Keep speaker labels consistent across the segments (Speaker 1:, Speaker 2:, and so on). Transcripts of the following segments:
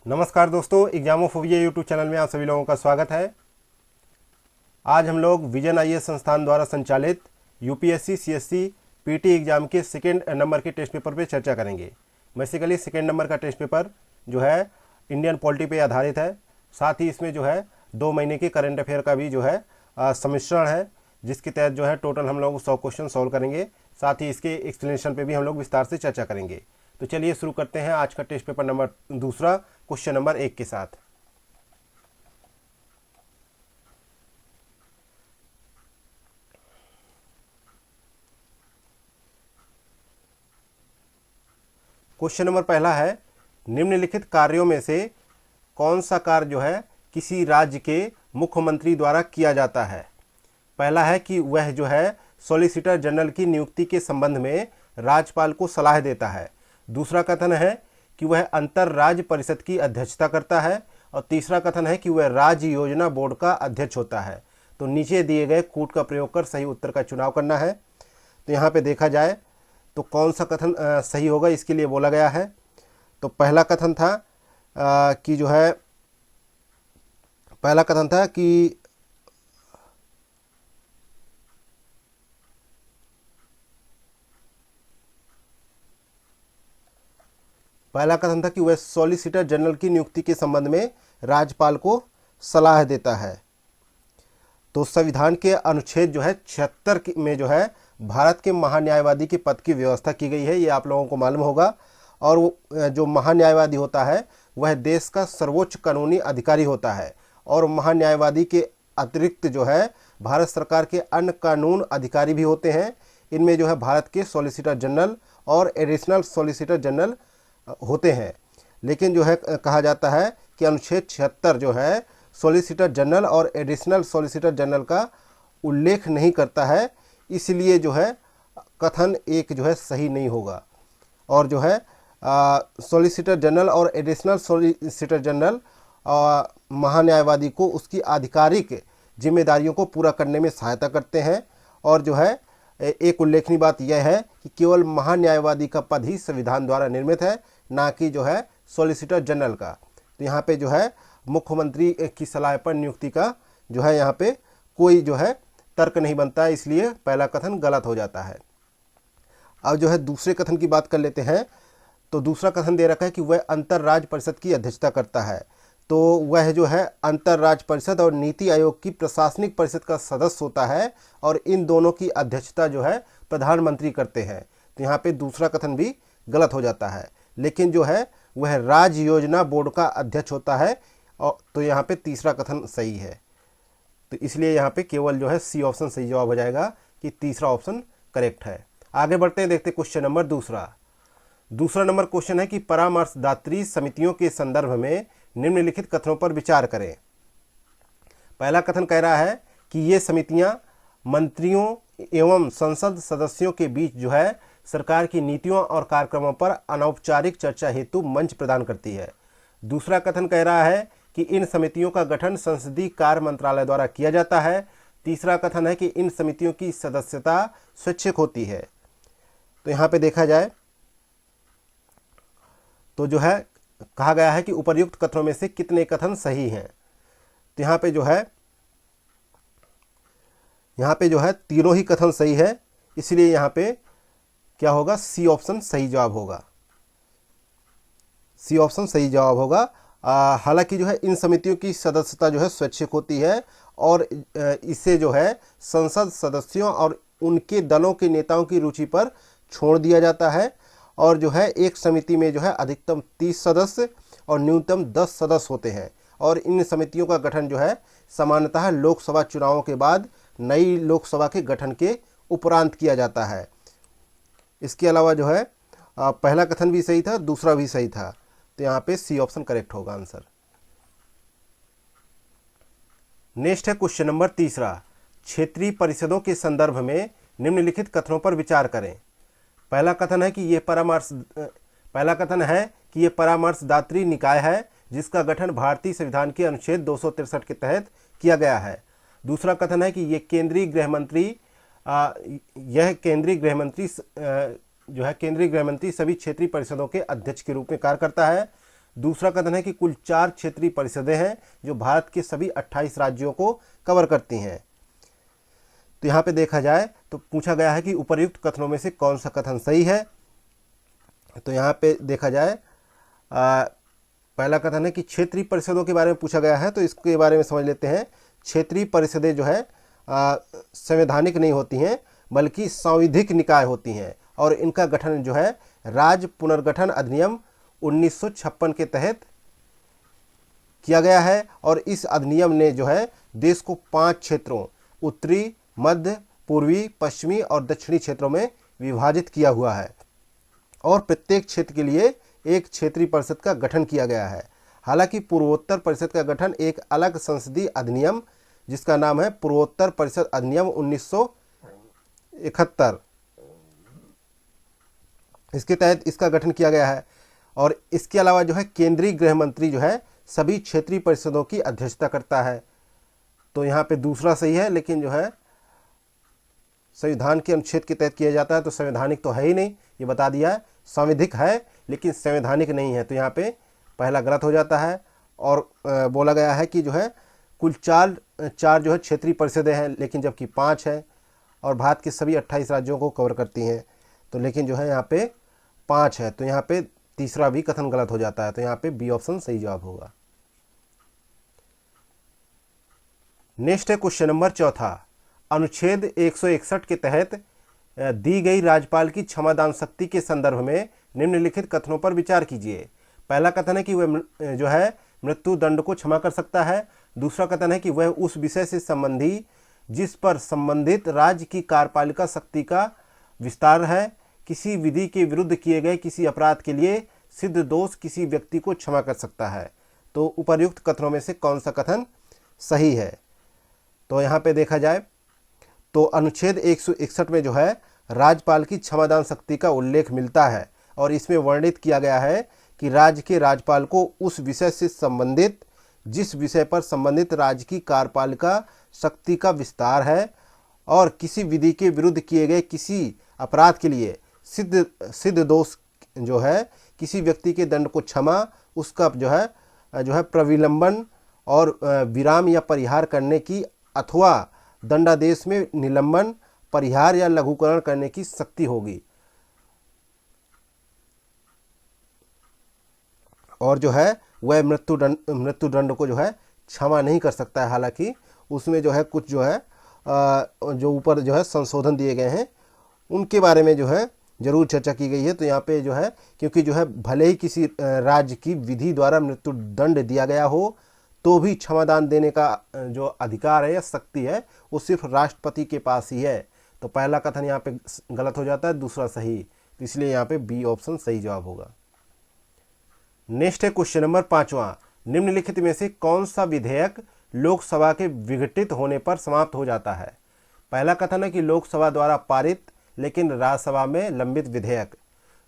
Speaker 1: नमस्कार दोस्तों, एग्जामोफोबिया YouTube channel में आप सभी लोगों का स्वागत है। आज हम लोग विजन आईएएस संस्थान द्वारा संचालित यूपीएससी सीएससी पीटी एग्जाम के सेकेंड नंबर के टेस्ट पेपर पे चर्चा करेंगे। बेसिकली सेकेंड नंबर का टेस्ट पेपर जो है इंडियन पॉलिटी पे आधारित है। साथ ही इसमें जो है 2 महीने के करंट अफेयर का भी जो है सम्मिश्रण है, जिसके तहत जो है टोटल हम लोग 100 क्वेश्चन सॉल्व करेंगे। साथ ही इसके एक्सप्लेनेशन पे भी हम लोग विस्तार से चर्चा करेंगे। तो चलिए शुरू करते हैं आज का टेस्ट पेपर नंबर दूसरा क्वेश्चन नंबर 1 के साथ। क्वेश्चन नंबर पहला है, निम्नलिखित कार्यों में से कौन सा कार्य जो है किसी राज्य के मुख्यमंत्री द्वारा किया जाता है। पहला है कि वह जो है सॉलिसिटर जनरल की नियुक्ति के संबंध में राज्यपाल को सलाह देता है। दूसरा कथन है कि वह अंतर राज्य परिषद की अध्यक्षता करता है। और तीसरा कथन है कि वह राज्य योजना बोर्ड का अध्यक्ष होता है। तो नीचे दिए गए कूट का प्रयोग कर सही उत्तर का चुनाव करना है। तो यहाँ पे देखा जाए तो कौन सा कथन सही होगा, इसके लिए बोला गया है। तो पहला कथन था कि जो है पहला कथन था कि वह सॉलिसिटर जनरल की नियुक्ति के संबंध में राज्यपाल को सलाह देता है। तो संविधान के अनुच्छेद जो है 76 में जो है भारत के महान्यायवादी के पद की व्यवस्था की गई है, ये आप लोगों को मालूम होगा। और वो जो महान्यायवादी होता है वह देश का सर्वोच्च कानूनी अधिकारी होता है। और महान्यायवादी के अतिरिक्त जो है भारत सरकार के अन्य कानून अधिकारी भी होते हैं। इनमें जो है भारत के सॉलिसिटर जनरल और एडिशनल सॉलिसिटर जनरल होते हैं। लेकिन जो है कहा जाता है कि अनुच्छेद 76 जो है सॉलिसिटर जनरल और एडिशनल सॉलिसिटर जनरल का उल्लेख नहीं करता है, इसलिए जो है कथन एक जो है सही नहीं होगा। और जो है सॉलिसिटर जनरल और एडिशनल सॉलिसिटर जनरल महान्यायवादी को उसकी आधिकारिक जिम्मेदारियों को पूरा करने में सहायता करते हैं। और जो है एक उल्लेखनीय बात यह है कि केवल महान्यायवादी का पद ही संविधान द्वारा निर्मित है, ना कि जो है सॉलिसिटर जनरल का। तो यहाँ पे जो है मुख्यमंत्री की सलाह पर नियुक्ति का जो है यहाँ पे कोई जो है तर्क नहीं बनता है, इसलिए पहला कथन गलत हो जाता है। अब जो है दूसरे कथन की बात कर लेते हैं। तो दूसरा कथन दे रखा है कि वह अंतर राज्य परिषद की अध्यक्षता करता है। तो वह जो है अंतर राज्य परिषद और नीति आयोग की प्रशासनिक परिषद का सदस्य होता है, और इन दोनों की अध्यक्षता जो है प्रधानमंत्री करते हैं। तो यहाँ पे दूसरा कथन भी गलत हो जाता है। लेकिन जो है वह राज्य योजना बोर्ड का अध्यक्ष होता है, और तो यहाँ पे तीसरा कथन सही है। तो इसलिए यहाँ पे केवल जो है सी ऑप्शन सही जवाब हो जाएगा कि तीसरा ऑप्शन करेक्ट है। आगे बढ़ते हैं, देखते क्वेश्चन नंबर दूसरा नंबर क्वेश्चन है कि परामर्शदात्री समितियों के संदर्भ में निम्नलिखित कथनों पर विचार करें। पहला कथन कह रहा है कि ये समितियां मंत्रियों एवं संसद सदस्यों के बीच जो है सरकार की नीतियों और कार्यक्रमों पर अनौपचारिक चर्चा हेतु मंच प्रदान करती है। दूसरा कथन कह रहा है कि इन समितियों का गठन संसदीय कार्य मंत्रालय द्वारा किया जाता है। तीसरा कथन है कि इन समितियों की सदस्यता स्वैच्छिक होती है। तो यहाँ पे देखा जाए तो जो है कहा गया है कि उपर्युक्त कथनों में से कितने कथन सही हैं। तो यहाँ पे जो है तीनों ही कथन सही है, इसलिए यहाँ पे क्या होगा, सी ऑप्शन सही जवाब होगा। सी ऑप्शन सही जवाब होगा। हालांकि जो है इन समितियों की सदस्यता जो है स्वैच्छिक होती है, और इसे जो है संसद सदस्यों और उनके दलों के नेताओं की रुचि पर छोड़ दिया जाता है। और जो है एक समिति में जो है अधिकतम 30 सदस्य और न्यूनतम 10 सदस्य होते हैं। और इन समितियों का गठन जो है सामान्यतः लोकसभा चुनावों के बाद नई लोकसभा के गठन के उपरांत किया जाता है। इसके अलावा जो है पहला कथन भी सही था, दूसरा भी सही था। तो यहाँ पे सी ऑप्शन करेक्ट होगा आंसर। नेक्स्ट है क्वेश्चन नंबर तीसरा, क्षेत्रीय परिषदों के संदर्भ में निम्नलिखित कथनों पर विचार करें। पहला कथन है कि ये परामर्शदात्री निकाय है जिसका गठन भारतीय संविधान के अनुच्छेद 263 के तहत किया गया है। दूसरा कथन है कि ये केंद्रीय गृह मंत्री जो है केंद्रीय गृह मंत्री सभी क्षेत्रीय परिषदों के अध्यक्ष के रूप में कार्य करता है। दूसरा कथन है कि कुल 4 क्षेत्रीय परिषदें हैं जो भारत के सभी 28 राज्यों को कवर करती हैं। तो यहाँ पे देखा जाए तो पूछा गया है कि उपर्युक्त कथनों में से कौन सा कथन सही है। तो यहाँ पे देखा जाए पहला कथन है कि क्षेत्रीय परिषदों के बारे में पूछा गया है, तो इसके बारे में समझ लेते हैं। क्षेत्रीय परिषदें जो है संवैधानिक नहीं होती हैं बल्कि सांविधिक निकाय होती हैं और इनका गठन जो है राज्य पुनर्गठन अधिनियम 1956 के तहत किया गया है। और इस अधिनियम ने जो है देश को 5 क्षेत्रों उत्तरी, मध्य, पूर्वी, पश्चिमी और दक्षिणी क्षेत्रों में विभाजित किया हुआ है और प्रत्येक क्षेत्र के लिए एक क्षेत्रीय परिषद का गठन किया गया है। हालांकि पूर्वोत्तर परिषद का गठन एक अलग संसदीय अधिनियम जिसका नाम है पूर्वोत्तर परिषद अधिनियम 1971, इसके तहत इसका गठन किया गया है। और इसके अलावा जो है केंद्रीय गृह मंत्री जो है सभी क्षेत्रीय परिषदों की अध्यक्षता करता है। तो यहाँ पे दूसरा सही है, लेकिन जो है संविधान के अनुच्छेद के तहत किया जाता है, तो संवैधानिक तो है ही नहीं, ये बता दिया है। सांविधिक है लेकिन संवैधानिक नहीं है, तो यहाँ पे पहला गलत हो जाता है। और बोला गया है कि जो है कुल चार जो है क्षेत्रीय परिषदें हैं, लेकिन जबकि 5 है और भारत के सभी 28 राज्यों को कवर करती हैं, तो लेकिन जो है यहाँ पे 5 है, तो यहाँ पे तीसरा भी कथन गलत हो जाता है। तो यहाँ पे बी ऑप्शन सही जवाब होगा। नेक्स्ट है क्वेश्चन नंबर 4। अनुच्छेद 161 के तहत दी गई राज्यपाल की क्षमादान शक्ति के संदर्भ में निम्नलिखित कथनों पर विचार कीजिए। पहला कथन है कि वह जो है मृत्यु दंड को क्षमा कर सकता है। दूसरा कथन है कि वह उस विषय से संबंधी जिस पर संबंधित राज्य की कार्यपालिका शक्ति का विस्तार है, किसी विधि के विरुद्ध किए गए किसी अपराध के लिए सिद्ध दोष किसी व्यक्ति को क्षमा कर सकता है। तो उपर्युक्त कथनों में से कौन सा कथन सही है? तो यहाँ पे देखा जाए तो अनुच्छेद 161 में जो है राज्यपाल की क्षमादान शक्ति का उल्लेख मिलता है और इसमें वर्णित किया गया है कि राज्य के राज्यपाल को उस विषय से संबंधित जिस विषय पर संबंधित राज्य की कार्यपालिका शक्ति का विस्तार है और किसी विधि के विरुद्ध किए गए किसी अपराध के लिए सिद्ध दोष जो है किसी व्यक्ति के दंड को क्षमा उसका जो है प्रविलंबन और विराम या परिहार करने की अथवा दंडादेश में निलंबन, परिहार या लघुकरण करने की शक्ति होगी। और जो है वह मृत्यु दंड को जो है क्षमा नहीं कर सकता है। हालांकि उसमें जो है कुछ जो है जो ऊपर जो है संशोधन दिए गए हैं उनके बारे में जो है जरूर चर्चा की गई है। तो यहाँ पे जो है क्योंकि जो है भले ही किसी राज्य की विधि द्वारा मृत्यु दंड दिया गया हो तो भी क्षमादान देने का जो अधिकार है या शक्ति है वो सिर्फ राष्ट्रपति के पास ही है। तो पहला कथन यहाँ पे गलत हो जाता है, दूसरा सही, तो इसलिए यहाँ पे बी ऑप्शन सही जवाब होगा। नेक्स्ट है क्वेश्चन नंबर 5वां। निम्नलिखित में से कौन सा विधेयक लोकसभा के विघटित होने पर समाप्त हो जाता है? पहला कथन है कि लोकसभा द्वारा पारित लेकिन राज्यसभा में लंबित विधेयक।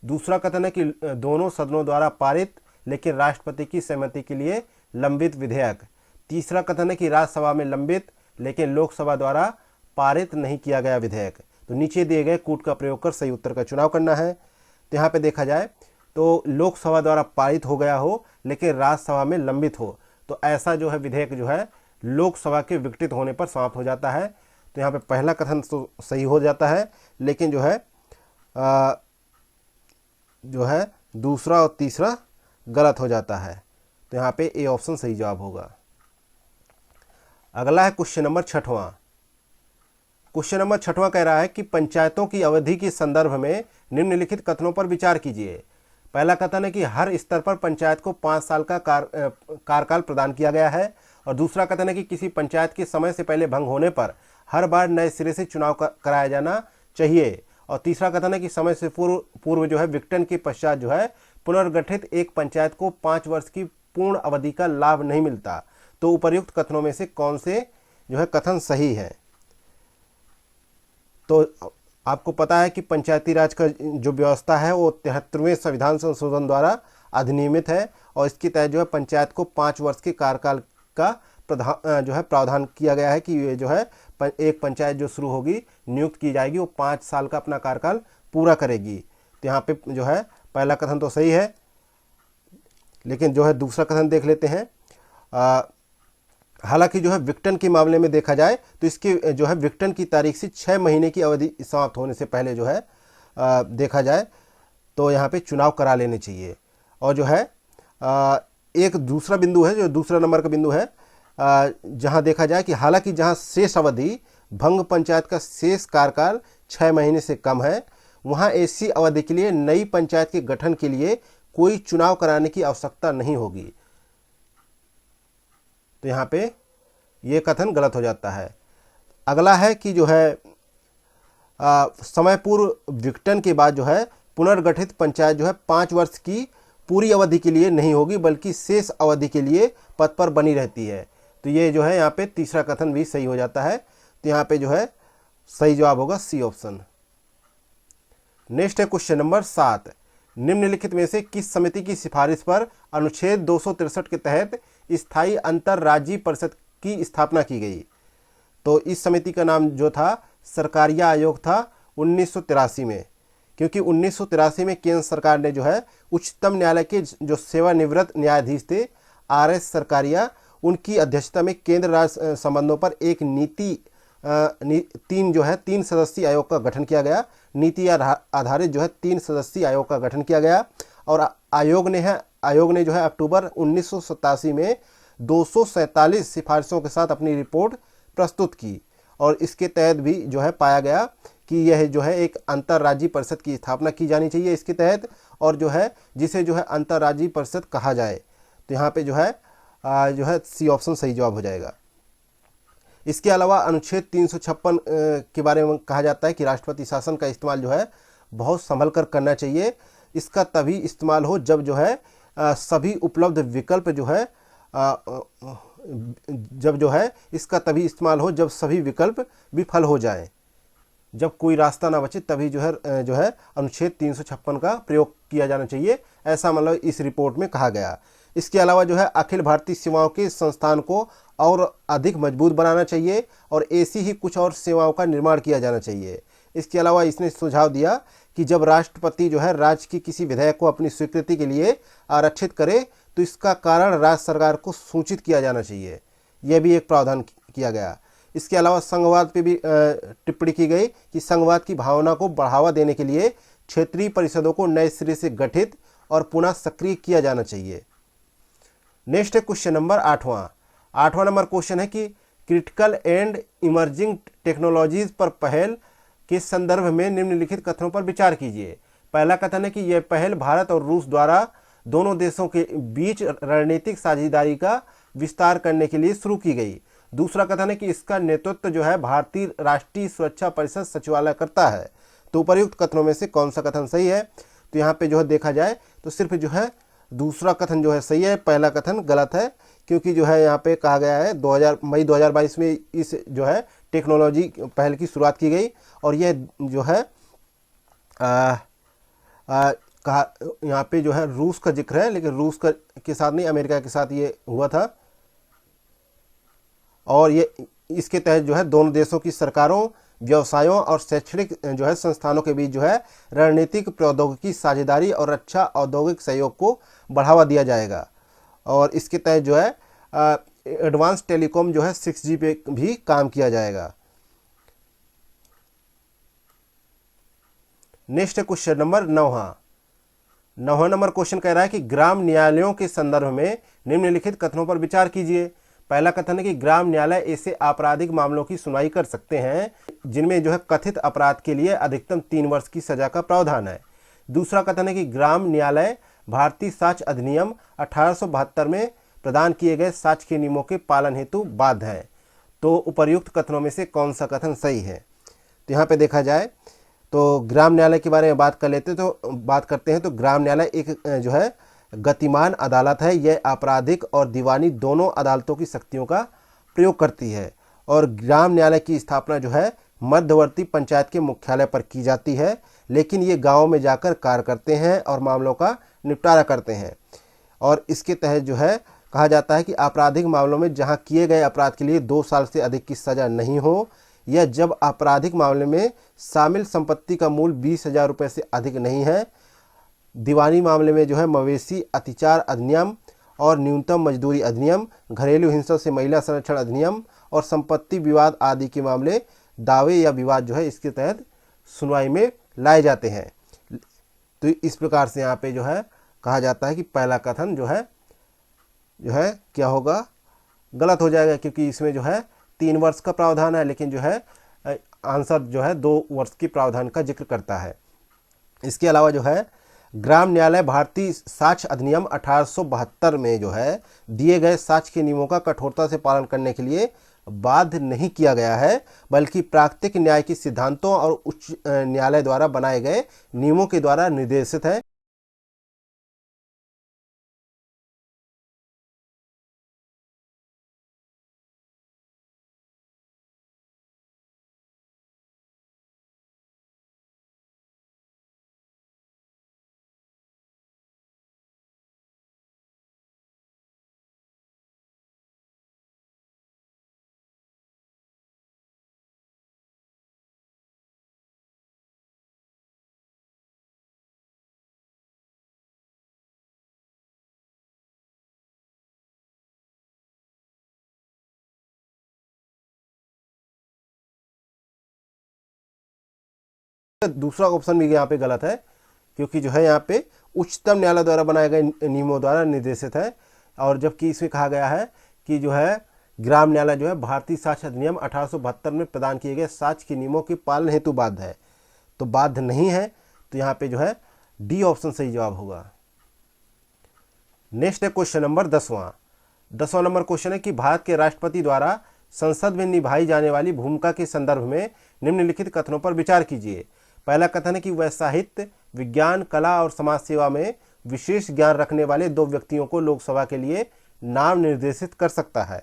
Speaker 1: दूसरा कथन है कि दोनों सदनों द्वारा पारित लेकिन राष्ट्रपति की सहमति के लिए लंबित विधेयक। तीसरा कथन है कि राज्यसभा में लंबित लेकिन लोकसभा द्वारा पारित नहीं किया गया विधेयक। तो नीचे दिए गए कूट का प्रयोग कर सही उत्तर का चुनाव करना है। तो यहाँ पे देखा जाए तो लोकसभा द्वारा पारित हो गया हो लेकिन राज्यसभा में लंबित हो, तो ऐसा जो है विधेयक जो है लोकसभा के विघटित होने पर समाप्त हो जाता है। तो यहाँ पे पहला कथन तो सही हो जाता है, लेकिन जो है दूसरा और तीसरा गलत हो जाता है। तो यहाँ पे ए ऑप्शन सही जवाब होगा। अगला है क्वेश्चन नंबर 6वां। क्वेश्चन नंबर 6वां कह रहा है कि पंचायतों की अवधि के संदर्भ में निम्नलिखित कथनों पर विचार कीजिए। पहला कथन है कि हर स्तर पर पंचायत को 5 साल का कार्यकाल प्रदान किया गया है। और दूसरा कथन है कि किसी पंचायत के समय से पहले भंग होने पर हर बार नए सिरे से चुनाव कराया जाना चाहिए। और तीसरा कथन है कि समय से पूर्व जो है विघटन के पश्चात जो है पुनर्गठित एक पंचायत को 5 वर्ष की पूर्ण अवधि का लाभ नहीं मिलता। तो उपर्युक्त कथनों में से कौन से जो है कथन सही है? तो आपको पता है कि पंचायती राज का जो व्यवस्था है वो 73वें संविधान संशोधन द्वारा अधिनियमित है और इसके तहत जो है पंचायत को 5 वर्ष के कार्यकाल का प्रावधान किया गया है कि ये जो है एक पंचायत जो शुरू होगी नियुक्त की जाएगी वो 5 साल का अपना कार्यकाल पूरा करेगी। तो यहाँ पे जो है पहला कथन तो सही है, लेकिन जो है दूसरा कथन देख लेते हैं। हालांकि जो है विघटन के मामले में देखा जाए तो इसके जो है विघटन की तारीख से 6 महीने की अवधि समाप्त होने से पहले जो है देखा जाए तो यहाँ पे चुनाव करा लेने चाहिए। और जो है एक दूसरा बिंदु है, जो दूसरा नंबर का बिंदु है, जहाँ देखा जाए कि हालांकि जहाँ शेष अवधि भंग पंचायत का शेष कार्यकाल 6 महीने से कम है, वहाँ ऐसी अवधि के लिए नई पंचायत के गठन के लिए कोई चुनाव कराने की आवश्यकता नहीं होगी। तो यहाँ पे ये कथन गलत हो जाता है। अगला है कि जो है समय पूर्व विघटन के बाद जो है पुनर्गठित पंचायत जो है 5 वर्ष की पूरी अवधि के लिए नहीं होगी, बल्कि शेष अवधि के लिए पद पर बनी रहती है। तो ये जो है यहाँ पे तीसरा कथन भी सही हो जाता है। तो यहाँ पे जो है सही जवाब होगा सी ऑप्शन। नेक्स्ट है क्वेश्चन नंबर 7। निम्नलिखित में से किस समिति की सिफारिश पर अनुच्छेद 263 के तहत स्थायी अंतरराज्यीय परिषद की स्थापना की गई? तो इस समिति का नाम जो था सरकारिया आयोग था 1983 में, क्योंकि 1983 में केंद्र सरकार ने जो है उच्चतम न्यायालय के जो सेवानिवृत्त न्यायाधीश थे RS सरकारिया, उनकी अध्यक्षता में केंद्र राज्य संबंधों पर एक तीन सदस्यीय आयोग का गठन किया गया। नीति आधारित जो है 3 सदस्यीय आयोग का गठन किया गया। और आयोग ने जो है अक्टूबर 1987 में 247 सिफारिशों के साथ अपनी रिपोर्ट प्रस्तुत की। और इसके तहत भी जो है पाया गया कि यह जो है एक अंतर्राज्यीय परिषद की स्थापना की जानी चाहिए इसके तहत, और जो है जिसे जो है अंतर्राज्यीय परिषद कहा जाए। तो यहाँ पे जो है सी ऑप्शन सही जवाब हो जाएगा। इसके अलावा अनुच्छेद 356 के बारे में कहा जाता है कि राष्ट्रपति शासन का इस्तेमाल जो है बहुत संभल कर करना चाहिए। इसका तभी इस्तेमाल हो जब जो है सभी उपलब्ध विकल्प जो है इसका तभी इस्तेमाल हो जब सभी विकल्प विफल हो जाएं। जब कोई रास्ता ना बचे तभी जो है अनुच्छेद 356 का प्रयोग किया जाना चाहिए, ऐसा मतलब इस रिपोर्ट में कहा गया। इसके अलावा जो है अखिल भारतीय सेवाओं के संस्थान को और अधिक मजबूत बनाना चाहिए और ऐसी ही कुछ और सेवाओं का निर्माण किया जाना चाहिए। इसके अलावा इसने सुझाव दिया कि जब राष्ट्रपति जो है राज्य की किसी विधेयक को अपनी स्वीकृति के लिए आरक्षित करे तो इसका कारण राज्य सरकार को सूचित किया जाना चाहिए। यह भी एक प्रावधान किया गया। इसके अलावा संघवाद पे भी टिप्पणी की गई कि संघवाद की भावना को बढ़ावा देने के लिए क्षेत्रीय परिषदों को नए सिरे से गठित और पुनः सक्रिय किया जाना चाहिए। नेक्स्ट है क्वेश्चन नंबर 8वां नंबर क्वेश्चन है कि क्रिटिकल एंड इमर्जिंग टेक्नोलॉजीज पर पहल के संदर्भ में निम्नलिखित कथनों पर विचार कीजिए। पहला कथन है कि यह पहल भारत और रूस द्वारा दोनों देशों के बीच रणनीतिक साझेदारी का विस्तार करने के लिए शुरू की गई। दूसरा कथन है कि इसका नेतृत्व जो है भारतीय राष्ट्रीय सुरक्षा परिषद सचिवालय करता है। तो उपर्युक्त कथनों में से कौन सा कथन सही है? तो यहाँ पे जो है देखा जाए तो सिर्फ जो है दूसरा कथन जो है सही है, पहला कथन गलत है, क्योंकि जो है यहाँ पे कहा गया है मई 2022 में इस जो है टेक्नोलॉजी पहल की शुरुआत की गई। और यह जो है कहा यहाँ पे जो है रूस का जिक्र है, लेकिन रूस के साथ नहीं, अमेरिका के साथ ये हुआ था। और ये इसके तहत जो है दोनों देशों की सरकारों, व्यवसायों और शैक्षणिक जो है संस्थानों के बीच जो है रणनीतिक प्रौद्योगिकी साझेदारी और अच्छा औद्योगिक सहयोग को बढ़ावा दिया जाएगा। और इसके तहत जो है एडवांस टेलीकॉम जो है 6G पे भी काम किया जाएगा। नेक्स्ट है क्वेश्चन नंबर 9वां नंबर क्वेश्चन कह रहा है कि ग्राम न्यायालयों के संदर्भ में निम्नलिखित कथनों पर विचार कीजिए। पहला कथन है कि ग्राम न्यायालय ऐसे आपराधिक मामलों की सुनवाई कर सकते हैं जिनमें जो है कथित अपराध के लिए अधिकतम 3 वर्ष की सजा का प्रावधान है। दूसरा कथन है कि ग्राम न्यायालय भारतीय साक्ष्य अधिनियम 1872 में प्रदान किए गए साक्ष्य के नियमों के पालन हेतु बाध्य है। तो उपर्युक्त कथनों में से कौन सा कथन सही है? तो यहाँ पे देखा जाए तो ग्राम न्यायालय के बारे में बात करते हैं तो ग्राम न्यायालय एक जो है गतिमान अदालत है। यह आपराधिक और दीवानी दोनों अदालतों की शक्तियों का प्रयोग करती है। और ग्राम न्यायालय की स्थापना जो है मध्यवर्ती पंचायत के मुख्यालय पर की जाती है, लेकिन ये गाँव में जाकर कार्य करते हैं और मामलों का निपटारा करते हैं। और इसके तहत जो है कहा जाता है कि आपराधिक मामलों में जहां किए गए अपराध के लिए 2 साल से अधिक की सजा नहीं हो, या जब आपराधिक मामले में शामिल संपत्ति का मूल्य 20,000 रुपये से अधिक नहीं है, दीवानी मामले में जो है मवेशी अत्याचार अधिनियम और न्यूनतम मजदूरी अधिनियम, घरेलू हिंसा से महिला संरक्षण अधिनियम और संपत्ति विवाद आदि के मामले, दावे या विवाद जो है इसके तहत सुनवाई में लाए जाते हैं। तो इस प्रकार से यहाँ पे जो है कहा जाता है कि पहला कथन जो है क्या होगा, गलत हो जाएगा, क्योंकि इसमें जो है 3 वर्ष का प्रावधान है, लेकिन जो है आंसर जो है 2 वर्ष की प्रावधान का जिक्र करता है। इसके अलावा जो है ग्राम न्यायालय भारतीय साक्ष्य अधिनियम 1872 में जो है दिए गए साक्ष्य के नियमों का कठोरता से पालन करने के लिए बाध्य नहीं किया गया है, बल्कि प्राकृतिक न्याय के सिद्धांतों और उच्च न्यायालय द्वारा बनाए गए नियमों के द्वारा निर्देशित है। दूसरा ऑप्शन भी यहाँ पे गलत है, क्योंकि जो है यहाँ पे उच्चतम न्यायालय द्वारा बनाए गए नियमों द्वारा निर्देशित है, और जबकि इसमें कहा गया है कि जो है ग्राम न्यायालय जो है भारतीय साक्ष्य अधिनियम 1872 में प्रदान किए गए साक्ष्य के नियमों के पालन हेतु बाध्य है। तो बाध्य नहीं है, तो यहाँ पे जो है डी ऑप्शन सही जवाब होगा। नेक्स्ट है क्वेश्चन नंबर 10वां नंबर क्वेश्चन है कि भारत के राष्ट्रपति द्वारा संसद में निभाई जाने वाली भूमिका के संदर्भ में निम्नलिखित कथनों पर विचार कीजिए। पहला कथन है कि वह साहित्य, विज्ञान, कला और समाज सेवा में विशेष ज्ञान रखने वाले 2 व्यक्तियों को लोकसभा के लिए नाम निर्देशित कर सकता है।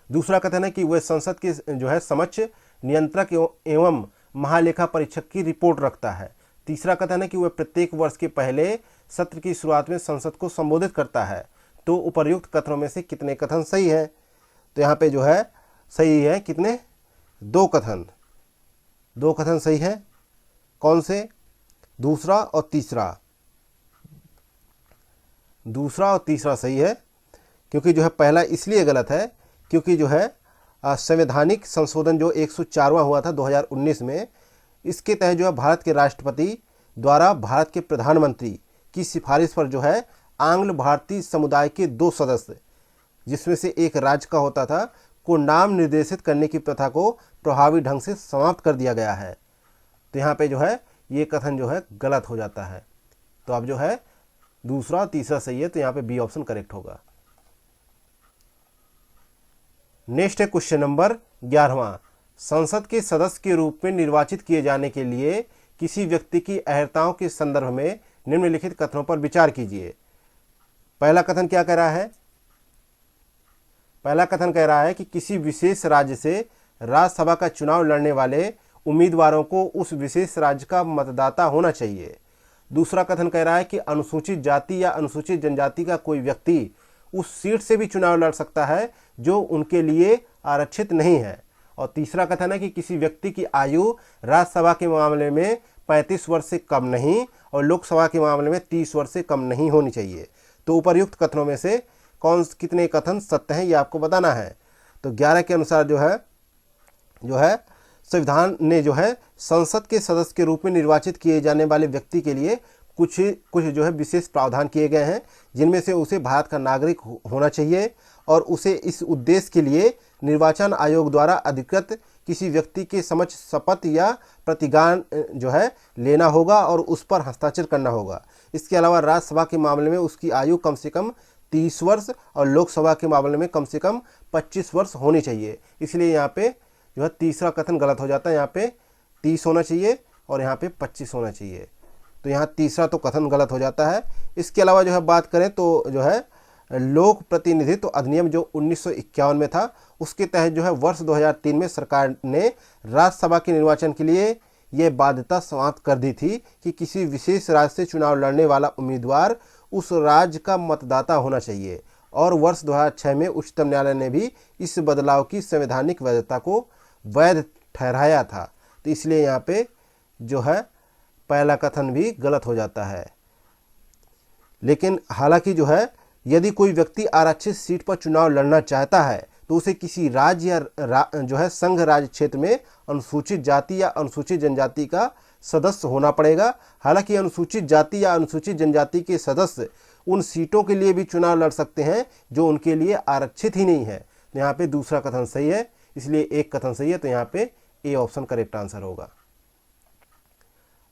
Speaker 1: दूसरा कथन है कि वह संसद के जो है समक्ष नियंत्रक एवं महालेखा परीक्षक की रिपोर्ट रखता है। तीसरा कथन है कि वह प्रत्येक वर्ष के पहले सत्र की शुरुआत में संसद को संबोधित करता है। तो उपर्युक्त कथनों में से कितने कथन सही है? तो यहाँ पे जो है सही है कितने? 2 कथन। 2 कथन सही है। कौन से? दूसरा और तीसरा। दूसरा और तीसरा सही है, क्योंकि जो है पहला इसलिए गलत है क्योंकि जो है संवैधानिक संशोधन जो 104वां हुआ था 2019 में, इसके तहत जो है भारत के राष्ट्रपति द्वारा भारत के प्रधानमंत्री की सिफारिश पर जो है आंग्ल भारतीय समुदाय के 2 सदस्य, जिसमें से एक राज्य का होता था, को नाम निर्देशित करने की प्रथा को प्रभावी ढंग से समाप्त कर दिया गया है। तो यहाँ पे जो है ये कथन जो है गलत हो जाता है। तो अब जो है दूसरा और तीसरा सही है, तो यहाँ पे बी ऑप्शन करेक्ट होगा। नेक्स्ट है क्वेश्चन नंबर 11वां। संसद के सदस्य के रूप में निर्वाचित किए जाने के लिए किसी व्यक्ति की अर्हताओं के संदर्भ में निम्नलिखित कथनों पर विचार कीजिए। पहला कथन क्या कह रहा है? पहला कथन कह रहा है कि किसी विशेष राज्य से राज्यसभा का चुनाव लड़ने वाले उम्मीदवारों को उस विशेष राज्य का मतदाता होना चाहिए। दूसरा कथन कह रहा है कि अनुसूचित जाति या अनुसूचित जनजाति का कोई व्यक्ति उस सीट से भी चुनाव लड़ सकता है जो उनके लिए आरक्षित नहीं है। और तीसरा कथन है कि किसी व्यक्ति की आयु राज्यसभा के मामले में 35 वर्ष से कम नहीं और लोकसभा के मामले में 30 वर्ष से कम नहीं होनी चाहिए। तो उपर्युक्त कथनों में से कितने कथन सत्य हैं ये आपको बताना है। तो 11 के अनुसार जो है संविधान ने जो है संसद के सदस्य के रूप में निर्वाचित किए जाने वाले व्यक्ति के लिए कुछ जो है विशेष प्रावधान किए गए हैं, जिनमें से उसे भारत का नागरिक होना चाहिए और उसे इस उद्देश्य के लिए निर्वाचन आयोग द्वारा अधिकृत किसी व्यक्ति के समक्ष शपथ या प्रतिज्ञान जो है लेना होगा और उस पर हस्ताक्षर करना होगा। इसके अलावा राज्यसभा के मामले में उसकी आयु कम से कम 30 वर्ष और लोकसभा के मामले में कम से कम 25 वर्ष होनी चाहिए। इसलिए यहाँ पे जो है तीसरा कथन गलत हो जाता है। यहाँ पे 30 होना चाहिए और यहाँ पे 25 होना चाहिए। तो यहाँ तीसरा तो कथन गलत हो जाता है। इसके अलावा जो है बात करें तो जो है लोक प्रतिनिधित्व अधिनियम जो 1951 में था, उसके तहत जो है वर्ष 2003 में सरकार ने राज्यसभा के निर्वाचन के लिए ये बाध्यता समाप्त कर दी थी कि किसी विशेष राज्य से चुनाव लड़ने वाला उम्मीदवार उस राज्य का मतदाता होना चाहिए। और वर्ष 2006 में उच्चतम न्यायालय ने भी इस बदलाव की संवैधानिक वैधता को वैध ठहराया था। तो इसलिए यहाँ पे जो है पहला कथन भी गलत हो जाता है। लेकिन हालांकि जो है यदि कोई व्यक्ति आरक्षित सीट पर चुनाव लड़ना चाहता है तो उसे किसी राज्य या जो है संघ राज्य क्षेत्र में अनुसूचित जाति या अनुसूचित जनजाति का सदस्य होना पड़ेगा। हालांकि अनुसूचित जाति या अनुसूचित जनजाति के सदस्य उन सीटों के लिए भी चुनाव लड़ सकते हैं जो उनके लिए आरक्षित ही नहीं है। तो यहाँ पे दूसरा कथन सही है, इसलिए एक कथन सही है, तो यहाँ पे ए ऑप्शन करेक्ट आंसर होगा।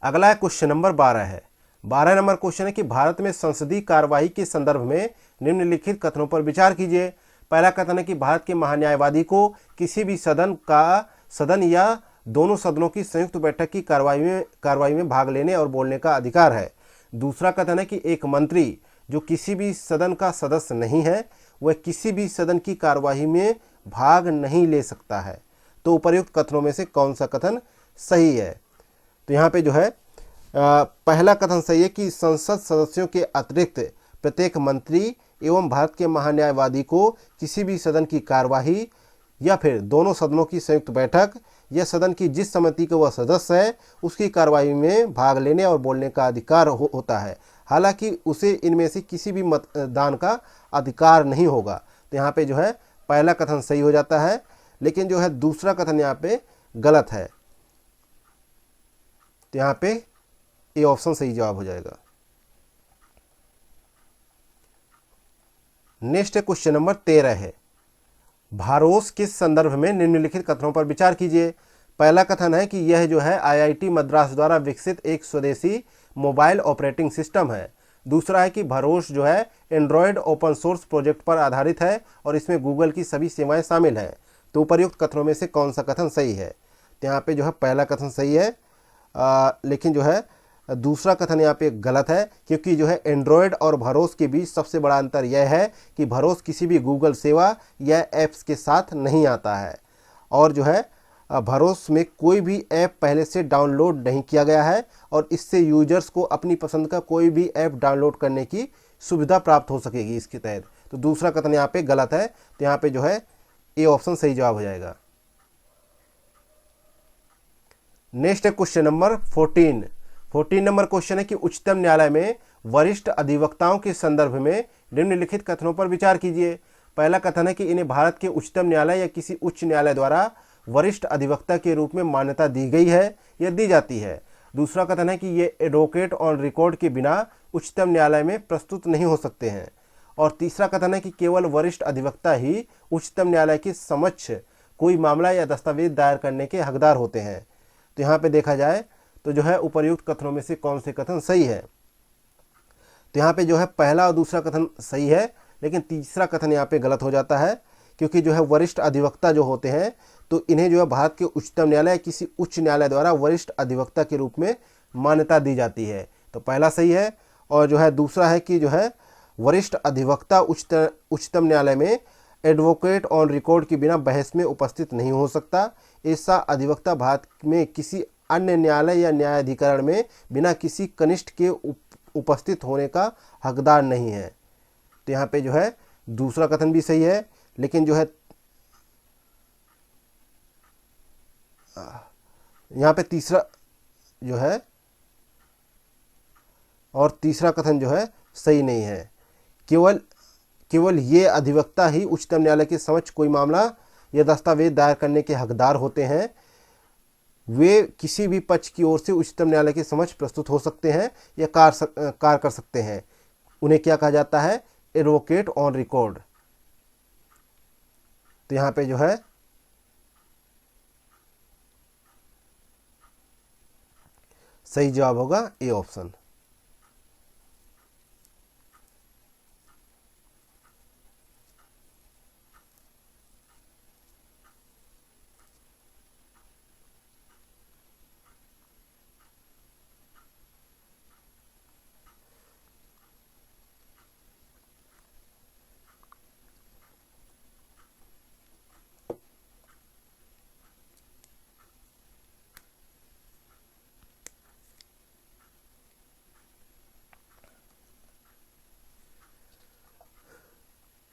Speaker 1: अगला क्वेश्चन नंबर 12 है। 12 नंबर क्वेश्चन है कि भारत में संसदीय कार्यवाही के संदर्भ में निम्नलिखित कथनों पर विचार कीजिए। पहला कथन है कि भारत के महान्यायवादी को किसी भी सदन या दोनों सदनों की संयुक्त बैठक की कार्यवाही में भाग लेने और बोलने का अधिकार है। दूसरा कथन है कि एक मंत्री जो किसी भी सदन का सदस्य नहीं है वह किसी भी सदन की कार्यवाही में भाग नहीं ले सकता है। तो उपर्युक्त कथनों में से कौन सा कथन सही है? तो यहाँ पे जो है पहला कथन सही है कि संसद सदस्यों के अतिरिक्त प्रत्येक मंत्री एवं भारत के महान्यायवादी को किसी भी सदन की कार्यवाही या फिर दोनों सदनों की संयुक्त बैठक या सदन की जिस समिति का वह सदस्य है उसकी कार्यवाही में भाग लेने और बोलने का अधिकार होता है। हालांकि उसे इनमें से किसी भी मतदान का अधिकार नहीं होगा। तो यहाँ पे जो है पहला कथन सही हो जाता है, लेकिन जो है दूसरा कथन यहाँ पे गलत है। तो यहाँ पे ए ऑप्शन सही जवाब हो जाएगा। नेक्स्ट क्वेश्चन नंबर 13 है। भारोस के संदर्भ में निम्नलिखित कथनों पर विचार कीजिए। पहला कथन है कि यह जो है आईआईटी मद्रास द्वारा विकसित एक स्वदेशी मोबाइल ऑपरेटिंग सिस्टम है। दूसरा है कि भारोस जो है एंड्रॉयड ओपन सोर्स प्रोजेक्ट पर आधारित है और इसमें गूगल की सभी सेवाएं शामिल हैं। तो उपर्युक्त कथनों में से कौन सा कथन सही है? तो यहाँ पे जो है पहला कथन सही है, लेकिन जो है दूसरा कथन यहाँ पे गलत है, क्योंकि जो है एंड्रॉयड और भरोस के बीच सबसे बड़ा अंतर यह है कि भरोस किसी भी गूगल सेवा या ऐप्स के साथ नहीं आता है और जो है भरोस में कोई भी ऐप पहले से डाउनलोड नहीं किया गया है और इससे यूजर्स को अपनी पसंद का कोई भी ऐप डाउनलोड करने की सुविधा प्राप्त हो सकेगी इसके तहत। तो दूसरा कथन यहाँ पे गलत है। तो यहाँ पे जो है ए ऑप्शन सही जवाब हो जाएगा। नेक्स्ट है क्वेश्चन नंबर 14 नंबर क्वेश्चन है कि उच्चतम न्यायालय में वरिष्ठ अधिवक्ताओं के संदर्भ में निम्नलिखित कथनों पर विचार कीजिए। पहला कथन है कि इन्हें भारत के उच्चतम न्यायालय या किसी उच्च न्यायालय द्वारा वरिष्ठ अधिवक्ता के रूप में मान्यता दी गई है या दी जाती है। दूसरा कथन है कि ये एडवोकेट ऑन रिकॉर्ड के बिना उच्चतम न्यायालय में प्रस्तुत नहीं हो सकते हैं। और तीसरा कथन है कि केवल वरिष्ठ अधिवक्ता ही उच्चतम न्यायालय के समक्ष कोई मामला या दस्तावेज दायर करने के हकदार होते हैं। तो यहाँ पे देखा जाए तो जो है उपर्युक्त कथनों में से कौन से कथन सही है? तो यहाँ पे जो है पहला और दूसरा कथन सही है, लेकिन तीसरा कथन यहाँ पे गलत हो जाता है, क्योंकि जो है वरिष्ठ अधिवक्ता जो होते हैं तो इन्हें जो है भारत के उच्चतम न्यायालय किसी उच्च न्यायालय द्वारा वरिष्ठ अधिवक्ता के रूप में मान्यता दी जाती है। तो पहला सही है। और जो है दूसरा है कि जो है वरिष्ठ अधिवक्ता उच्चतम न्यायालय में एडवोकेट ऑन रिकॉर्ड के बिना बहस में उपस्थित नहीं हो सकता। ऐसा अधिवक्ता भारत में किसी अन्य न्यायालय या न्यायाधिकरण में बिना किसी कनिष्ठ के उपस्थित होने का हकदार नहीं है। तो यहाँ पे जो है दूसरा कथन भी सही है, लेकिन जो है यहाँ पे तीसरा जो है और तीसरा कथन जो है सही नहीं है। केवल ये अधिवक्ता ही उच्चतम न्यायालय के समक्ष कोई मामला या दस्तावेज दायर करने के हकदार होते हैं। वे किसी भी पक्ष की ओर से उच्चतम न्यायालय के समक्ष प्रस्तुत हो सकते हैं या कार्य कर सकते हैं। उन्हें क्या कहा जाता है? Advocate on record. तो यहाँ पे जो है सही जवाब होगा ए ऑप्शन।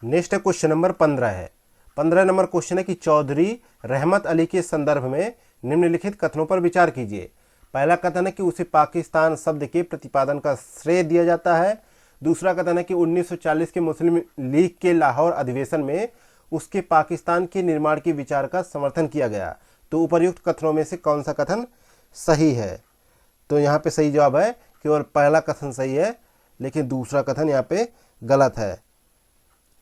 Speaker 1: नेक्स्ट है क्वेश्चन नंबर 15 है। 15 नंबर क्वेश्चन है कि चौधरी रहमत अली के संदर्भ में निम्नलिखित कथनों पर विचार कीजिए। पहला कथन है कि उसे पाकिस्तान शब्द के प्रतिपादन का श्रेय दिया जाता है। दूसरा कथन है कि 1940 के मुस्लिम लीग के लाहौर अधिवेशन में उसके पाकिस्तान के निर्माण के विचार का समर्थन किया गया। तो उपर्युक्त कथनों में से कौन सा कथन सही है? तो यहाँ पे सही जवाब है केवल पहला कथन सही है, लेकिन दूसरा कथन यहाँ पे गलत है,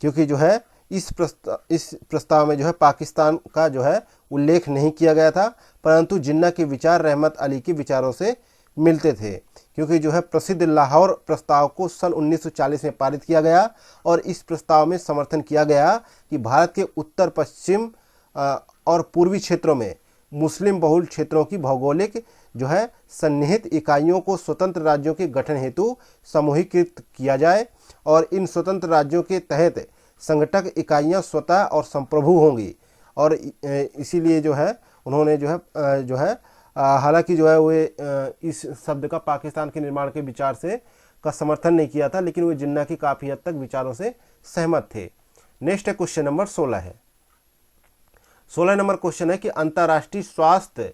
Speaker 1: क्योंकि जो है इस प्रस्ताव में जो है पाकिस्तान का जो है उल्लेख नहीं किया गया था, परंतु जिन्ना के विचार रहमत अली के विचारों से मिलते थे, क्योंकि जो है प्रसिद्ध लाहौर प्रस्ताव को सन 1940 में पारित किया गया और इस प्रस्ताव में समर्थन किया गया कि भारत के उत्तर पश्चिम और पूर्वी क्षेत्रों में मुस्लिम बहुल क्षेत्रों की भौगोलिक जो है सन्निहित इकाइयों को स्वतंत्र राज्यों के गठन हेतु समूहीकृत किया जाए और इन स्वतंत्र राज्यों के तहत संगठक इकाइयां स्वतः और संप्रभु होंगी। और इसीलिए जो है उन्होंने जो है हालांकि जो है वे इस शब्द का पाकिस्तान के निर्माण के विचार से का समर्थन नहीं किया था, लेकिन वे जिन्ना की काफ़ी हद तक विचारों से सहमत थे। नेक्स्ट है क्वेश्चन नंबर 16 है। 16 नंबर क्वेश्चन है कि अंतर्राष्ट्रीय स्वास्थ्य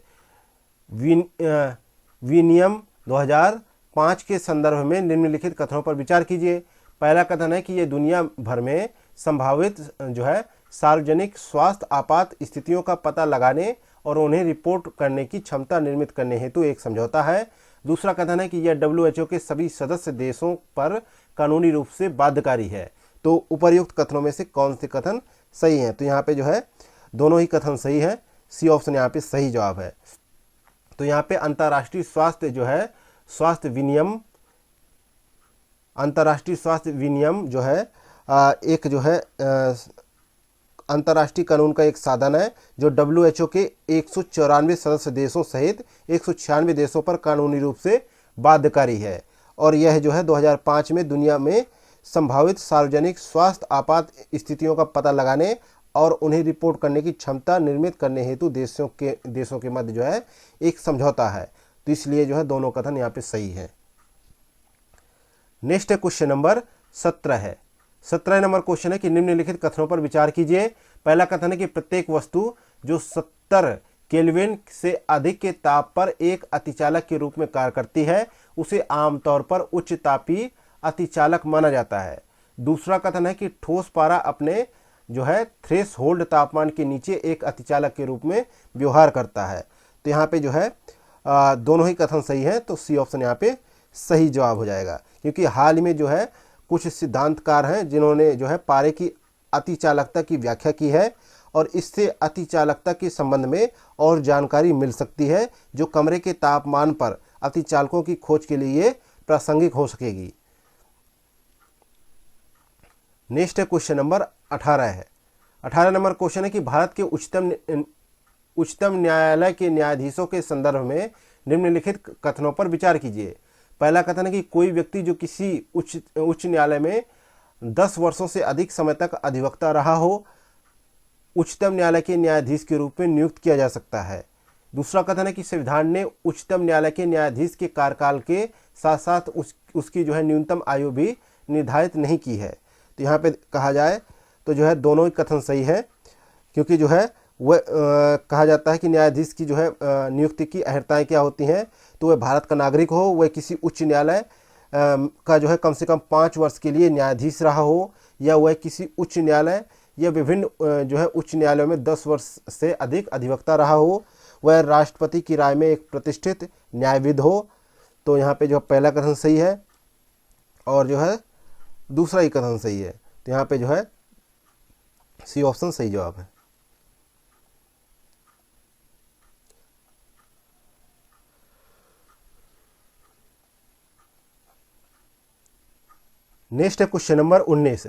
Speaker 1: विनियम 2005 के संदर्भ में निम्नलिखित कथनों पर विचार कीजिए। पहला कथन है कि यह दुनिया भर में संभावित जो है सार्वजनिक स्वास्थ्य आपात स्थितियों का पता लगाने और उन्हें रिपोर्ट करने की क्षमता निर्मित करने हेतु एक समझौता है। दूसरा कथन है कि यह WHO के सभी सदस्य देशों पर कानूनी रूप से बाध्यकारी है। तो उपर्युक्त कथनों में से कौन से कथन सही हैं? तो यहाँ पे जो है दोनों ही कथन सही है, सी ऑप्शन यहाँ पे सही जवाब है। तो यहाँ पे अंतर्राष्ट्रीय स्वास्थ्य जो है अंतर्राष्ट्रीय स्वास्थ्य विनियम जो है एक जो है अंतर्राष्ट्रीय कानून का एक साधन है जो WHO के 194 सदस्य देशों सहित 196 देशों पर कानूनी रूप से बाध्यकारी है और यह जो है 2005 में दुनिया में संभावित सार्वजनिक स्वास्थ्य आपात स्थितियों का पता लगाने और उन्हें रिपोर्ट करने की क्षमता निर्मित करने हेतु देशों के मध्य जो है एक समझौता है। तो इसलिए जो है दोनों कथन यहाँ पे सही है। नेक्स्ट क्वेश्चन नंबर 17 है। 17 नंबर क्वेश्चन है कि निम्नलिखित कथनों पर विचार कीजिए। पहला कथन है कि प्रत्येक वस्तु जो 70 केल्विन से अधिक के ताप पर एक अतिचालक के रूप में कार्य करती है उसे आमतौर पर उच्च तापीय अतिचालक माना जाता है। दूसरा कथन है कि ठोस पारा अपने जो है थ्रेशहोल्ड तापमान के नीचे एक अतिचालक के रूप में व्यवहार करता है। तो यहाँ पे जो है दोनों ही कथन सही है, तो सी ऑप्शन यहाँ पे सही जवाब हो जाएगा, क्योंकि हाल ही में जो है कुछ सिद्धांतकार हैं जिन्होंने जो है पारे की अतिचालकता की व्याख्या की है और इससे अतिचालकता के संबंध में और जानकारी मिल सकती है जो कमरे के तापमान पर अतिचालकों की खोज के लिए प्रासंगिक हो सकेगी। नेक्स्ट क्वेश्चन नंबर 18 है। 18 नंबर क्वेश्चन है कि भारत के उच्चतम न्यायालय के न्यायाधीशों के संदर्भ में निम्नलिखित कथनों पर विचार कीजिए। पहला कथन है कि कोई व्यक्ति जो किसी उच्च न्यायालय में 10 वर्षों से अधिक समय तक अधिवक्ता रहा हो उच्चतम न्यायालय के न्यायाधीश के रूप में नियुक्त किया जा सकता है। दूसरा कथन है कि संविधान ने उच्चतम न्यायालय के न्यायाधीश के कार्यकाल के साथ साथ उसकी जो है न्यूनतम आयु भी निर्धारित नहीं की है। तो यहाँ पे कहा जाए तो जो है दोनों ही कथन सही है, क्योंकि जो है वह कहा जाता है कि न्यायाधीश की जो है नियुक्ति की अहर्ताएँ क्या होती हैं, तो वह भारत का नागरिक हो, वह किसी उच्च न्यायालय का जो है कम से कम 5 वर्ष के लिए न्यायाधीश रहा हो, या वह किसी उच्च न्यायालय या विभिन्न जो है उच्च न्यायालयों में 10 वर्ष से अधिक अधिवक्ता रहा हो, वह राष्ट्रपति की राय में एक प्रतिष्ठित न्यायविद हो। तो यहाँ पे जो पहला कथन सही है और जो है दूसरा ही कथन सही है। तो यहाँ पे जो है सी ऑप्शन सही जवाब है। नेक्स्ट है क्वेश्चन नंबर 19।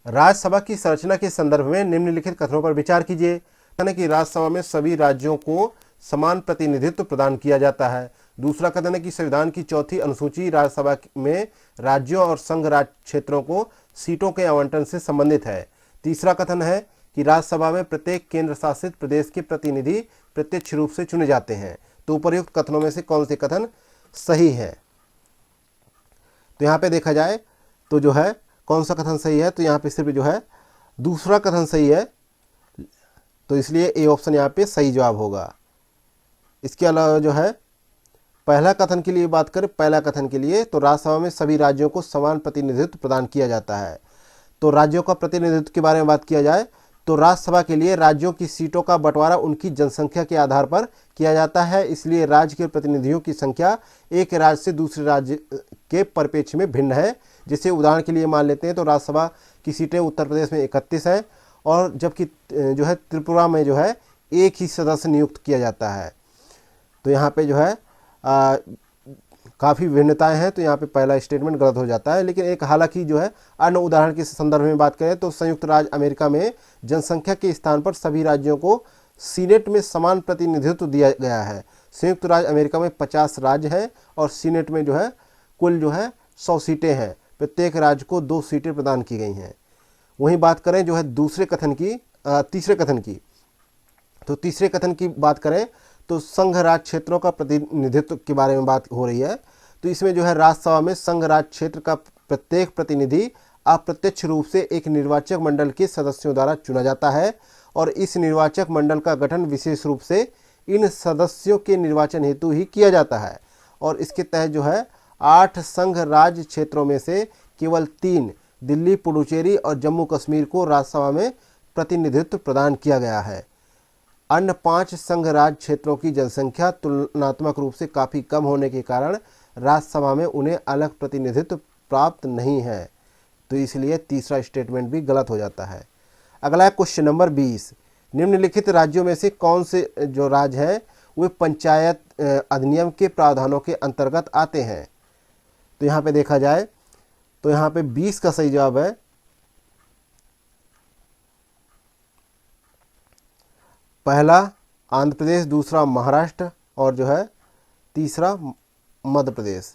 Speaker 1: राज्यसभा की संरचना के संदर्भ में निम्नलिखित कथनों पर विचार कीजिए। कथन है कि राज्यसभा में सभी राज्यों को समान प्रतिनिधित्व प्रदान किया जाता है। दूसरा कथन है कि संविधान की 4थी अनुसूची राज्यसभा में राज्यों और संघ राज्य क्षेत्रों को सीटों के आवंटन से संबंधित है। तीसरा कथन है कि राज्यसभा में प्रत्येक केंद्र शासित प्रदेश के प्रतिनिधि प्रत्यक्ष रूप से चुने जाते हैं। तो उपर्युक्त कथनों में से कौन से कथन सही है? तो यहाँ पे देखा जाए तो जो है कौन सा कथन सही है, तो यहाँ पे सिर्फ जो है दूसरा कथन सही है, तो इसलिए ए ऑप्शन यहाँ पे सही जवाब होगा। इसके अलावा जो है पहला कथन के लिए बात करें, पहला कथन के लिए तो राज्यसभा में सभी राज्यों को समान प्रतिनिधित्व प्रदान किया जाता है। तो राज्यों का प्रतिनिधित्व के बारे में बात किया जाए तो राज्यसभा के लिए राज्यों की सीटों का बंटवारा उनकी जनसंख्या के आधार पर किया जाता है, इसलिए राज्य के प्रतिनिधियों की संख्या एक राज्य से दूसरे राज्य के परिप्रेक्ष्य में भिन्न है। जैसे उदाहरण के लिए मान लेते हैं तो राज्यसभा की सीटें उत्तर प्रदेश में 31 हैं और जबकि जो है त्रिपुरा में जो है एक ही सदस्य नियुक्त किया जाता है। तो यहाँ पे जो है काफ़ी भिन्नताएं हैं, तो यहाँ पे पहला स्टेटमेंट गलत हो जाता है। लेकिन एक हालांकि जो है अन्य उदाहरण के संदर्भ में बात करें तो संयुक्त राज्य अमेरिका में जनसंख्या के स्थान पर सभी राज्यों को सीनेट में समान प्रतिनिधित्व दिया गया है। संयुक्त राज्य अमेरिका में 50 राज्य हैं और सीनेट में जो है कुल जो है 100 सीटें हैं, प्रत्येक राज्य को 2 सीटें प्रदान की गई हैं। वहीं बात करें जो है तीसरे कथन की, तो तीसरे कथन की बात करें तो संघ राज्य क्षेत्रों का प्रतिनिधित्व के बारे में बात हो रही है। तो इसमें जो है राज्यसभा में संघ राज्य क्षेत्र का प्रत्येक प्रतिनिधि अप्रत्यक्ष रूप से एक निर्वाचक मंडल के सदस्यों द्वारा चुना जाता है और इस निर्वाचक मंडल का गठन विशेष रूप से इन सदस्यों के निर्वाचन हेतु ही किया जाता है। और इसके तहत जो है 8 संघ राज्य क्षेत्रों में से केवल 3 दिल्ली, पुडुचेरी और जम्मू कश्मीर को राज्यसभा में प्रतिनिधित्व प्रदान किया गया है। अन्य 5 संघ राज्य क्षेत्रों की जनसंख्या तुलनात्मक रूप से काफ़ी कम होने के कारण राज्यसभा में उन्हें अलग प्रतिनिधित्व प्राप्त नहीं है, तो इसलिए तीसरा स्टेटमेंट भी गलत हो जाता है। अगला है क्वेश्चन नंबर 20, निम्नलिखित राज्यों में से कौन से जो राज्य हैं वे पंचायत अधिनियम के प्रावधानों के अंतर्गत आते हैं। तो यहाँ पे देखा जाए तो यहाँ पे 20 का सही जवाब है पहला आंध्र प्रदेश, दूसरा महाराष्ट्र और जो है तीसरा मध्य प्रदेश।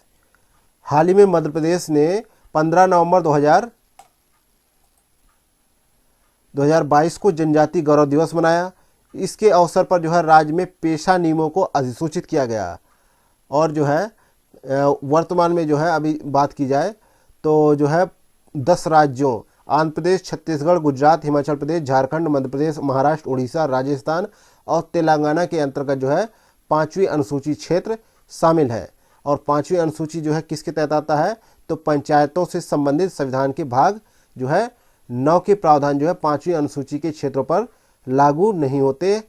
Speaker 1: हाल ही में मध्य प्रदेश ने 15 नवंबर 2022 को जनजाति गौरव दिवस मनाया। इसके अवसर पर जो है राज्य में पेशा नियमों को अधिसूचित किया गया और जो है वर्तमान में जो है अभी बात की जाए तो जो है 10 राज्यों आंध्र प्रदेश, छत्तीसगढ़, गुजरात, हिमाचल प्रदेश, झारखंड, मध्य प्रदेश, महाराष्ट्र, उड़ीसा, राजस्थान और तेलंगाना के अंतर्गत जो है 5वीं अनुसूची क्षेत्र शामिल है। और 5वीं अनुसूची जो है किसके तहत आता है तो पंचायतों से संबंधित संविधान के भाग जो है 9 के प्रावधान जो है 5वीं अनुसूची के क्षेत्रों पर लागू नहीं होते।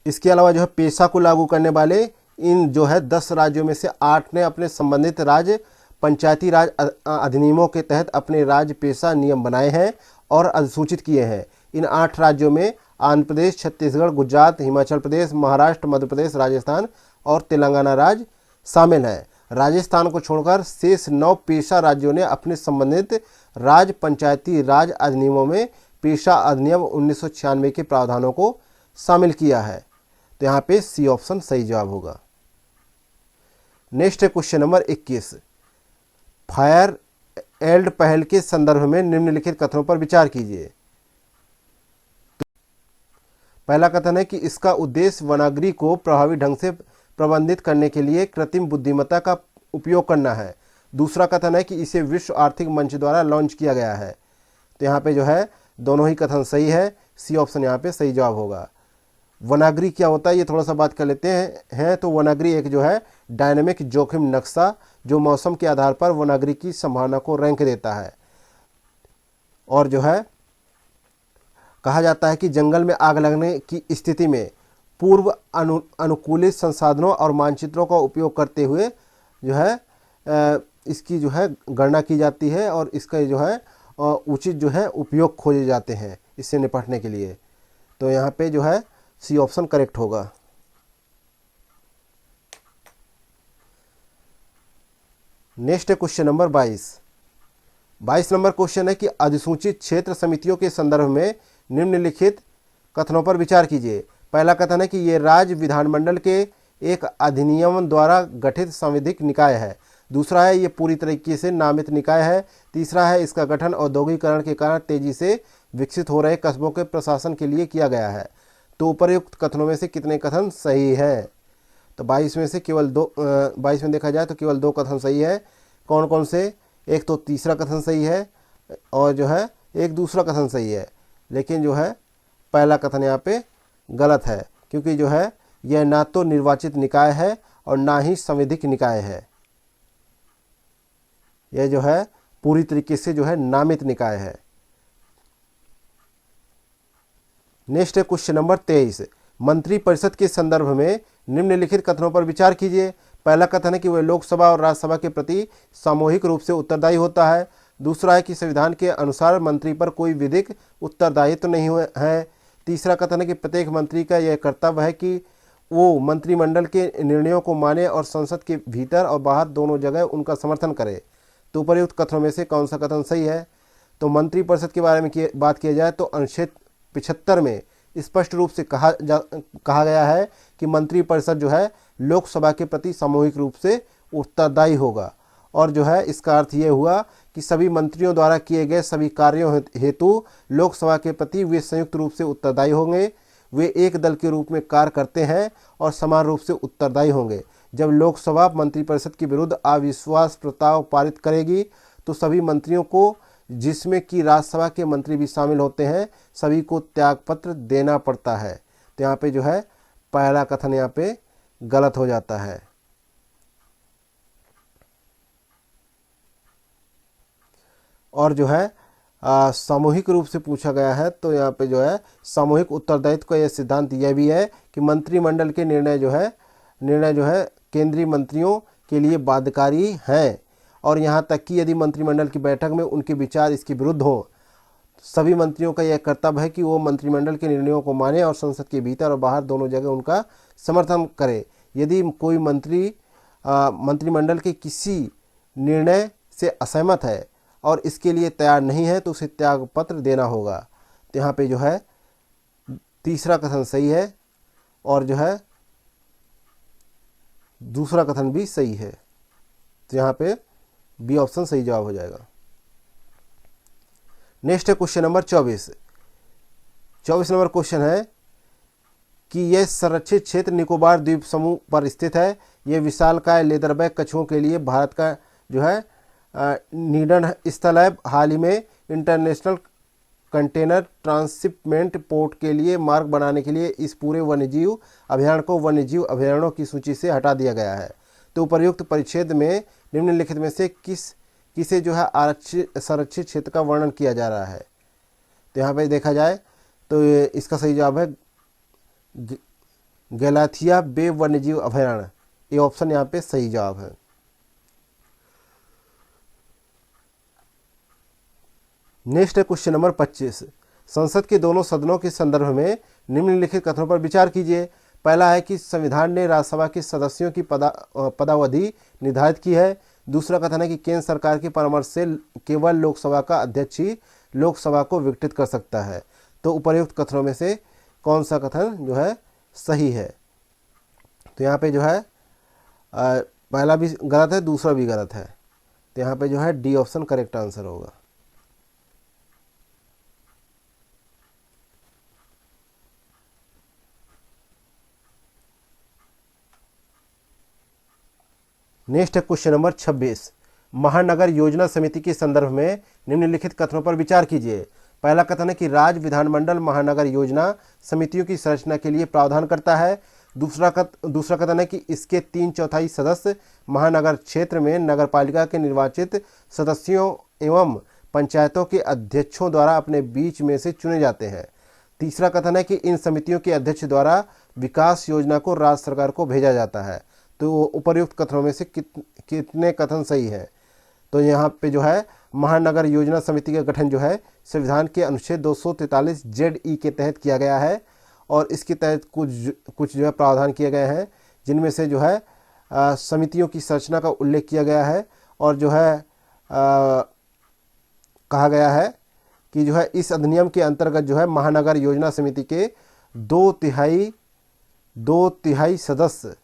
Speaker 1: इसके अलावा जो है पेशा को लागू करने वाले इन जो है 10 राज्यों में से 8 ने अपने संबंधित राज्य पंचायती राज अधिनियमों के तहत अपने राज्य पेशा नियम बनाए हैं और अधिसूचित किए हैं। इन 8 राज्यों में आंध्र प्रदेश, छत्तीसगढ़, गुजरात, हिमाचल प्रदेश, महाराष्ट्र, मध्य प्रदेश, राजस्थान और तेलंगाना राज्य शामिल हैं। राजस्थान को छोड़कर शेष 9 पेशा राज्यों ने अपने संबंधित राज्य पंचायती राज अधिनियमों में पेशा अधिनियम 1996 के प्रावधानों को शामिल किया है। तो यहाँ पे सी ऑप्शन सही जवाब होगा। नेक्स्ट है क्वेश्चन नंबर 21, फायर एल्ड पहल के संदर्भ में निम्नलिखित कथनों पर विचार कीजिए। तो पहला कथन है कि इसका उद्देश्य वनाग्नि को प्रभावी ढंग से प्रबंधित करने के लिए कृत्रिम बुद्धिमत्ता का उपयोग करना है। दूसरा कथन है कि इसे विश्व आर्थिक मंच द्वारा लॉन्च किया गया है। तो यहाँ पे जो है दोनों ही कथन सही है, सी ऑप्शन यहाँ पे सही जवाब होगा। वनाग्नि क्या होता है ये थोड़ा सा बात कर लेते हैं। तो वनाग्नि एक जो है डायनेमिक जोखिम नक्शा जो मौसम के आधार पर वनाग्नि की संभावना को रैंक देता है और जो है कहा जाता है कि जंगल में आग लगने की स्थिति में पूर्व अनुकूलित संसाधनों और मानचित्रों का उपयोग करते हुए जो है इसकी जो है गणना की जाती है और इसका जो है उचित जो है उपयोग खोजे जाते हैं इससे निपटने के लिए। तो यहाँ पे जो है सी ऑप्शन करेक्ट होगा। नेक्स्ट है क्वेश्चन नंबर 22 नंबर क्वेश्चन है कि अधिसूचित क्षेत्र समितियों के संदर्भ में निम्नलिखित कथनों पर विचार कीजिए। पहला कथन है कि ये राज्य विधानमंडल के एक अधिनियम द्वारा गठित सांविधिक निकाय है। दूसरा है ये पूरी तरीके से नामित निकाय है। तीसरा है इसका गठन औद्योगिकरण के कारण तेजी से विकसित हो रहे कस्बों के प्रशासन के लिए किया गया है। तो उपर्युक्त कथनों में से कितने कथन सही है? तो 22 में से केवल 22 में देखा जाए तो केवल 2 कथन सही है। कौन कौन से? एक तो तीसरा कथन सही है और जो है एक दूसरा कथन सही है, लेकिन जो है पहला कथन यहाँ पे गलत है, क्योंकि जो है यह ना तो निर्वाचित निकाय है और ना ही संवैधानिक निकाय है। यह जो है पूरी तरीके से जो है नामित निकाय है। नेक्स्ट है क्वेश्चन नंबर 23। मंत्रिपरिषद के संदर्भ में निम्नलिखित कथनों पर विचार कीजिए। पहला कथन है कि वह लोकसभा और राज्यसभा के प्रति सामूहिक रूप से उत्तरदायी होता है। दूसरा है कि संविधान के अनुसार मंत्री पर कोई विधिक उत्तरदायित्व नहीं है। तीसरा कथन है कि प्रत्येक मंत्री का यह कर्तव्य है कि वो मंत्रिमंडल के निर्णयों को माने और संसद के भीतर और बाहर दोनों जगह उनका समर्थन करे। तो उपर्युक्त कथनों में से कौन सा कथन सही है? मंत्रिपरिषद के बारे में बात किया जाए तो अनुच्छेद 75 में स्पष्ट रूप से कहा गया है कि मंत्रिपरिषद जो है लोकसभा के प्रति सामूहिक रूप से उत्तरदायी होगा। और जो है इसका अर्थ ये हुआ कि सभी मंत्रियों द्वारा किए गए सभी कार्यों हेतु लोकसभा के प्रति वे संयुक्त रूप से उत्तरदायी होंगे। वे एक दल के रूप में कार्य करते हैं और समान रूप से उत्तरदायी होंगे। जब लोकसभा मंत्रिपरिषद के विरुद्ध अविश्वास प्रस्ताव पारित करेगी तो सभी मंत्रियों को, जिसमें कि राज्यसभा के मंत्री भी शामिल होते हैं, सभी को त्यागपत्र देना पड़ता है। तो यहाँ पे जो है पहला कथन यहाँ पे गलत हो जाता है। और जो है सामूहिक रूप से पूछा गया है तो यहाँ पे जो है सामूहिक उत्तरदायित्व का यह सिद्धांत यह भी है कि मंत्रिमंडल के निर्णय जो है केंद्रीय मंत्रियों के लिए बाध्यकारी हैं। और यहाँ तक कि यदि मंत्रिमंडल की बैठक में उनके विचार इसके विरुद्ध हों, सभी मंत्रियों का यह कर्तव्य है कि वो मंत्रिमंडल के निर्णयों को माने और संसद के भीतर और बाहर दोनों जगह उनका समर्थन करे। यदि कोई मंत्री मंत्रिमंडल के किसी निर्णय से असहमत है और इसके लिए तैयार नहीं है तो उसे त्यागपत्र देना होगा। तो यहाँ पे जो है तीसरा कथन सही है और जो है दूसरा कथन भी सही है। तो यहाँ पे बी ऑप्शन सही जवाब हो जाएगा। नेक्स्ट है क्वेश्चन नंबर 24। 24 नंबर क्वेश्चन है कि यह संरक्षित क्षेत्र निकोबार द्वीप समूह पर स्थित है। यह विशालकाय लेदरबैक कछुओं के लिए भारत का जो है निडन स्थल है। हाल ही में इंटरनेशनल कंटेनर ट्रांसशिपमेंट पोर्ट के लिए मार्ग बनाने के लिए इस पूरे वन्यजीव अभयारण्य को वन्यजीव अभयारण्यों की सूची से हटा दिया गया है। तो उपर्युक्त परिच्छेद में निम्नलिखित में से किसे जो है आरक्षित संरक्षित क्षेत्र का वर्णन किया जा रहा है? तो यहाँ पे देखा जाए तो इसका सही जवाब है गैलाथिया बे वन्यजीव अभयारण्य। ये ऑप्शन यहाँ पे सही जवाब है। नेक्स्ट है क्वेश्चन नंबर 25। संसद के दोनों सदनों के संदर्भ में निम्नलिखित कथनों पर विचार कीजिए। पहला है कि संविधान ने राज्यसभा के सदस्यों की पदावधि निर्धारित की है। दूसरा कथन है कि केंद्र सरकार के परामर्श से केवल लोकसभा का अध्यक्ष ही लोकसभा को विघटित कर सकता है। तो उपर्युक्त कथनों में से कौन सा कथन जो है सही है? तो यहाँ पे जो है पहला भी गलत है, दूसरा भी गलत है। तो यहाँ पे जो है डी ऑप्शन करेक्ट आंसर होगा। नेक्स्ट है क्वेश्चन नंबर 26। महानगर योजना समिति के संदर्भ में निम्नलिखित कथनों पर विचार कीजिए। पहला कथन है कि राज्य विधानमंडल महानगर योजना समितियों की संरचना के लिए प्रावधान करता है। दूसरा कथन है कि इसके 3/4 सदस्य महानगर क्षेत्र में नगरपालिका के निर्वाचित सदस्यों एवं पंचायतों के अध्यक्षों द्वारा अपने बीच में से चुने जाते हैं। तीसरा कथन है कि इन समितियों के अध्यक्ष द्वारा विकास योजना को राज्य सरकार को भेजा जाता है। तो उपर्युक्त कथनों में से कितने कथन सही हैं? तो यहाँ पे जो है महानगर योजना समिति का गठन जो है संविधान के अनुच्छेद 243 ZE के तहत किया गया है और इसके तहत कुछ जो है प्रावधान किए गए हैं, जिनमें से जो है समितियों की संरचना का उल्लेख किया गया है और जो है कहा गया है कि जो है इस अधिनियम के अंतर्गत जो है महानगर योजना समिति के 2/3 सदस्य,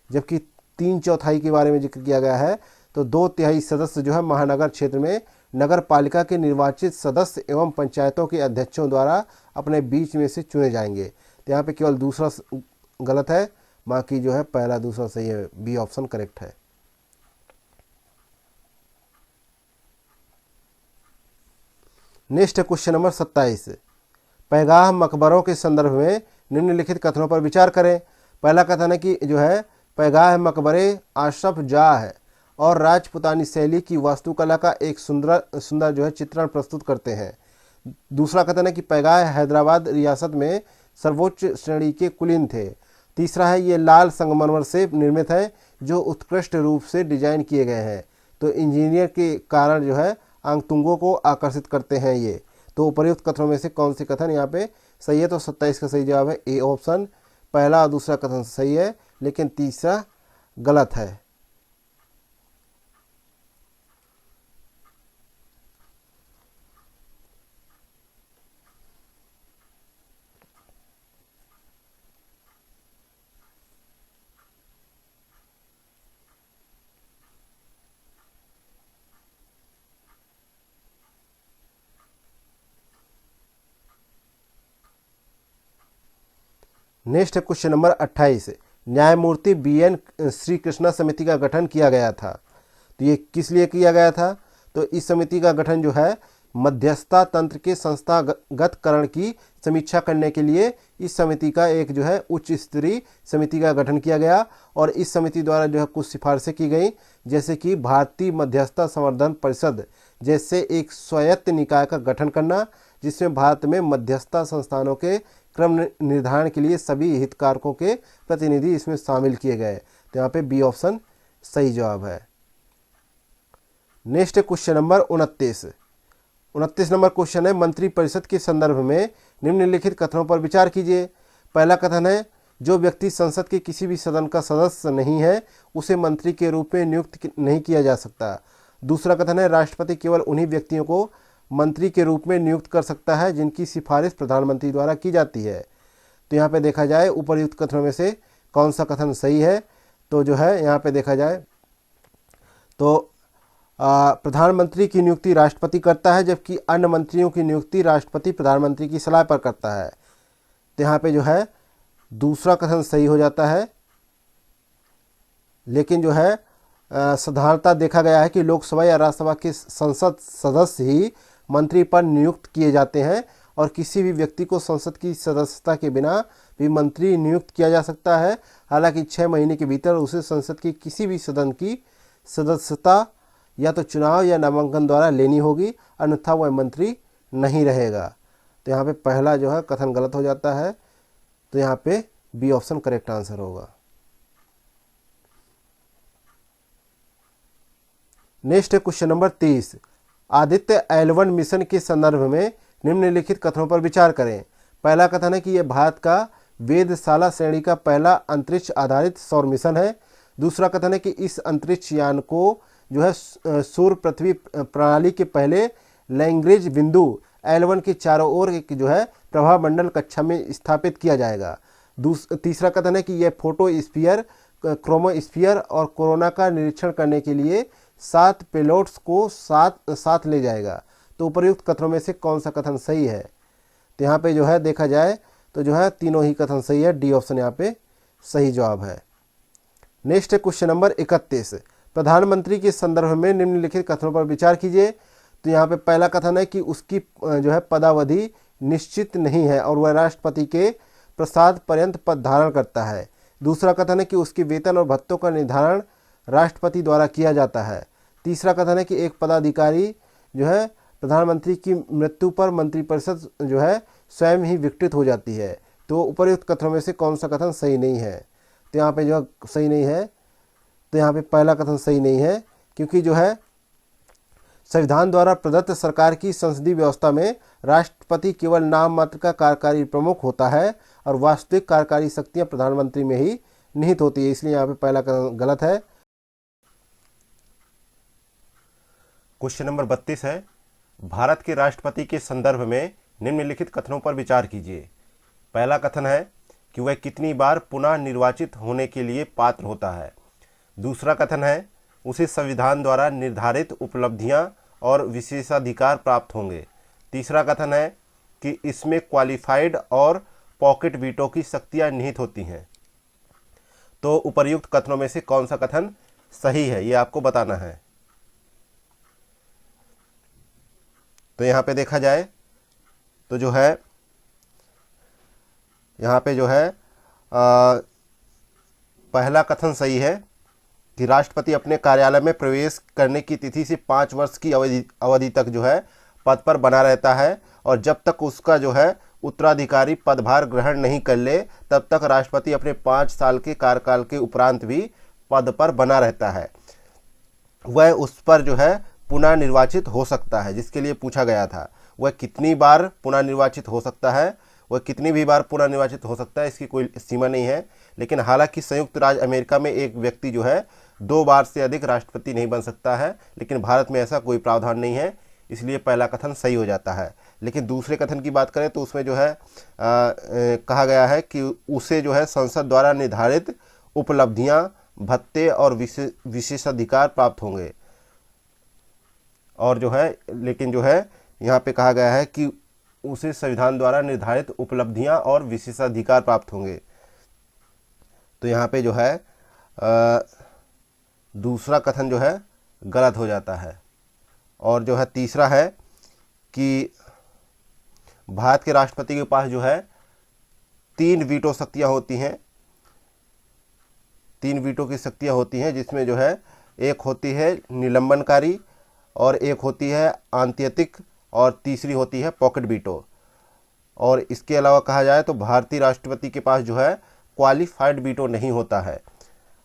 Speaker 1: जबकि 3/4 के बारे में जिक्र किया गया है, तो 2/3 सदस्य जो है महानगर क्षेत्र में नगर पालिका के निर्वाचित सदस्य एवं पंचायतों के अध्यक्षों द्वारा अपने बीच में से चुने जाएंगे। तो यहाँ पे केवल दूसरा गलत है, बाकी जो है पहला दूसरा सही है। बी ऑप्शन करेक्ट है। नेक्स्ट है क्वेश्चन नंबर 27। पैगाह मकबरों के संदर्भ में निम्नलिखित कथनों पर विचार करें। पहला कथन है कि जो है पैगाह मकबरे अशरफ जाह है और राजपुतानी शैली की वास्तुकला का एक सुंदर सुंदर जो है चित्रण प्रस्तुत करते हैं। दूसरा कथन है कि पैगाह हैदराबाद रियासत में सर्वोच्च श्रेणी के कुलीन थे। तीसरा है ये लाल संगमरमर से निर्मित है जो उत्कृष्ट रूप से डिजाइन किए गए हैं, तो इंजीनियर के कारण जो है आंगतुंगों को आकर्षित करते हैं ये। तो उपर्युक्त कथनों में से कौन से कथन यहाँ पे सही है? तो 27 का सही जवाब है ए ऑप्शन। पहला और दूसरा कथन सही है लेकिन तीसरा गलत है। नेक्स्ट है क्वेश्चन नंबर 28। न्यायमूर्ति BN श्री कृष्णा समिति का गठन किया गया था, तो ये किस लिए किया गया था? तो इस समिति का गठन जो है मध्यस्थता तंत्र के संस्थागतकरण की समीक्षा करने के लिए इस समिति का एक जो है उच्च स्तरीय समिति का गठन किया गया और इस समिति द्वारा जो है कुछ सिफारिशें की गई, जैसे कि भारतीय मध्यस्थता संवर्धन परिषद जैसे एक स्वायत्त निकाय का गठन करना, जिसमें भारत में मध्यस्थता संस्थानों के क्रम निर्धारण के लिए सभी हितधारकों के प्रतिनिधि इसमें शामिल किए गए। तो यहाँ पे बी ऑप्शन सही जवाब है। Next question number 29 number question है मंत्रिपरिषद के संदर्भ में निम्नलिखित कथनों पर विचार कीजिए। पहला कथन है जो व्यक्ति संसद के किसी भी सदन का सदस्य नहीं है उसे मंत्री के रूप में नियुक्त नहीं किया जा सकता। दूसरा कथन है राष्ट्रपति केवल उन्हीं व्यक्तियों को मंत्री के रूप में नियुक्त कर सकता है जिनकी सिफारिश प्रधानमंत्री द्वारा की जाती है। तो यहाँ पे देखा जाए उपर्युक्त कथनों में से कौन सा कथन सही है? तो जो है यहाँ पे देखा जाए तो प्रधानमंत्री की नियुक्ति राष्ट्रपति करता है, जबकि अन्य मंत्रियों की नियुक्ति राष्ट्रपति प्रधानमंत्री की सलाह पर करता है। तो यहाँ पे जो है दूसरा कथन सही हो जाता है, लेकिन जो है साधारणता देखा गया है कि लोकसभा या राज्यसभा के संसद सदस्य ही मंत्री पर नियुक्त किए जाते हैं और किसी भी व्यक्ति को संसद की सदस्यता के बिना भी मंत्री नियुक्त किया जा सकता है। हालांकि 6 महीने के भीतर उसे संसद के किसी भी सदन की सदस्यता या तो चुनाव या नामांकन द्वारा लेनी होगी, अन्यथा वह मंत्री नहीं रहेगा। तो यहाँ पे पहला जो है कथन गलत हो जाता है, तो यहाँ पे बी ऑप्शन करेक्ट आंसर होगा। नेक्स्ट है question number 30। Aditya L1 mission के संदर्भ में निम्नलिखित कथनों पर विचार करें। पहला कथन है कि यह भारत का वेधशाला श्रेणी का पहला अंतरिक्ष आधारित सौर मिशन है। दूसरा कथन है कि इस अंतरिक्ष यान को जो है सूर्य पृथ्वी प्रणाली के पहले लैग्रेंज बिंदु L1 के चारों ओर एक जो है प्रभाव मंडल कक्षा में स्थापित किया जाएगा। तीसरा कथन है कि यह फोटोस्फीयर, क्रोमोस्फीयर और कोरोना का निरीक्षण करने के लिए 7 पेलोड्स को साथ ले जाएगा। तो उपर्युक्त कथनों में से कौन सा कथन सही है? तो यहाँ पे जो है देखा जाए तो जो है तीनों ही कथन सही है, डी ऑप्शन यहाँ पे सही जवाब है। नेक्स्ट है क्वेश्चन नंबर 31। प्रधानमंत्री के संदर्भ में निम्नलिखित कथनों पर विचार कीजिए। तो यहाँ पे पहला कथन है कि उसकी जो है पदावधि निश्चित नहीं है और वह राष्ट्रपति के प्रसाद पर्यंत पद धारण करता है। दूसरा कथन है कि उसके वेतन और भत्तों का निर्धारण राष्ट्रपति द्वारा किया जाता है। तीसरा कथन है कि एक पदाधिकारी जो है प्रधानमंत्री की मृत्यु पर मंत्रिपरिषद जो है स्वयं ही विघटित हो जाती है। तो उपर्युक्त कथनों में से कौन सा कथन सही नहीं है? तो यहाँ पे जो सही नहीं है, तो यहाँ पे पहला कथन सही नहीं है, क्योंकि जो है संविधान द्वारा प्रदत्त सरकार की संसदीय व्यवस्था में राष्ट्रपति केवल नाम मात्र का कार्यकारी प्रमुख होता है और वास्तविक कार्यकारी शक्तियाँ प्रधानमंत्री में ही निहित होती है, इसलिए यहाँ पे पहला कथन गलत है। क्वेश्चन नंबर 32 है भारत के राष्ट्रपति के संदर्भ में निम्नलिखित कथनों पर विचार कीजिए। पहला कथन है कि वह कितनी बार पुनः निर्वाचित होने के लिए पात्र होता है। दूसरा कथन है उसे संविधान द्वारा निर्धारित उपलब्धियां और विशेषाधिकार प्राप्त होंगे। तीसरा कथन है कि इसमें क्वालिफाइड और पॉकेट वीटो की शक्तियां निहित होती हैं। तो उपर्युक्त कथनों में से कौन सा कथन सही है, ये आपको बताना है। तो यहाँ पे देखा जाए तो जो है यहाँ पे जो है पहला कथन सही है कि राष्ट्रपति अपने कार्यालय में प्रवेश करने की तिथि से 5 वर्ष की अवधि तक जो है पद पर बना रहता है, और जब तक उसका जो है उत्तराधिकारी पदभार ग्रहण नहीं कर ले तब तक राष्ट्रपति अपने 5 साल के कार्यकाल के उपरांत भी पद पर बना रहता है। वह उस पर जो है पुनः निर्वाचित हो सकता है, जिसके लिए पूछा गया था वह कितनी बार पुनः निर्वाचित हो सकता है। वह कितनी भी बार पुनः निर्वाचित हो सकता है, इसकी कोई सीमा नहीं है। लेकिन हालांकि संयुक्त राज्य अमेरिका में एक व्यक्ति जो है 2 बार से अधिक राष्ट्रपति नहीं बन सकता है, लेकिन भारत में ऐसा कोई प्रावधान नहीं है, इसलिए पहला कथन सही हो जाता है। लेकिन दूसरे कथन की बात करें तो उसमें जो है कहा गया है कि उसे जो है संसद द्वारा निर्धारित उपलब्धियां, भत्ते और विशेषाधिकार प्राप्त होंगे। और जो है लेकिन जो है यहाँ पे कहा गया है कि उसे संविधान द्वारा निर्धारित उपलब्धियां और विशेषाधिकार प्राप्त होंगे। तो यहाँ पे जो है दूसरा कथन जो है गलत हो जाता है। और जो है तीसरा है कि भारत के राष्ट्रपति के पास जो है 3 वीटो शक्तियाँ होती हैं। 3 वीटो की शक्तियाँ होती हैं, जिसमें जो है एक होती है निलंबनकारी, और एक होती है आंतरिक, और तीसरी होती है पॉकेट वीटो। और इसके अलावा कहा जाए तो भारतीय राष्ट्रपति के पास जो है क्वालिफाइड वीटो नहीं होता है,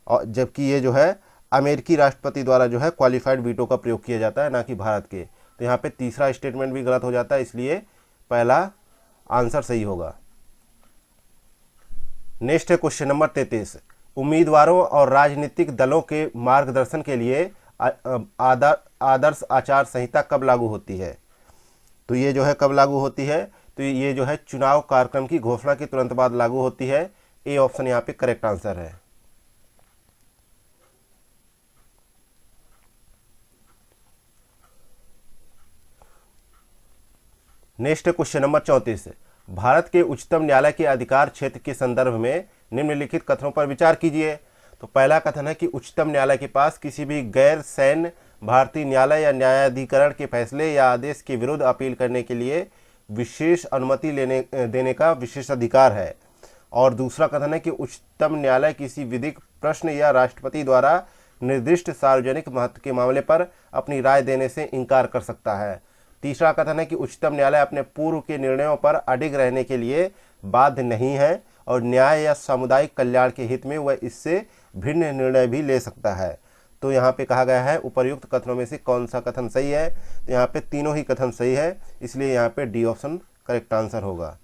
Speaker 1: और जबकि ये जो है अमेरिकी राष्ट्रपति द्वारा जो है क्वालिफाइड वीटो का प्रयोग किया जाता है, ना कि भारत के। तो यहाँ पे तीसरा स्टेटमेंट भी गलत हो जाता है, इसलिए पहला आंसर सही होगा। नेक्स्ट है क्वेश्चन नंबर 33। उम्मीदवारों और राजनीतिक दलों के मार्गदर्शन के लिए आदर्श आचार संहिता कब लागू होती है? तो ये जो है कब लागू होती है? तो ये जो है चुनाव कार्यक्रम की घोषणा के तुरंत बाद लागू होती है। ए ऑप्शन यहाँ पे करेक्ट आंसर है। Next question number 34। भारत के उच्चतम न्यायालय के अधिकार क्षेत्र के संदर्भ में निम्नलिखित कथनों पर विचार कीजिए। तो पहला कथन है कि उच्चतम न्यायालय के पास किसी भी गैर सैन्य भारतीय न्यायालय या न्यायाधिकरण के फैसले या आदेश के विरुद्ध अपील करने के लिए विशेष अनुमति देने का विशेष अधिकार है। और दूसरा कथन है कि उच्चतम न्यायालय किसी विधिक प्रश्न या राष्ट्रपति द्वारा निर्दिष्ट सार्वजनिक महत्व के मामले पर अपनी राय देने से इनकार कर सकता है। तीसरा कथन है कि उच्चतम न्यायालय अपने पूर्व के निर्णयों पर अडिग रहने के लिए बाध्य नहीं है, और न्याय या सामुदायिक कल्याण के हित में वह इससे भिन्न निर्णय भी ले सकता है। तो यहाँ पे कहा गया है उपर्युक्त कथनों में से कौन सा कथन सही है? तो यहाँ पे तीनों ही कथन सही है, इसलिए यहाँ पे डी ऑप्शन करेक्ट आंसर होगा।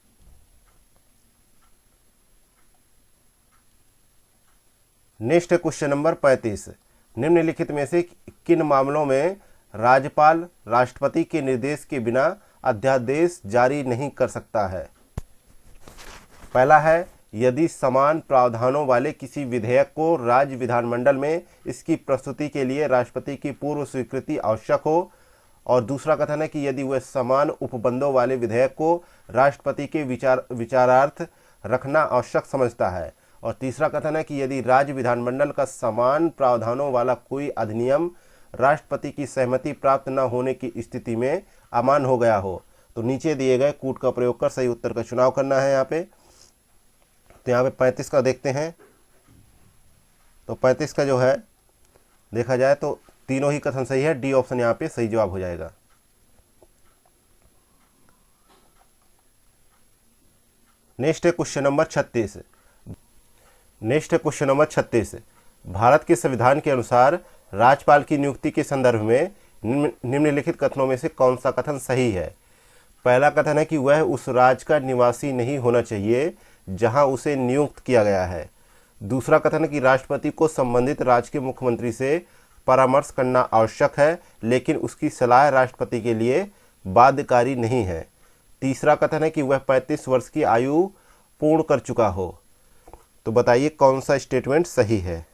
Speaker 1: Next question number 35। निम्नलिखित में से किन मामलों में राज्यपाल राष्ट्रपति के निर्देश के बिना अध्यादेश जारी नहीं कर सकता है? पहला है यदि समान प्रावधानों वाले किसी विधेयक को राज्य विधानमंडल में इसकी प्रस्तुति के लिए राष्ट्रपति की पूर्व स्वीकृति आवश्यक हो। और दूसरा कथन है कि यदि वह समान उपबंधों वाले विधेयक को राष्ट्रपति के विचारार्थ रखना आवश्यक समझता है। और तीसरा कथन है कि यदि राज्य विधानमंडल का समान प्रावधानों वाला कोई अधिनियम राष्ट्रपति की सहमति प्राप्त न होने की स्थिति में अमान्य हो गया हो। तो नीचे दिए गए कूट का प्रयोग कर सही उत्तर का चुनाव करना है यहाँ पे। तो यहाँ पे 35 का देखते हैं। तो 35 का जो है देखा जाए तो तीनों ही कथन सही है, डी ऑप्शन यहाँ पे सही जवाब हो जाएगा। नेक्स्ट है क्वेश्चन नंबर 36। नेक्स्ट है क्वेश्चन नंबर 36। भारत के संविधान के अनुसार राज्यपाल की नियुक्ति के संदर्भ में निम्नलिखित कथनों में से कौन सा कथन सही है? पहला कथन है कि वह उस राज्य का निवासी नहीं होना चाहिए जहां उसे नियुक्त किया गया है। दूसरा कथन है कि राष्ट्रपति को संबंधित राज्य के मुख्यमंत्री से परामर्श करना आवश्यक है, लेकिन उसकी सलाह राष्ट्रपति के लिए बाध्यकारी नहीं है। तीसरा कथन है कि वह 35 वर्ष की आयु पूर्ण कर चुका हो। तो बताइए कौन सा स्टेटमेंट सही है?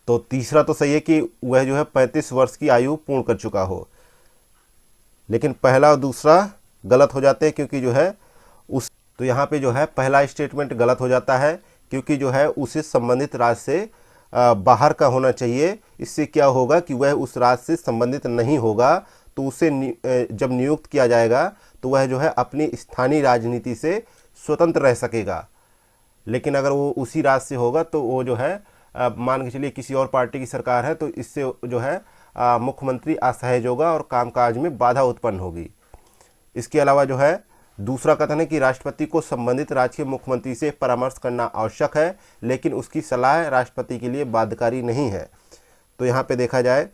Speaker 1: तो तीसरा तो सही है कि वह जो है 35 वर्ष की आयु पूर्ण कर चुका हो, लेकिन पहला और दूसरा गलत हो जाते हैं, क्योंकि जो है उस तो यहाँ पे जो है पहला स्टेटमेंट गलत हो जाता है, क्योंकि जो है उसे संबंधित राज्य से बाहर का होना चाहिए। इससे क्या होगा कि वह उस राज्य से संबंधित नहीं होगा, तो उसे जब नियुक्त किया जाएगा तो वह जो है अपनी स्थानीय राजनीति से स्वतंत्र रह सकेगा। लेकिन अगर वो उसी राज्य से होगा तो वो जो है मान के चलिए किसी और पार्टी की सरकार है तो इससे जो है मुख्यमंत्री असहज होगा और कामकाज में बाधा उत्पन्न होगी। इसके अलावा जो है दूसरा कथन है कि राष्ट्रपति को संबंधित राज्य के मुख्यमंत्री से परामर्श करना आवश्यक है, लेकिन उसकी सलाह राष्ट्रपति के लिए बाध्यकारी नहीं है। तो यहाँ पे देखा जाए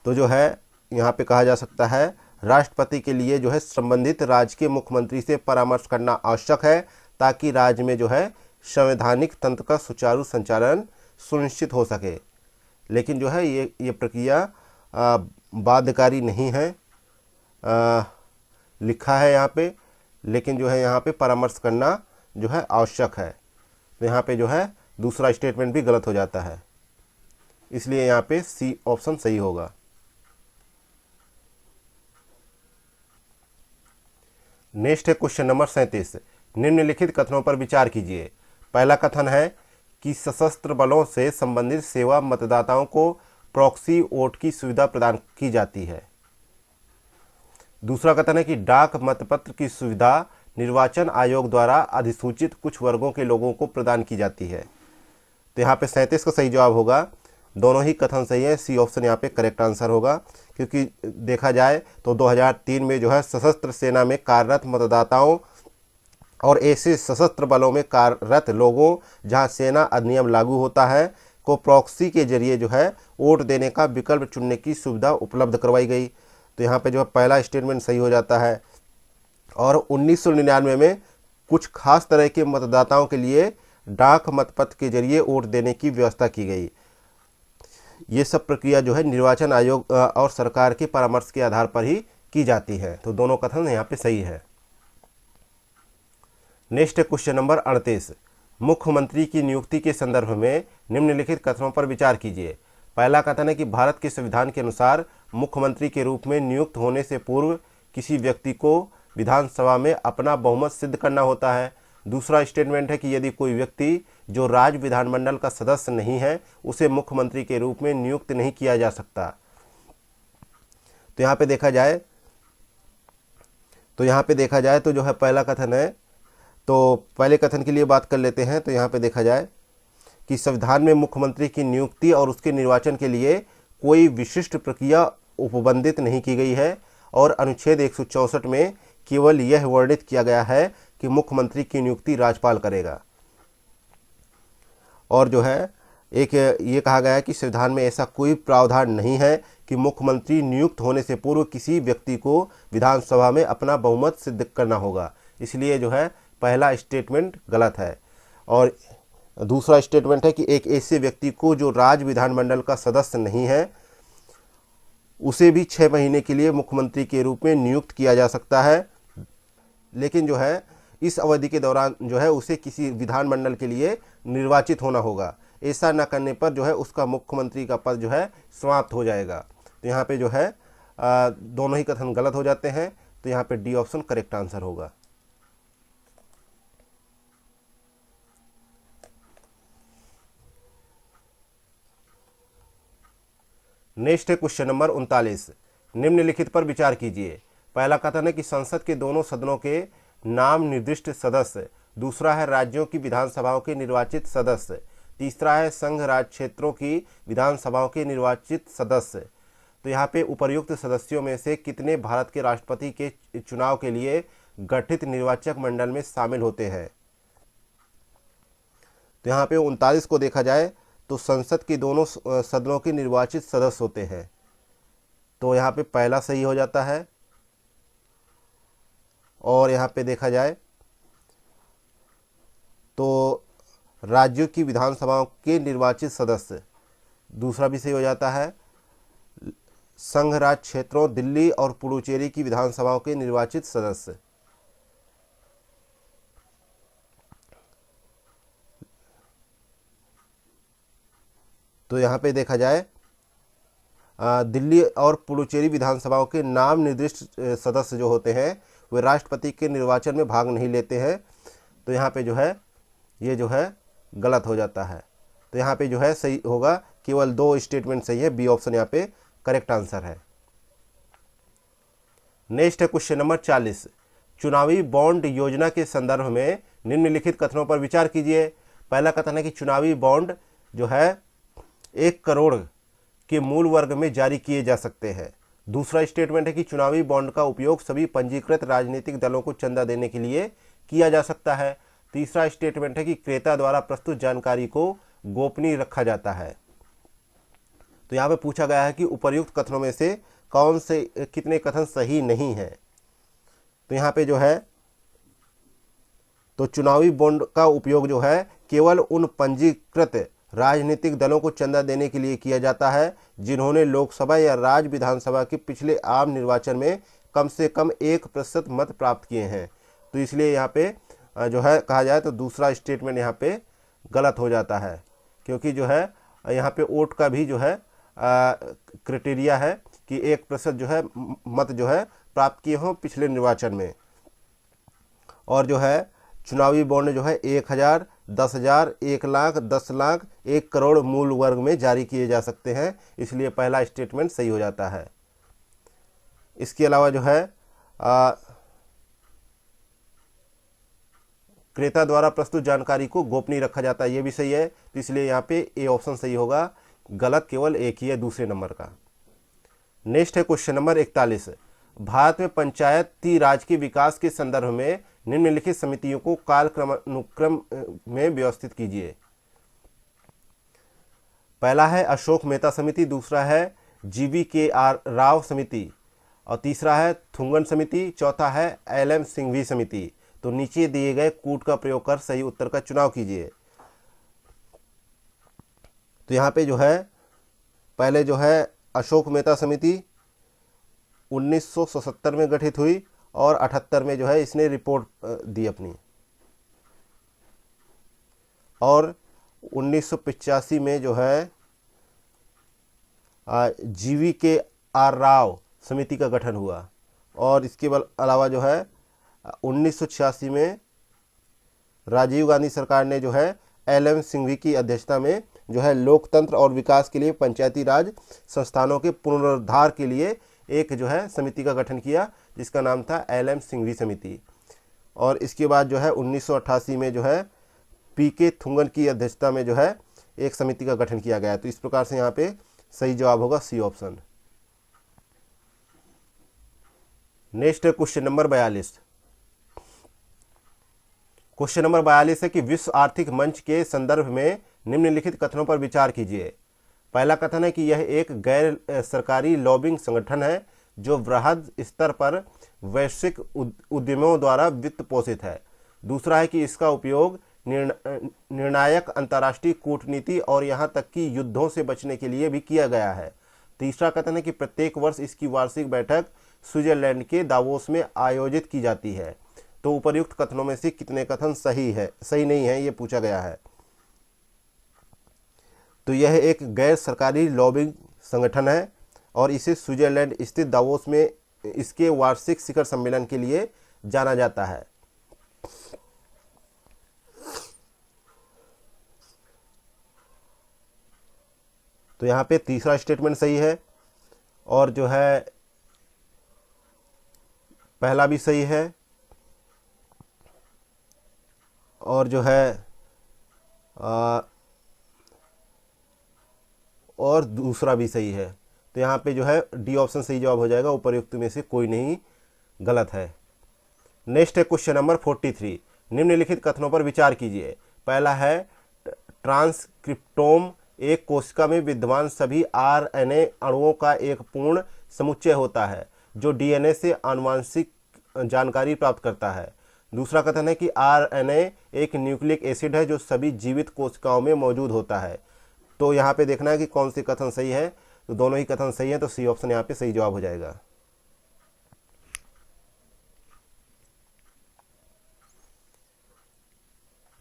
Speaker 1: तो जो है यहाँ पे कहा जा सकता है राष्ट्रपति के लिए जो है संबंधित राज्य के मुख्यमंत्री से परामर्श करना आवश्यक है, ताकि राज्य में जो है संवैधानिक तंत्र का सुचारू संचालन सुनिश्चित हो सके। लेकिन जो है ये प्रक्रिया बाध्यकारी नहीं है, लिखा है यहाँ पे, लेकिन जो है यहाँ पे परामर्श करना जो है आवश्यक है। तो यहाँ पे जो है दूसरा स्टेटमेंट भी गलत हो जाता है, इसलिए यहाँ पे सी ऑप्शन सही होगा। नेक्स्ट है क्वेश्चन नंबर 37। निम्नलिखित कथनों पर विचार कीजिए। पहला कथन है कि सशस्त्र बलों से संबंधित सेवा मतदाताओं को प्रॉक्सी वोट की सुविधा प्रदान की जाती है। दूसरा कथन है कि डाक मतपत्र की सुविधा निर्वाचन आयोग द्वारा अधिसूचित कुछ वर्गों के लोगों को प्रदान की जाती है। तो यहाँ पे 37 का सही जवाब होगा। दोनों ही कथन सही है, सी ऑप्शन यहाँ पे करेक्ट आंसर होगा, क्योंकि देखा जाए तो 2003 में जो है सशस्त्र सेना में कार्यरत मतदाताओं और ऐसे सशस्त्र बलों में कार्यरत लोगों जहां सेना अधिनियम लागू होता है को प्रॉक्सी के जरिए जो है वोट देने का विकल्प चुनने की सुविधा उपलब्ध करवाई गई। तो यहाँ पे जो है पहला स्टेटमेंट सही हो जाता है। और 1999 में कुछ खास तरह के मतदाताओं के लिए डाक मतपत्र के जरिए वोट देने की व्यवस्था की गई। ये सब प्रक्रिया जो है निर्वाचन आयोग और सरकार के परामर्श के आधार पर ही की जाती है। तो दोनों कथन यहाँ पे सही है। नेक्स्ट है क्वेश्चन नंबर 38। मुख्यमंत्री की नियुक्ति के संदर्भ में निम्नलिखित कथनों पर विचार कीजिए। पहला कथन है कि भारत के संविधान के अनुसार मुख्यमंत्री के रूप में नियुक्त होने से पूर्व किसी व्यक्ति को विधानसभा में अपना बहुमत सिद्ध करना होता है। दूसरा स्टेटमेंट है कि यदि कोई व्यक्ति जो राज्य विधानमंडल का सदस्य नहीं है उसे मुख्यमंत्री के रूप में नियुक्त नहीं किया जा सकता। तो यहाँ पे देखा जाए तो जो है पहला कथन है, तो पहले कथन के लिए बात कर लेते हैं। तो यहाँ पे देखा जाए कि संविधान में मुख्यमंत्री की नियुक्ति और उसके निर्वाचन के लिए कोई विशिष्ट प्रक्रिया उपबंधित नहीं की गई है और अनुच्छेद 164 में केवल यह वर्णित किया गया है कि मुख्यमंत्री की नियुक्ति राज्यपाल करेगा। और जो है एक ये कहा गया है कि संविधान में ऐसा कोई प्रावधान नहीं है कि मुख्यमंत्री नियुक्त होने से पूर्व किसी व्यक्ति को विधानसभा में अपना बहुमत सिद्ध करना होगा। इसलिए जो है पहला स्टेटमेंट गलत है। और दूसरा स्टेटमेंट है कि एक ऐसे व्यक्ति को जो राज्य विधानमंडल का सदस्य नहीं है उसे भी 6 महीने के लिए मुख्यमंत्री के रूप में नियुक्त किया जा सकता है, लेकिन जो है इस अवधि के दौरान जो है उसे किसी विधानमंडल के लिए निर्वाचित होना होगा। ऐसा न करने पर जो है उसका मुख्यमंत्री का पद जो है समाप्त हो जाएगा। तो यहाँ पे जो है दोनों ही कथन गलत हो जाते हैं। तो यहाँ पे डी ऑप्शन करेक्ट आंसर होगा। नेक्स्ट है क्वेश्चन नंबर 39। निम्नलिखित पर विचार कीजिए। पहला कथन है कि संसद के दोनों सदनों के नाम निर्दिष्ट सदस्य। दूसरा है राज्यों की विधानसभाओं के निर्वाचित सदस्य। तीसरा है संघ राज्य क्षेत्रों की विधानसभाओं के निर्वाचित सदस्य। तो यहाँ पे उपर्युक्त सदस्यों में से कितने भारत के राष्ट्रपति के चुनाव के लिए गठित निर्वाचक मंडल में शामिल होते हैं। तो यहाँ पे 39 को देखा जाए तो संसद के दोनों सदनों के निर्वाचित सदस्य होते हैं। तो यहाँ पे पहला सही हो जाता है। और यहाँ पे देखा जाए तो राज्यों की विधानसभाओं के निर्वाचित सदस्य, दूसरा भी सही हो जाता है। संघ राज्य क्षेत्रों दिल्ली और पुडुचेरी की विधानसभाओं के निर्वाचित सदस्य। तो यहाँ पे देखा जाए दिल्ली और पुडुचेरी विधानसभाओं के नाम निर्दिष्ट सदस्य जो होते हैं वे राष्ट्रपति के निर्वाचन में भाग नहीं लेते हैं। तो यहाँ पे जो है ये जो है गलत हो जाता है। तो यहाँ पे जो है सही होगा, केवल 2 स्टेटमेंट सही है। बी ऑप्शन यहाँ पे करेक्ट आंसर है। नेक्स्ट है क्वेश्चन नंबर 40। चुनावी बॉन्ड योजना के संदर्भ में निम्नलिखित कथनों पर विचार कीजिए। पहला कथन है कि चुनावी बॉन्ड जो है 1 करोड़ के मूल वर्ग में जारी किए जा सकते हैं। दूसरा स्टेटमेंट है कि चुनावी बॉन्ड का उपयोग सभी पंजीकृत राजनीतिक दलों को चंदा देने के लिए किया जा सकता है। तीसरा स्टेटमेंट है कि क्रेता द्वारा प्रस्तुत जानकारी को गोपनीय रखा जाता है। तो यहाँ पे पूछा गया है कि उपर्युक्त कथनों में से कौन से कितने कथन सही नहीं है। तो यहाँ पे जो है तो चुनावी बॉन्ड का उपयोग जो है केवल उन पंजीकृत राजनीतिक दलों को चंदा देने के लिए किया जाता है जिन्होंने लोकसभा या राज्य विधानसभा के पिछले आम निर्वाचन में कम से कम 1% मत प्राप्त किए हैं। तो इसलिए यहाँ पे जो है कहा जाए तो दूसरा स्टेटमेंट यहाँ पे गलत हो जाता है, क्योंकि जो है यहाँ पे वोट का भी जो है क्राइटेरिया है कि 1% जो है मत जो है प्राप्त किए हों पिछले निर्वाचन में। और जो है चुनावी बॉन्ड जो है 1000, 10,000, 1 लाख, 10 लाख, 1 करोड़ मूल वर्ग में जारी किए जा सकते हैं। इसलिए पहला स्टेटमेंट सही हो जाता है। इसके अलावा जो है क्रेता द्वारा प्रस्तुत जानकारी को गोपनीय रखा जाता है, ये भी सही है। तो इसलिए यहाँ पे ए ऑप्शन सही होगा, गलत केवल एक ही है दूसरे नंबर का। नेक्स्ट है क्वेश्चन नंबर 41। भारत में पंचायती राज के विकास के संदर्भ में निम्नलिखित समितियों को कालक्रमानुक्रम में व्यवस्थित कीजिए। पहला है अशोक मेहता समिति, दूसरा है GVKR राव समिति, और तीसरा है थुंगन समिति, चौथा है LM सिंघवी समिति। तो नीचे दिए गए कूट का प्रयोग कर सही उत्तर का चुनाव कीजिए। तो यहाँ पे जो है पहले जो है अशोक मेहता समिति 1977 में गठित हुई और 78 में जो है इसने रिपोर्ट दी अपनी, और 1985 में जो है GVKR राव समिति का गठन हुआ। और इसके अलावा जो है 1986 में राजीव गांधी सरकार ने जो है LM सिंघवी की अध्यक्षता में जो है लोकतंत्र और विकास के लिए पंचायती राज संस्थानों के पुनरुद्धार के लिए एक जो है समिति का गठन किया, जिसका नाम था LM सिंघवी समिति। और इसके बाद जो है 1988 में जो है PK थुंगन की अध्यक्षता में जो है एक समिति का गठन किया गया। तो इस प्रकार से यहाँ पे सही जवाब होगा सी ऑप्शन। नेक्स्ट है क्वेश्चन नंबर 42। क्वेश्चन नंबर 42 है कि विश्व आर्थिक मंच के संदर्भ में निम्नलिखित कथनों पर विचार कीजिए। पहला कथन है कि यह एक गैर सरकारी लॉबिंग संगठन है जो वृहद स्तर पर वैश्विक उद्यमों द्वारा वित्त पोषित है। दूसरा है कि इसका उपयोग निर्णायक अंतर्राष्ट्रीय कूटनीति और यहाँ तक कि युद्धों से बचने के लिए भी किया गया है। तीसरा कथन है कि प्रत्येक वर्ष इसकी वार्षिक बैठक स्विट्जरलैंड के दावोस में आयोजित की जाती है। तो उपर्युक्त कथनों में से कितने कथन सही नहीं है, ये पूछा गया है। तो यह एक गैर सरकारी लॉबिंग संगठन है और इसे स्विट्जरलैंड स्थित दावोस में इसके वार्षिक शिखर सम्मेलन के लिए जाना जाता है। तो यहाँ पे तीसरा स्टेटमेंट सही है और जो है पहला भी सही है और जो है और दूसरा भी सही है। तो यहाँ पे जो है डी ऑप्शन सही जवाब हो जाएगा, उपर्युक्त में से कोई नहीं गलत है। नेक्स्ट है क्वेश्चन नंबर 43। निम्नलिखित कथनों पर विचार कीजिए। पहला है ट्रांसक्रिप्टोम एक कोशिका में विद्यमान सभी RNA अणुओं का एक पूर्ण समुच्चय होता है जो DNA से आनुवंशिक जानकारी प्राप्त करता है। दूसरा कथन है कि RNA एक न्यूक्लिक एसिड है जो सभी जीवित कोशिकाओं में मौजूद होता है। तो यहाँ पे देखना है कि कौन सी कथन सही है। तो दोनों ही कथन सही है, तो सी ऑप्शन यहाँ पे सही जवाब हो जाएगा।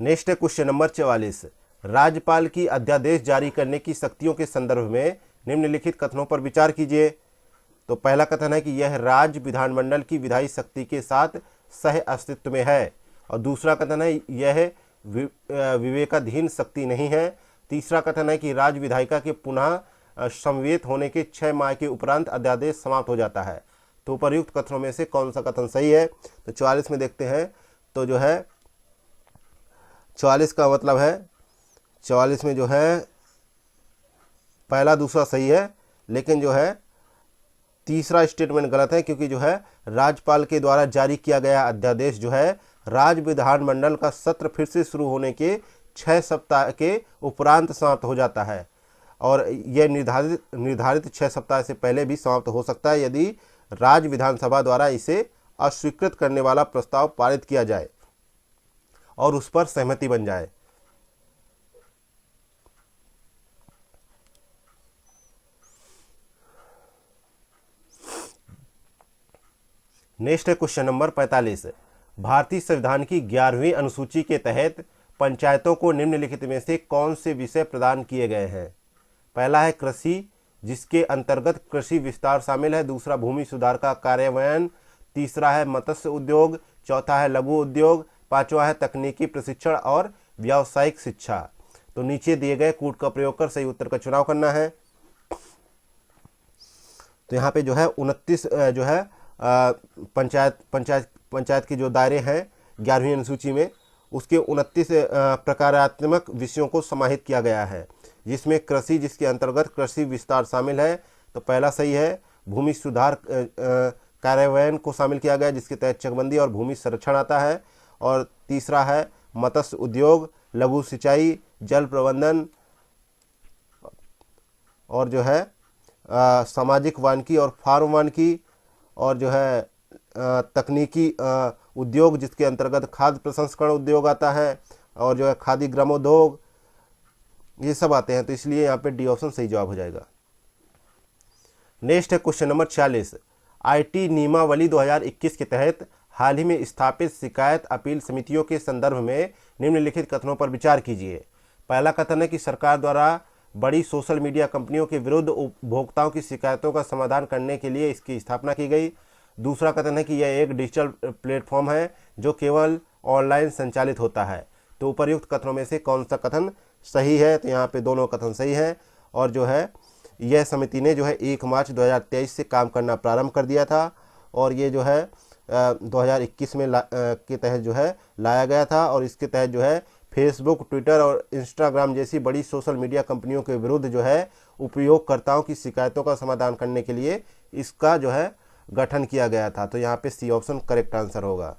Speaker 1: नेक्स्ट है क्वेश्चन नंबर 44। राज्यपाल की अध्यादेश जारी करने की शक्तियों के संदर्भ में निम्नलिखित कथनों पर विचार कीजिए। तो पहला कथन है कि यह राज्य विधानमंडल की विधायी शक्ति के साथ सह अस्तित्व में है, और दूसरा कथन है यह विवेकाधीन शक्ति नहीं है। तीसरा कथन है कि राज्य विधायिका के पुनः समवेत होने के 6 माह के उपरांत अध्यादेश समाप्त हो जाता है। तो उपर्युक्त कथनों में से कौन सा कथन सही है? तो 44 में देखते हैं, तो जो है 44 का मतलब है, 44 में जो है पहला दूसरा सही है, लेकिन जो है तीसरा स्टेटमेंट गलत है, क्योंकि जो है राज्यपाल के द्वारा जारी किया गया अध्यादेश जो है राज्य विधानमंडल का सत्र फिर से शुरू होने के 6 सप्ताह के उपरांत समाप्त हो जाता है, और यह निर्धारित 6 सप्ताह से पहले भी समाप्त हो सकता है यदि राज्य विधानसभा द्वारा इसे अस्वीकृत करने वाला प्रस्ताव पारित किया जाए और उस पर सहमति बन जाए। नेक्स्ट है क्वेश्चन नंबर 45। भारतीय संविधान की 11वीं अनुसूची के तहत पंचायतों को निम्नलिखित में से कौन से विषय प्रदान किए गए हैं? पहला है कृषि, जिसके अंतर्गत कृषि विस्तार शामिल है। दूसरा भूमि सुधार का कार्यान्वयन। तीसरा है मत्स्य उद्योग। चौथा है लघु उद्योग। पांचवा है तकनीकी प्रशिक्षण और व्यावसायिक शिक्षा। तो नीचे दिए गए कूट का प्रयोग कर सही उत्तर का चुनाव करना है। तो यहाँ पे जो है 29 जो है पंचायत के जो दायरे हैं 11वीं अनुसूची में, उसके 29 प्रकारात्मक विषयों को समाहित किया गया है, जिसमें कृषि, जिसके अंतर्गत कृषि विस्तार शामिल है, तो पहला सही है। भूमि सुधार कार्यान्वयन को शामिल किया गया, जिसके तहत चकबंदी और भूमि संरक्षण आता है। और तीसरा है मत्स्य उद्योग, लघु सिंचाई, जल प्रबंधन और जो है सामाजिक वानिकी और फार्म वानिकी, और जो है तकनीकी उद्योग, जिसके अंतर्गत खाद्य प्रसंस्करण उद्योग आता है, और जो है खादी ग्रामोद्योग, ये सब आते हैं। तो इसलिए यहाँ पे डी ऑप्शन सही जवाब हो जाएगा। नेक्स्ट है क्वेश्चन नंबर 46। आईटी नियमावली 2021 के तहत हाल ही में स्थापित शिकायत अपील समितियों के संदर्भ में निम्नलिखित कथनों पर विचार कीजिए। पहला कथन है कि सरकार द्वारा बड़ी सोशल मीडिया कंपनियों के विरुद्ध उपभोक्ताओं की शिकायतों का समाधान करने के लिए इसकी स्थापना की गई। दूसरा कथन है कि यह एक डिजिटल प्लेटफॉर्म है जो केवल ऑनलाइन संचालित होता है। तो उपर्युक्त कथनों में से कौन सा कथन सही है? तो यहाँ पे दोनों कथन सही हैं। और जो है यह समिति ने जो है 1 मार्च 2023 से काम करना प्रारंभ कर दिया था, और ये जो है 2021 में के तहत जो है लाया गया था, और इसके तहत जो है फेसबुक, ट्विटर और इंस्टाग्राम जैसी बड़ी सोशल मीडिया कंपनियों के विरुद्ध जो है उपयोगकर्ताओं की शिकायतों का समाधान करने के लिए इसका जो है गठन किया गया था। तो यहाँ पे सी ऑप्शन करेक्ट आंसर होगा।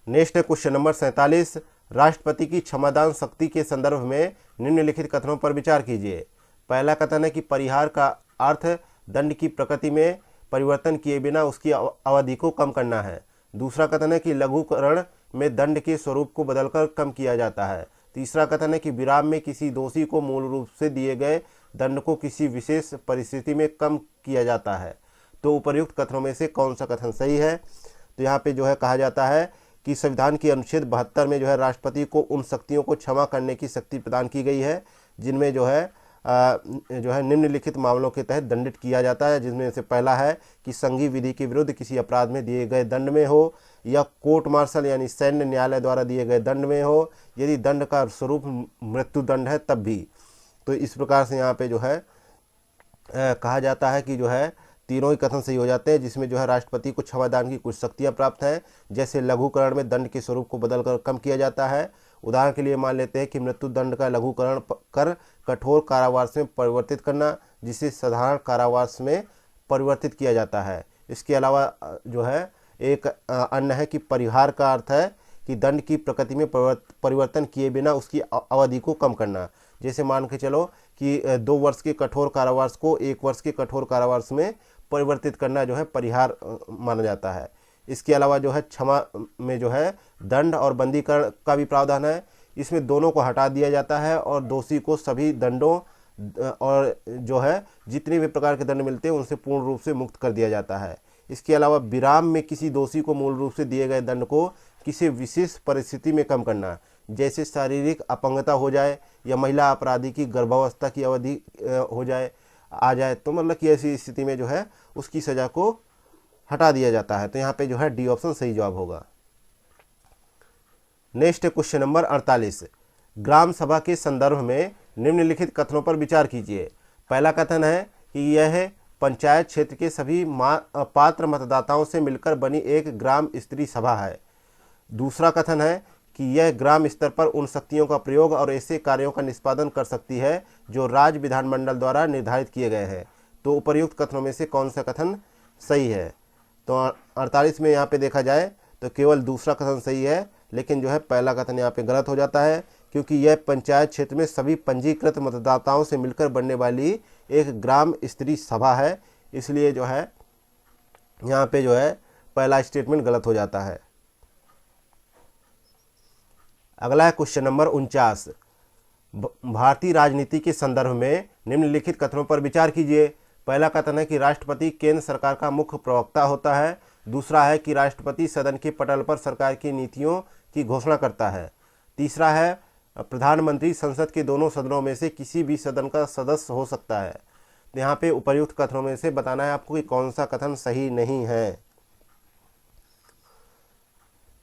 Speaker 1: नेक्स्ट है क्वेश्चन नंबर 47। राष्ट्रपति की क्षमादान शक्ति के संदर्भ में निम्नलिखित कथनों पर विचार कीजिए। पहला कथन है कि परिहार का अर्थ दंड की प्रकृति में परिवर्तन किए बिना उसकी अवधि को कम करना है। दूसरा कथन है कि लघुकरण में दंड के स्वरूप को बदलकर कम किया जाता है। तीसरा कथन है कि विराम में किसी दोषी को मूल रूप से दिए गए दंड को किसी विशेष परिस्थिति में कम किया जाता है। तो उपर्युक्त कथनों में से कौन सा कथन सही है? तो यहाँ पे जो है कहा जाता है कि संविधान के अनुच्छेद 72 में जो है राष्ट्रपति को उन शक्तियों को क्षमा करने की शक्ति प्रदान की गई है जिनमें जो है निम्नलिखित मामलों के तहत दंडित किया जाता है, जिसमें से पहला है कि संघीय विधि के विरुद्ध किसी अपराध में दिए गए दंड में हो, या कोर्ट मार्शल यानी सैन्य न्यायालय द्वारा दिए गए दंड में हो, यदि दंड का स्वरूप मृत्यु दंड है तब भी। तो इस प्रकार से यहाँ पे जो है कहा जाता है कि जो है तीनों ही कथन सही हो जाते हैं, जिसमें जो है राष्ट्रपति को क्षमादान की कुछ शक्तियाँ प्राप्त हैं, जैसे लघुकरण में दंड के स्वरूप को बदलकर कम किया जाता है। उदाहरण के लिए मान लेते हैं कि मृत्यु दंड का लघुकरण कर कठोर कारावास में परिवर्तित करना, जिसे साधारण कारावास में परिवर्तित किया जाता है। इसके अलावा जो है एक अन्य है कि परिहार का अर्थ है कि दंड की प्रकृति में परिवर्तन किए बिना उसकी अवधि को कम करना। जैसे मान के चलो कि 2 वर्ष के कठोर कारावास को 1 वर्ष के कठोर कारावास में परिवर्तित करना जो है परिहार माना जाता है। इसके अलावा जो है क्षमा में जो है दंड और बंदीकरण का भी प्रावधान है। इसमें दोनों को हटा दिया जाता है और दोषी को सभी दंडों और जो है जितने भी प्रकार के दंड मिलते हैं उनसे पूर्ण रूप से मुक्त कर दिया जाता है। इसके अलावा विराम में किसी दोषी को मूल रूप से दिए गए दंड को किसी विशेष परिस्थिति में कम करना, जैसे शारीरिक अपंगता हो जाए या महिला अपराधी की गर्भावस्था की अवधि आ जाए, तो मतलब कि ऐसी स्थिति में जो है उसकी सज़ा को हटा दिया जाता है। तो यहाँ पे जो है डी ऑप्शन सही जवाब होगा। Next question number 48। ग्राम सभा के संदर्भ में निम्नलिखित कथनों पर विचार कीजिए। पहला कथन है कि यह पंचायत क्षेत्र के सभी पात्र मतदाताओं से मिलकर बनी एक ग्राम स्तरीय सभा है। दूसरा कथन है कि यह ग्राम स्तर पर उन शक्तियों का प्रयोग और ऐसे कार्यों का निष्पादन कर सकती है जो राज्य विधानमंडल द्वारा निर्धारित किए गए हैं। तो उपर्युक्त कथनों में से कौन सा कथन सही है? तो 48 में यहाँ पे देखा जाए तो केवल दूसरा कथन सही है, लेकिन जो है पहला कथन यहाँ पे गलत हो जाता है, क्योंकि यह पंचायत क्षेत्र में सभी पंजीकृत मतदाताओं से मिलकर बनने वाली एक ग्राम स्तरीय सभा है। इसलिए जो है यहाँ पे जो है पहला स्टेटमेंट गलत हो जाता है। अगला है क्वेश्चन नंबर 49। भारतीय राजनीति के संदर्भ में निम्नलिखित कथनों पर विचार कीजिए। पहला कथन है कि राष्ट्रपति केंद्र सरकार का मुख्य प्रवक्ता होता है। दूसरा है कि राष्ट्रपति सदन के पटल पर सरकार की नीतियों की घोषणा करता है। तीसरा है प्रधानमंत्री संसद के दोनों सदनों में से किसी भी सदन का सदस्य हो सकता है। तो यहाँ पे उपर्युक्त कथनों में से बताना है आपको कि कौन सा कथन सही नहीं है।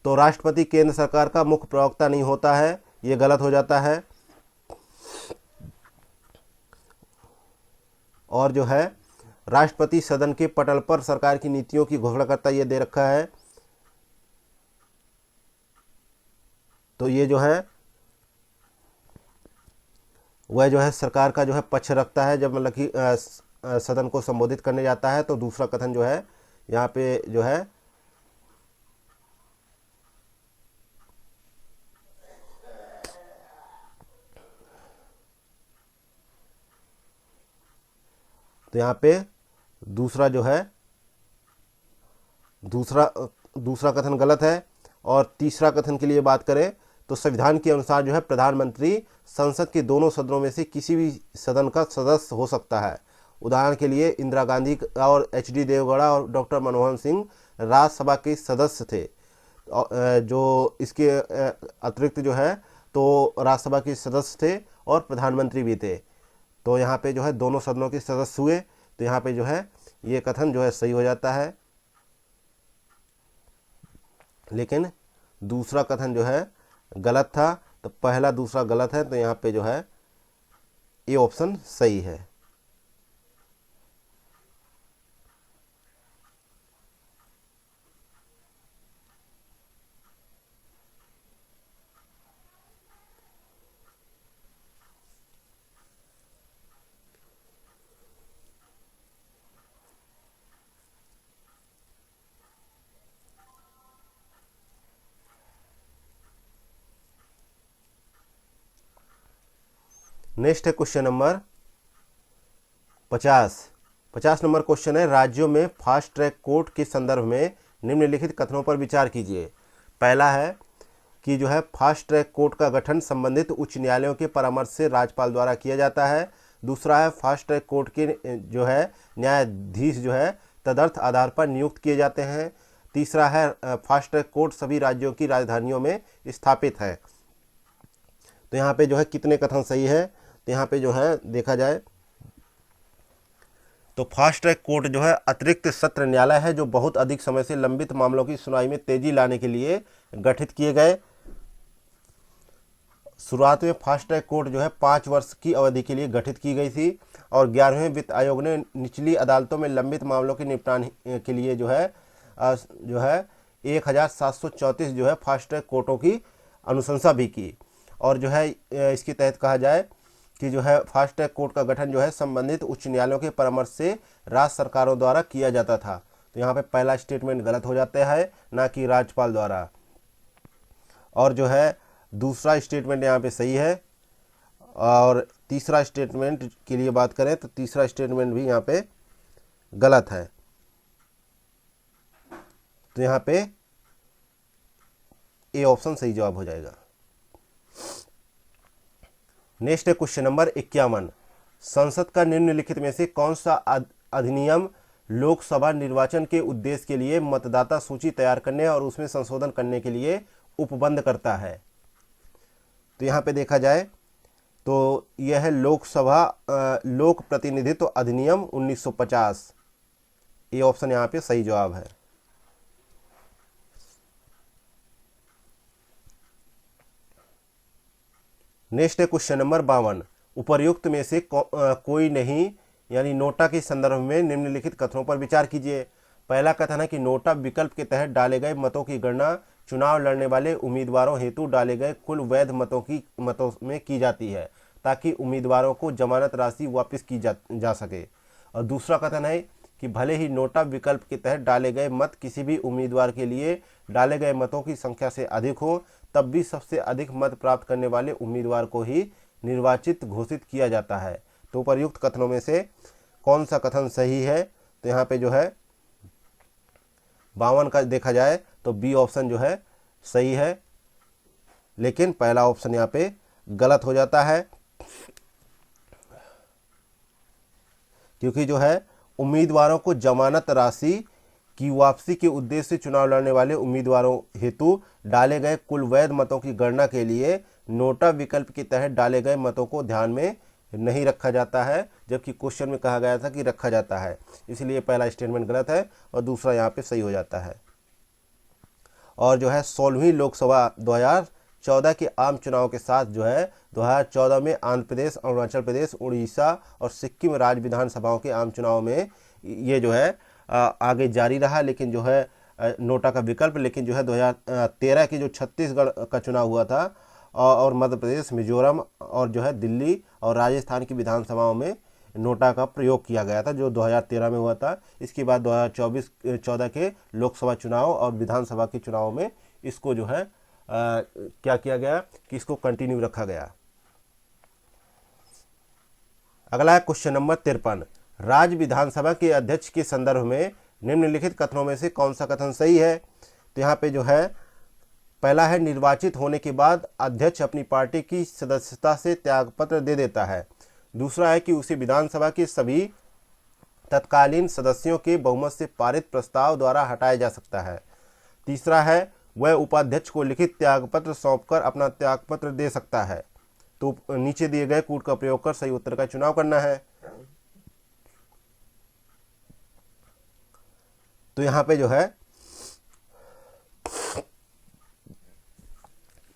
Speaker 1: तो राष्ट्रपति केंद्र सरकार का मुख्य प्रवक्ता नहीं होता है, ये गलत हो जाता है। और जो है राष्ट्रपति सदन के पटल पर सरकार की नीतियों की घोषणा करता, ये दे रखा है। तो ये जो है वह जो है सरकार का जो है पक्ष रखता है जब मतलब कि सदन को संबोधित करने जाता है। तो दूसरा कथन जो है यहाँ पे जो है तो यहाँ पे दूसरा जो है दूसरा कथन गलत है। और तीसरा कथन के लिए बात करें तो संविधान के अनुसार जो है प्रधानमंत्री संसद के दोनों सदनों में से किसी भी सदन का सदस्य हो सकता है। उदाहरण के लिए इंदिरा गांधी और एच.डी. देवगौड़ा और डॉक्टर मनमोहन सिंह राज्यसभा के सदस्य थे। जो इसके अतिरिक्त जो है तो राज्यसभा के सदस्य थे और प्रधानमंत्री भी थे। तो यहाँ पे जो है दोनों सदनों के सदस्य हुए। तो यहाँ पे जो है ये कथन जो है सही हो जाता है, लेकिन दूसरा कथन जो है गलत था। तो पहला दूसरा गलत है, तो यहाँ पे जो है ये ऑप्शन सही है। नेक्स्ट है क्वेश्चन नंबर 50 नंबर क्वेश्चन है, राज्यों में फास्ट ट्रैक कोर्ट के संदर्भ में निम्नलिखित कथनों पर विचार कीजिए। पहला है कि जो है फास्ट ट्रैक कोर्ट का गठन संबंधित उच्च न्यायालयों के परामर्श से राज्यपाल द्वारा किया जाता है। दूसरा है फास्ट ट्रैक कोर्ट के जो है न्यायाधीश जो है तदर्थ आधार पर नियुक्त किए जाते हैं। तीसरा है फास्ट ट्रैक कोर्ट सभी राज्यों की राजधानियों में स्थापित है। तो यहाँ पे जो है कितने कथन सही है? तो यहाँ पे जो है देखा जाए तो फास्ट ट्रैक कोर्ट जो है अतिरिक्त सत्र न्यायालय है जो बहुत अधिक समय से लंबित मामलों की सुनवाई में तेजी लाने के लिए गठित किए गए। शुरुआत में फास्ट ट्रैक कोर्ट जो है 5 वर्ष की अवधि के लिए गठित की गई थी और 11वें वित्त आयोग ने निचली अदालतों में लंबित मामलों के निपटान के लिए जो है 1734 जो है फास्ट ट्रैक कोर्टों की अनुशंसा भी की। और जो है इसके तहत कहा जाए कि जो है फास्ट ट्रैक कोर्ट का गठन जो है संबंधित उच्च न्यायालयों के परामर्श से राज्य सरकारों द्वारा किया जाता था। तो यहाँ पे पहला स्टेटमेंट गलत हो जाता है, ना कि राज्यपाल द्वारा। और जो है दूसरा स्टेटमेंट यहाँ पे सही है। और तीसरा स्टेटमेंट के लिए बात करें तो तीसरा स्टेटमेंट भी यहाँ पे गलत है। तो यहाँ पे ए ऑप्शन सही जवाब हो जाएगा। नेक्स्ट है क्वेश्चन नंबर 51। संसद का निम्नलिखित में से कौन सा अधिनियम लोकसभा निर्वाचन के उद्देश्य के लिए मतदाता सूची तैयार करने और उसमें संशोधन करने के लिए उपबंध करता है? तो यहाँ पे देखा जाए तो यह है लोकसभा लोक प्रतिनिधित्व अधिनियम 1950। ये ऑप्शन यहाँ पे सही जवाब है। नेक्स्ट है क्वेश्चन नंबर 52। उपर्युक्त में से कोई नहीं यानी नोटा के संदर्भ में निम्नलिखित कथनों पर विचार कीजिए। पहला कथन है कि नोटा विकल्प के तहत डाले गए मतों की गणना चुनाव लड़ने वाले उम्मीदवारों हेतु डाले गए कुल वैध मतों में की जाती है, ताकि उम्मीदवारों को जमानत राशि वापस की जा सके। और दूसरा कथन है कि भले ही नोटा विकल्प के तहत डाले गए मत किसी भी उम्मीदवार के लिए डाले गए मतों की संख्या से अधिक हो, तब भी सबसे अधिक मत प्राप्त करने वाले उम्मीदवार को ही निर्वाचित घोषित किया जाता है। तो उपर्युक्त कथनों में से कौन सा कथन सही है? तो यहाँ पे जो है 52 का देखा जाए तो बी ऑप्शन जो है सही है, लेकिन पहला ऑप्शन यहाँ पे गलत हो जाता है, क्योंकि जो है उम्मीदवारों को जमानत राशि की वापसी के उद्देश्य से चुनाव लड़ने वाले उम्मीदवारों हेतु डाले गए कुल वैध मतों की गणना के लिए नोटा विकल्प के तहत डाले गए मतों को ध्यान में नहीं रखा जाता है, जबकि क्वेश्चन में कहा गया था कि रखा जाता है। इसलिए पहला स्टेटमेंट गलत है और दूसरा यहाँ पे सही हो जाता है। और जो है 16वीं लोकसभा 2014 के आम चुनाव के साथ जो है 2014 में आंध्र प्रदेश, अरुणाचल प्रदेश, उड़ीसा और सिक्किम राज्य विधानसभाओं के आम चुनाव में ये जो है आगे जारी रहा, लेकिन जो है नोटा का विकल्प, लेकिन जो है 2013 की जो छत्तीसगढ़ का चुनाव हुआ था और मध्य प्रदेश, मिजोरम और जो है दिल्ली और राजस्थान की विधानसभाओं में नोटा का प्रयोग किया गया था, जो 2013 में हुआ था। इसके बाद 2014 के लोकसभा चुनाव और विधानसभा के चुनाव में इसको जो है क्या किया गया कि इसको कंटिन्यू रखा गया। अगला है क्वेश्चन नंबर 53। राज्य विधानसभा के अध्यक्ष के संदर्भ में निम्नलिखित कथनों में से कौन सा कथन सही है? तो यहाँ पे जो है पहला है निर्वाचित होने के बाद अध्यक्ष अपनी पार्टी की सदस्यता से त्यागपत्र दे देता है। दूसरा है कि उसे विधानसभा के सभी तत्कालीन सदस्यों के बहुमत से पारित प्रस्ताव द्वारा हटाया जा सकता है। तीसरा है वह उपाध्यक्ष को लिखित त्यागपत्र सौंपकर अपना त्यागपत्र दे सकता है। तो नीचे दिए गए कूट का प्रयोग कर सही उत्तर का चुनाव करना है। तो यहाँ पे जो है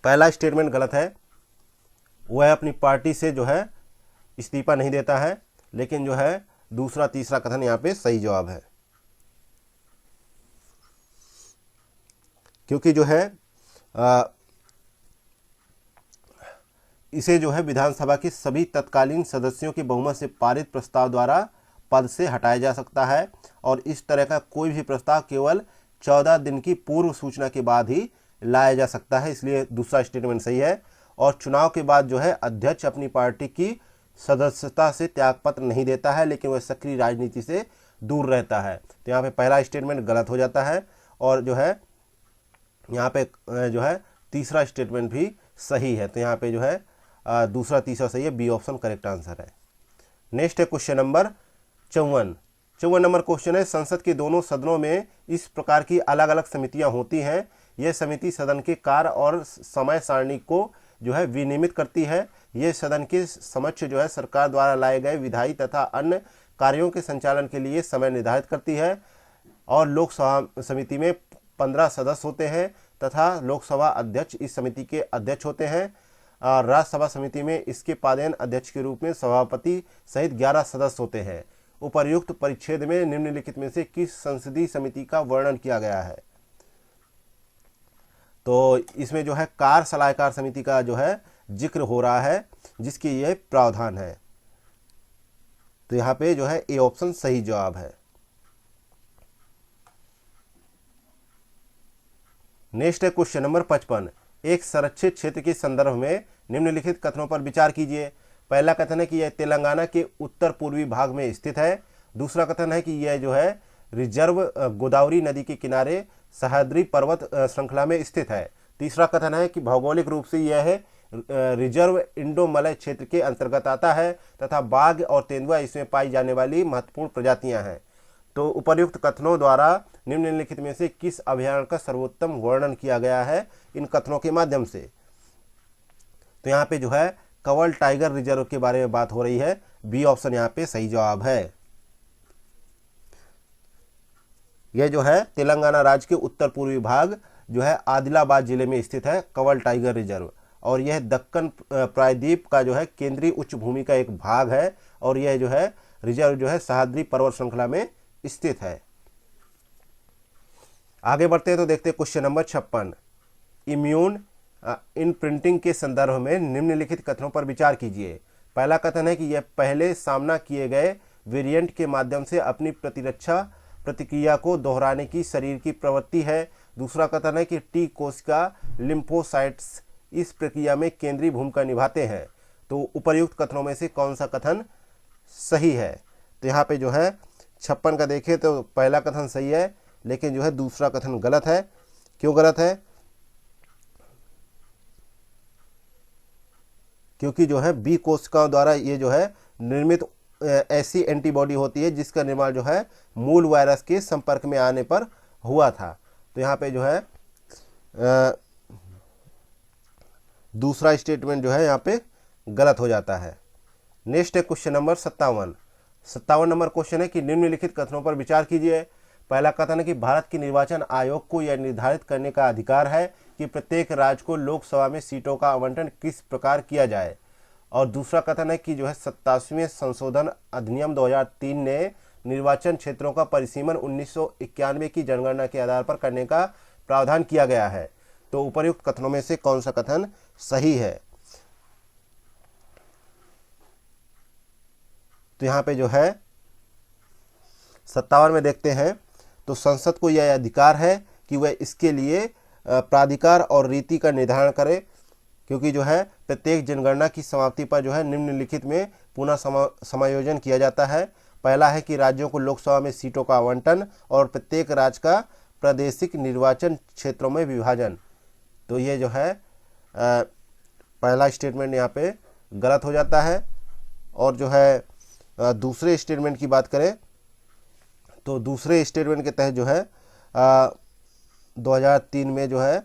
Speaker 1: पहला स्टेटमेंट गलत है, वह अपनी पार्टी से जो है इस्तीफा नहीं देता है, लेकिन जो है दूसरा तीसरा कथन यहाँ पे सही जवाब है, क्योंकि जो है इसे जो है विधानसभा के सभी तत्कालीन सदस्यों के बहुमत से पारित प्रस्ताव द्वारा पद से हटाया जा सकता है और इस तरह का कोई भी प्रस्ताव केवल 14 दिन की पूर्व सूचना के बाद ही लाया जा सकता है। इसलिए दूसरा स्टेटमेंट सही है। और चुनाव के बाद जो है अध्यक्ष अपनी पार्टी की सदस्यता से त्यागपत्र नहीं देता है, लेकिन वह सक्रिय राजनीति से दूर रहता है। तो यहाँ पे पहला स्टेटमेंट गलत हो जाता है और जो है यहाँ पे जो है तीसरा स्टेटमेंट भी सही है। तो यहाँ पे जो है दूसरा तीसरा सही है, बी ऑप्शन करेक्ट आंसर है। नेक्स्ट है क्वेश्चन नंबर 54 नंबर क्वेश्चन है, संसद के दोनों सदनों में इस प्रकार की अलग अलग समितियां होती हैं। यह समिति सदन के कार्य और समय सारणी को जो है विनियमित करती है। ये सदन के समक्ष जो है सरकार द्वारा लाए गए विधायी तथा अन्य कार्यों के संचालन के लिए समय निर्धारित करती है। और लोकसभा समिति में 15 सदस्य होते हैं तथा लोकसभा अध्यक्ष इस समिति के अध्यक्ष होते हैं। राज्यसभा समिति में इसके पदेन अध्यक्ष के रूप में सभापति सहित 11 सदस्य होते हैं। उपर्युक्त परिच्छेद में निम्नलिखित में से किस संसदीय समिति का वर्णन किया गया है? तो इसमें जो है कार्य सलाहकार समिति का जो है जिक्र हो रहा है, जिसकी यह प्रावधान है। तो यहाँ पे जो है ए ऑप्शन सही जवाब है। नेक्स्ट है क्वेश्चन नंबर 55। एक संरक्षित क्षेत्र के संदर्भ में निम्नलिखित कथनों पर विचार कीजिए। पहला कथन है कि यह तेलंगाना के उत्तर पूर्वी भाग में स्थित है। दूसरा कथन है कि यह जो है रिजर्व गोदावरी नदी के किनारे सह्याद्री पर्वत श्रृंखला में स्थित है। तीसरा कथन है कि भौगोलिक रूप से यह है रिजर्व इंडो मलय क्षेत्र के अंतर्गत आता है तथा बाघ और तेंदुआ इसमें पाई जाने वाली महत्वपूर्ण प्रजातियां हैं। तो उपर्युक्त कथनों द्वारा निम्नलिखित में से किस अभयारण्य का सर्वोत्तम वर्णन किया गया है इन कथनों के माध्यम से? तो यहाँ पे जो है कंवल टाइगर रिजर्व के बारे में बात हो रही है। बी ऑप्शन यहाँ पे सही जवाब है। यह जो है तेलंगाना राज्य के उत्तर पूर्वी भाग जो है आदिलाबाद जिले में स्थित है कंवल टाइगर रिजर्व, और यह दक्कन प्रायद्वीप का जो है केंद्रीय उच्च भूमि का एक भाग है और यह जो है रिजर्व जो है सह्याद्री पर्वत श्रृंखला में स्थित है। आगे बढ़ते हैं तो देखते हैं क्वेश्चन नंबर 56। इम्यून इन प्रिंटिंग के संदर्भ में निम्नलिखित कथनों पर विचार कीजिए। पहला कथन है कि यह पहले सामना किए गए वेरिएंट के माध्यम से अपनी प्रतिरक्षा प्रतिक्रिया को दोहराने की शरीर की प्रवृत्ति है। दूसरा कथन है कि टी कोशिका लिम्फोसाइट्स इस प्रक्रिया में केंद्रीय भूमिका निभाते हैं। तो उपर्युक्त कथनों में से कौन सा कथन सही है? तो यहाँ पे जो है 56 का देखें तो पहला कथन सही है, लेकिन जो है दूसरा कथन गलत है। क्यों गलत है? क्योंकि जो है बी कोशिकाओं द्वारा ये जो है निर्मित ऐसी एंटीबॉडी होती है जिसका निर्माण जो है मूल वायरस के संपर्क में आने पर हुआ था। तो यहाँ पे जो है दूसरा स्टेटमेंट जो है यहाँ पे गलत हो जाता है। नेक्स्ट है क्वेश्चन नंबर 57 नंबर क्वेश्चन है कि निम्नलिखित कथनों पर विचार कीजिए। पहला कथन है कि भारत के निर्वाचन आयोग को यह निर्धारित करने का अधिकार है कि प्रत्येक राज्य को लोकसभा में सीटों का आवंटन किस प्रकार किया जाए। और दूसरा कथन है कि जो है 87वें संशोधन अधिनियम 2003 ने निर्वाचन क्षेत्रों का परिसीमन 1991 की जनगणना के आधार पर करने का प्रावधान किया गया है। तो उपर्युक्त कथनों में से कौन सा कथन सही है? तो यहाँ पे जो है 57 में देखते हैं तो संसद को यह अधिकार है कि वह इसके लिए प्राधिकार और रीति का निर्धारण करे, क्योंकि जो है प्रत्येक जनगणना की समाप्ति पर जो है निम्नलिखित में पुनः समायोजन किया जाता है। पहला है कि राज्यों को लोकसभा में सीटों का आवंटन और प्रत्येक राज्य का प्रादेशिक निर्वाचन क्षेत्रों में विभाजन। तो ये जो है पहला स्टेटमेंट यहाँ पे गलत हो जाता है। और जो है दूसरे स्टेटमेंट की बात करें तो दूसरे स्टेटमेंट के तहत जो है 2003 में जो है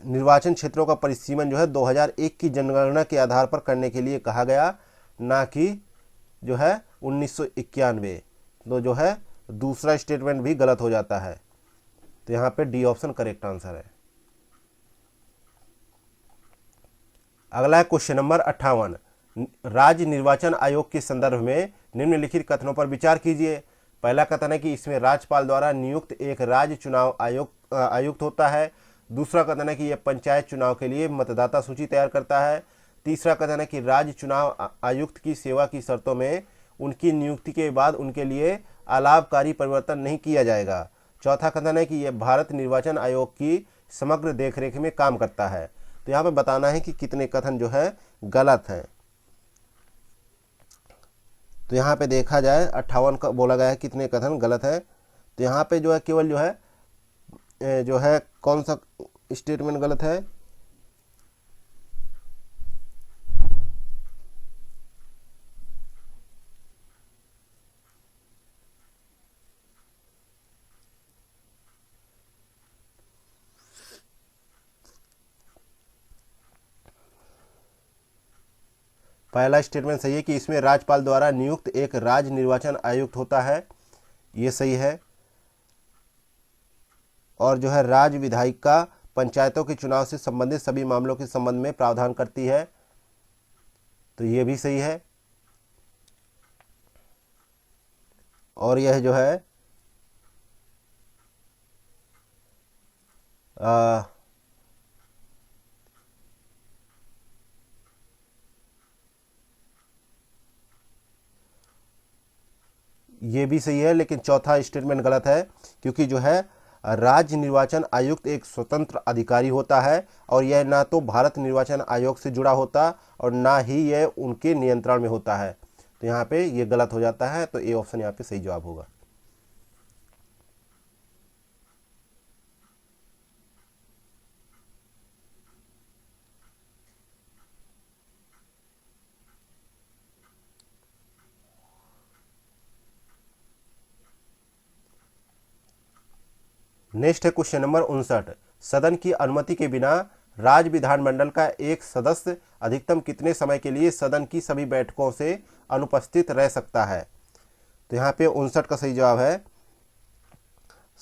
Speaker 1: निर्वाचन क्षेत्रों का परिसीमन जो है 2001 की जनगणना के आधार पर करने के लिए कहा गया, ना कि जो है 1991। तो जो है दूसरा स्टेटमेंट भी गलत हो जाता है। तो यहाँ पे डी ऑप्शन करेक्ट आंसर है। अगला है क्वेश्चन नंबर 58। राज्य निर्वाचन आयोग के संदर्भ में निम्नलिखित कथनों पर विचार कीजिए। पहला कथन है कि इसमें राज्यपाल द्वारा नियुक्त एक राज्य चुनाव आयुक्त होता है। दूसरा कथन है कि यह पंचायत चुनाव के लिए मतदाता सूची तैयार करता है। तीसरा कथन है कि राज्य चुनाव आयुक्त की सेवा की शर्तों में उनकी नियुक्ति के बाद उनके लिए अलाभकारी परिवर्तन नहीं किया जाएगा। चौथा कथन है कि यह भारत निर्वाचन आयोग की समग्र देखरेख में काम करता है। तो यहाँ पे बताना है कि कितने कथन जो है गलत हैं। तो यहाँ पे देखा जाए 58 का बोला गया है कितने कथन गलत है। तो यहाँ पे जो है केवल जो है कौन सा स्टेटमेंट गलत है? पहला स्टेटमेंट सही है कि इसमें राज्यपाल द्वारा नियुक्त एक राज्य निर्वाचन आयुक्त होता है, ये सही है। और जो है राज्य विधायिका पंचायतों के चुनाव से संबंधित सभी मामलों के संबंध में प्रावधान करती है, तो ये भी सही है। और यह जो है ये भी सही है, लेकिन चौथा स्टेटमेंट गलत है, क्योंकि जो है राज्य निर्वाचन आयुक्त एक स्वतंत्र अधिकारी होता है और यह ना तो भारत निर्वाचन आयोग से जुड़ा होता और ना ही यह उनके नियंत्रण में होता है। तो यहाँ पे ये गलत हो जाता है। तो ए ऑप्शन यहाँ पे सही जवाब होगा। नेक्स्ट है क्वेश्चन नंबर 59। सदन की अनुमति के बिना राज्य विधानमंडल का एक सदस्य अधिकतम कितने समय के लिए सदन की सभी बैठकों से अनुपस्थित रह सकता है? तो यहाँ पे 59 का सही जवाब है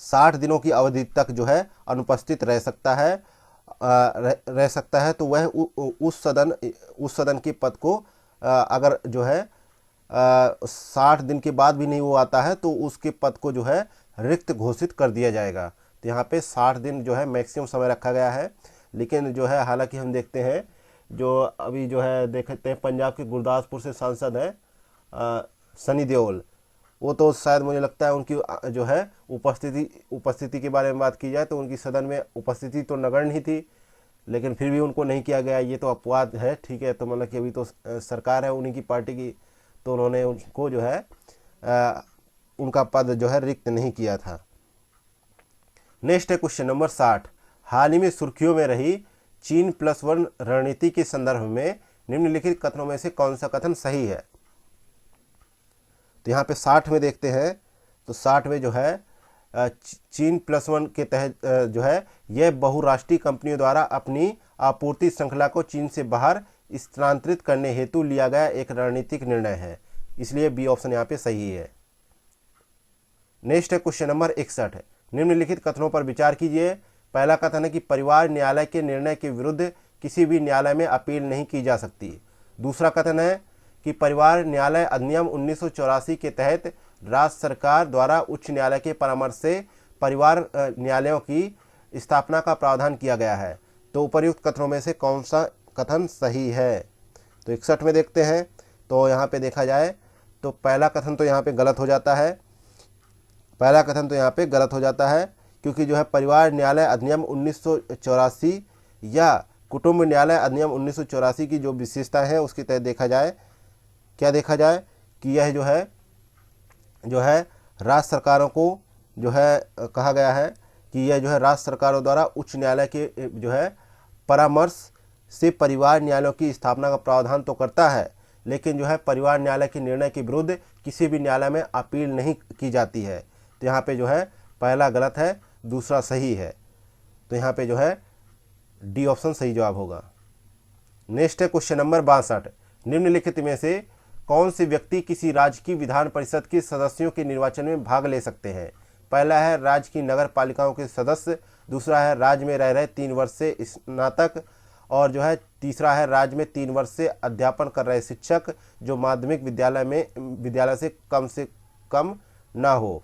Speaker 1: 60 दिनों की अवधि तक जो है अनुपस्थित रह सकता है। रह सकता है तो वह उस सदन के पद को अगर जो है 60 दिन के बाद भी नहीं वो आता है तो उसके पद को जो है रिक्त घोषित कर दिया जाएगा। तो यहाँ पे 60 दिन जो है मैक्सिमम समय रखा गया है। लेकिन जो है हालांकि हम देखते हैं जो अभी जो है देखते हैं पंजाब के गुरदासपुर से सांसद हैं सनी देओल, वो तो शायद मुझे लगता है उनकी जो है उपस्थिति के बारे में बात की जाए तो उनकी सदन में उपस्थिति तो नगण्य ही थी, लेकिन फिर भी उनको नहीं किया गया। ये तो अपवाद है, ठीक है। तो मतलब कि अभी तो सरकार है उन्हीं की पार्टी की, तो उन्होंने उनको जो है उनका पद जो है रिक्त नहीं किया था। नेक्स्ट है क्वेश्चन नंबर 60। हाल ही में सुर्खियों में रही चीन +1 रणनीति के संदर्भ में निम्नलिखित कथनों में से कौन सा कथन सही है? तो यहाँ पे 60 में देखते हैं तो 60 में जो है चीन +1 के तहत जो है यह बहुराष्ट्रीय कंपनियों द्वारा अपनी आपूर्ति श्रृंखला को चीन से बाहर स्थानांतरित करने हेतु लिया गया एक रणनीतिक निर्णय है, इसलिए बी ऑप्शन यहाँ पे सही है। नेक्स्ट है क्वेश्चन नंबर 61। निम्नलिखित कथनों पर विचार कीजिए। पहला कथन है कि परिवार न्यायालय के निर्णय के विरुद्ध किसी भी न्यायालय में अपील नहीं की जा सकती। दूसरा कथन है कि परिवार न्यायालय अधिनियम 1984 के तहत राज्य सरकार द्वारा उच्च न्यायालय के परामर्श से परिवार न्यायालयों की स्थापना का प्रावधान किया गया है। तो उपर्युक्त कथनों में से कौन सा कथन सही है? तो 61 में देखते हैं तो यहाँ पे देखा जाए तो पहला कथन तो यहाँ पे गलत हो जाता है। पहला कथन तो यहाँ पे गलत हो जाता है क्योंकि जो है परिवार न्यायालय अधिनियम 1984 या कुटुंब न्यायालय अधिनियम 1984 की जो विशेषताएं हैं उसके तहत देखा जाए, क्या देखा जाए कि यह जो है राज्य सरकारों को जो है कहा गया है कि यह जो है राज्य सरकारों द्वारा उच्च न्यायालय के जो है परामर्श से परिवार न्यायालयों की स्थापना का प्रावधान तो करता है, लेकिन जो है परिवार न्यायालय के निर्णय के विरुद्ध किसी भी न्यायालय में अपील नहीं की जाती है। तो यहाँ पे जो है पहला गलत है, दूसरा सही है। तो यहाँ पे जो है डी ऑप्शन सही जवाब होगा। नेक्स्ट है क्वेश्चन नंबर 62। निम्नलिखित में से कौन से व्यक्ति किसी राज्य की विधान परिषद के सदस्यों के निर्वाचन में भाग ले सकते हैं? पहला है राज्य की नगर पालिकाओं के सदस्य, दूसरा है राज्य में रह रहे 3 वर्ष से स्नातक, और जो है तीसरा है राज्य में 3 वर्ष से अध्यापन कर रहे शिक्षक जो माध्यमिक विद्यालय से कम ना हो,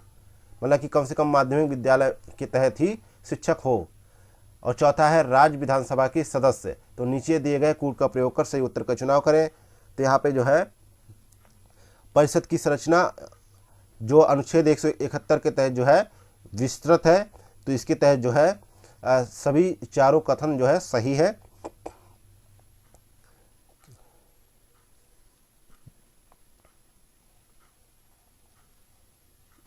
Speaker 1: मतलब कि कम से कम माध्यमिक विद्यालय के तहत ही शिक्षक हो, और चौथा है राज्य विधानसभा के सदस्य। तो नीचे दिए गए कूट का प्रयोग कर सही उत्तर का चुनाव करें। तो यहाँ पे जो है परिषद की संरचना जो अनुच्छेद 171 के तहत जो है विस्तृत है, तो इसके तहत जो है सभी चारों कथन जो है सही है।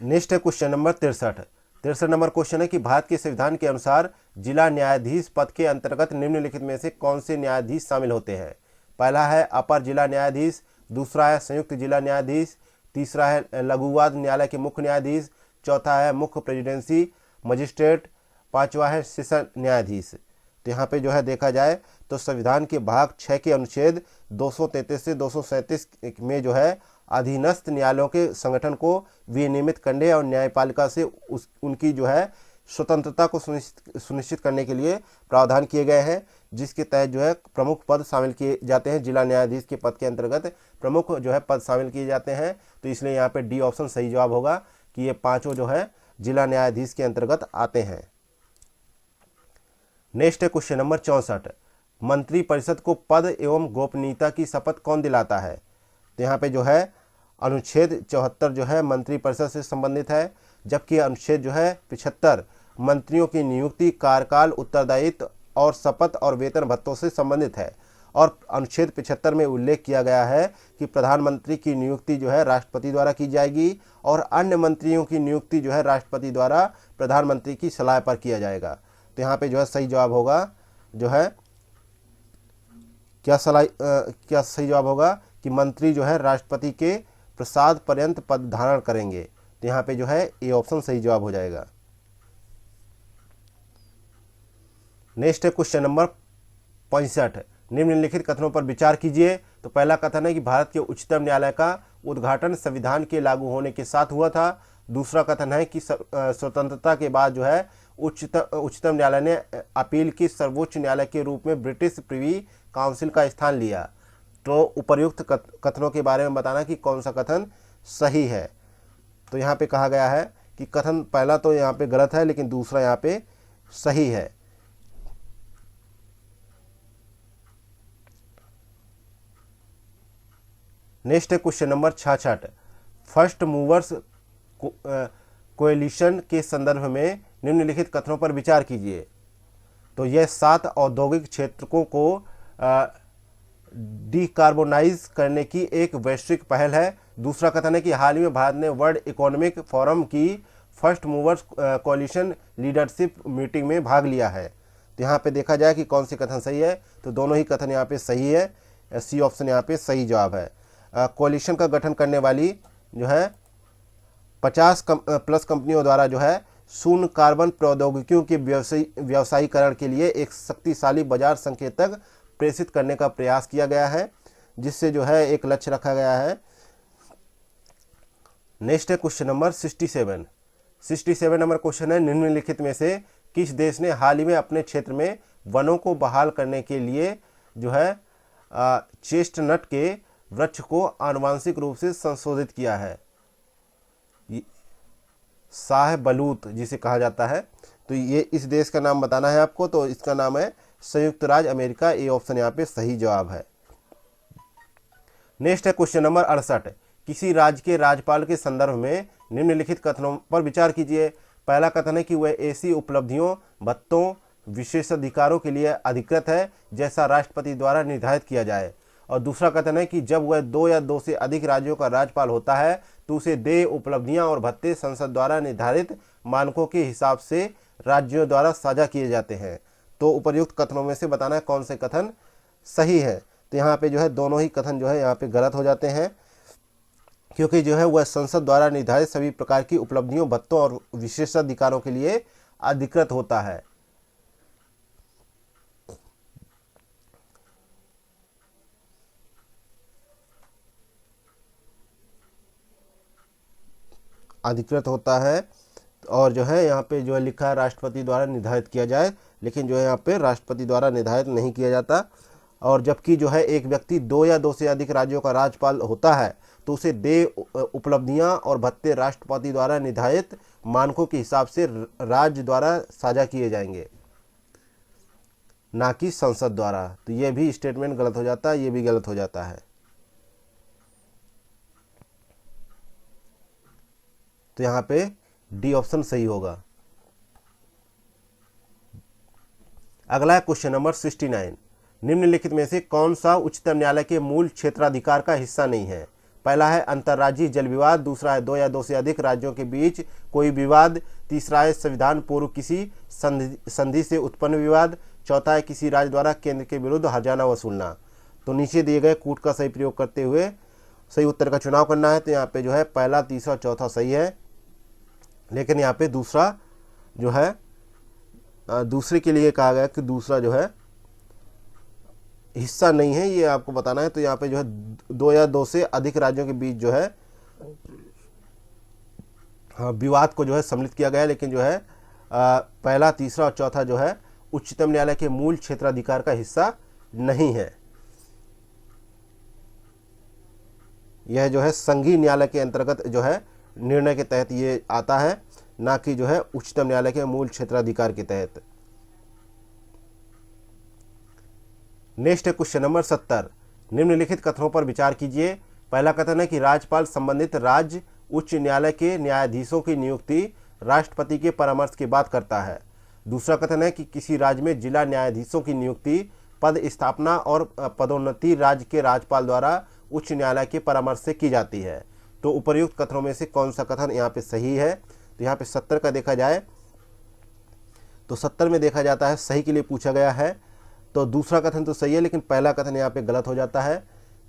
Speaker 1: नेक्स्ट है क्वेश्चन नंबर 63 नंबर क्वेश्चन है कि भारत के संविधान के अनुसार जिला न्यायाधीश पद के अंतर्गत निम्नलिखित में से कौन से न्यायाधीश शामिल होते हैं? पहला है अपर जिला न्यायाधीश, दूसरा है संयुक्त जिला न्यायाधीश, तीसरा है लघुवाद न्यायालय के मुख्य न्यायाधीश, चौथा है मुख्य प्रेसिडेंसी मजिस्ट्रेट, पांचवा है सेशन न्यायाधीश। तो यहाँ पे जो है देखा जाए तो संविधान के भाग 6 के अनुच्छेद 233 से 237 में जो है अधीनस्थ न्यायालयों के संगठन को विनियमित करने और न्यायपालिका से उनकी जो है स्वतंत्रता को सुनिश्चित करने के लिए प्रावधान किए गए हैं, जिसके तहत जो है प्रमुख पद शामिल किए जाते हैं। जिला न्यायाधीश के पद के अंतर्गत प्रमुख जो है पद शामिल किए जाते हैं। तो इसलिए यहाँ पे डी ऑप्शन सही जवाब होगा कि ये पांचों जो है जिला न्यायाधीश के अंतर्गत आते हैं। नेक्स्ट है क्वेश्चन नंबर 64। मंत्रिपरिषद को पद एवं गोपनीयता की शपथ कौन दिलाता है? तो यहाँ पे जो है अनुच्छेद 74 जो है मंत्रिपरिषद से संबंधित है, जबकि अनुच्छेद जो है 75 मंत्रियों की नियुक्ति, कार्यकाल, उत्तरदायित्व और शपथ और वेतन भत्तों से संबंधित है। और अनुच्छेद 75 में उल्लेख किया गया है कि प्रधानमंत्री की नियुक्ति जो है राष्ट्रपति द्वारा की जाएगी और अन्य मंत्रियों की नियुक्ति जो है राष्ट्रपति द्वारा प्रधानमंत्री की सलाह पर किया जाएगा। तो यहाँ पे जो है सही जवाब होगा जो है क्या सही जवाब होगा कि मंत्री जो है राष्ट्रपति के प्रसाद पर्यंत पद धारण करेंगे। तो यहाँ पे जो है ए ऑप्शन सही जवाब हो जाएगा। नेक्स्ट है क्वेश्चन नंबर 65। निम्नलिखित कथनों पर विचार कीजिए। तो पहला कथन है कि भारत के उच्चतम न्यायालय का उद्घाटन संविधान के लागू होने के साथ हुआ था। दूसरा कथन है कि स्वतंत्रता के बाद जो है उच्चतम न्यायालय ने अपील की सर्वोच्च न्यायालय के रूप में ब्रिटिश प्रिवी काउंसिल का स्थान लिया। तो उपर्युक्त कथनों के बारे में बताना कि कौन सा कथन सही है। तो यहाँ पे कहा गया है कि कथन पहला तो यहाँ पे गलत है, लेकिन दूसरा यहाँ पे सही है। नेक्स्ट है question number 66। First movers coalition के संदर्भ में निम्नलिखित कथनों पर विचार कीजिए। तो यह 7 औद्योगिक क्षेत्रों को डिकार्बोनाइज करने की एक वैश्विक पहल है। दूसरा कथन है कि हाल ही में भारत ने वर्ल्ड इकोनॉमिक फोरम की first movers coalition leadership meeting में भाग लिया है। तो यहाँ पे देखा जाए कि कौन सी कथन सही है, तो दोनों ही कथन यहाँ पे सही है। सी ऑप्शन यहाँ पे सही जवाब है। कोएलिशन का गठन करने वाली जो है 50 प्लस कंपनियों द्वारा जो है शून्य कार्बन प्रौद्योगिकियों के व्यवसायीकरण के लिए एक शक्तिशाली बाजार संकेतक प्रेषित करने का प्रयास किया गया है, जिससे जो है एक लक्ष्य रखा गया है। नेक्स्ट है क्वेश्चन नंबर 67। 67 नंबर क्वेश्चन है, निम्नलिखित में से किस देश ने हाल ही में अपने क्षेत्र में वनों को बहाल करने के लिए जो है चेस्टनट के वृक्ष को आनुवांशिक रूप से संशोधित किया है? शाहबलूत जिसे कहा जाता है। तो ये इस देश का नाम बताना है आपको। तो इसका नाम है संयुक्त राज्य अमेरिका। ए ऑप्शन यहाँ पे सही जवाब है। नेक्स्ट है क्वेश्चन नंबर 68। किसी राज्य के राज्यपाल के संदर्भ में निम्नलिखित कथनों पर विचार कीजिए। पहला कथन है कि वह ऐसी उपलब्धियों, भत्तों, विशेषाधिकारों के लिए अधिकृत है जैसा राष्ट्रपति द्वारा निर्धारित किया जाए। और दूसरा कथन है कि जब वह 2 या 2 से अधिक राज्यों का राज्यपाल होता है तो उसे देय, उपलब्धियां और भत्ते संसद द्वारा निर्धारित मानकों के हिसाब से राज्यों द्वारा साझा किए जाते हैं। तो उपर्युक्त कथनों में से बताना है कौन से कथन सही है। तो यहाँ पे जो है दोनों ही कथन जो है यहाँ पे गलत हो जाते हैं, क्योंकि जो है वह संसद द्वारा निर्धारित सभी प्रकार की उपलब्धियों, भत्तों और विशेषाधिकारों के लिए अधिकृत होता है। अधिकृत होता है और जो है यहाँ पे जो है लिखा है राष्ट्रपति द्वारा निर्धारित किया जाए, लेकिन जो है यहाँ पे राष्ट्रपति द्वारा निर्धारित नहीं किया जाता। और जबकि जो है एक व्यक्ति 2 या 2 से अधिक राज्यों का राज्यपाल होता है तो उसे देय, उपलब्धियां और भत्ते राष्ट्रपति द्वारा निर्धारित मानकों के हिसाब से राज्य द्वारा साझा किए जाएंगे, ना कि संसद द्वारा। तो ये भी स्टेटमेंट गलत हो जाता है, ये भी गलत हो जाता है। तो यहाँ पे डी ऑप्शन सही होगा। अगला है क्वेश्चन नंबर 69। निम्नलिखित में से कौन सा उच्चतम न्यायालय के मूल क्षेत्राधिकार का हिस्सा नहीं है? पहला है अंतर्राज्यीय जल विवाद, दूसरा है 2 या 2 से अधिक राज्यों के बीच कोई विवाद, तीसरा है संविधान पूर्व किसी संधि से उत्पन्न विवाद, चौथा है किसी राज्य द्वारा केंद्र के विरुद्ध हर्जाना वसूलना। तो नीचे दिए गए कूट का सही प्रयोग करते हुए सही उत्तर का चुनाव करना है। तो यहाँ पे जो है पहला, तीसरा, चौथा सही है, लेकिन यहाँ पे दूसरा जो है दूसरे के लिए कहा गया कि दूसरा जो है हिस्सा नहीं है, ये आपको बताना है। तो यहाँ पे जो है 2 या 2 से अधिक राज्यों के बीच जो है विवाद को जो है सम्मिलित किया गया, लेकिन जो है पहला, तीसरा और चौथा जो है उच्चतम न्यायालय के मूल क्षेत्राधिकार का हिस्सा नहीं है। यह जो है संघीय न्यायालय के अंतर्गत जो है निर्णय के तहत ये आता है, ना कि जो है उच्चतम न्यायालय के मूल क्षेत्राधिकार के तहत। नेक्स्ट है क्वेश्चन नंबर 70। निम्नलिखित कथनों पर विचार कीजिए। पहला कथन है कि राज्यपाल संबंधित राज्य उच्च न्यायालय के न्यायाधीशों की नियुक्ति राष्ट्रपति के परामर्श के बाद करता है। दूसरा कथन है कि किसी राज्य में जिला न्यायाधीशों की नियुक्ति, पद स्थापना और पदोन्नति राज्य के राज्यपाल द्वारा उच्च न्यायालय के परामर्श से की जाती है। तो उपर्युक्त कथनों में से कौन सा कथन यहाँ पे सही है? तो यहाँ पे 70 का देखा जाए तो 70 में देखा जाता है सही के लिए पूछा गया है। तो दूसरा कथन तो सही है, लेकिन पहला कथन यहाँ पे गलत हो जाता है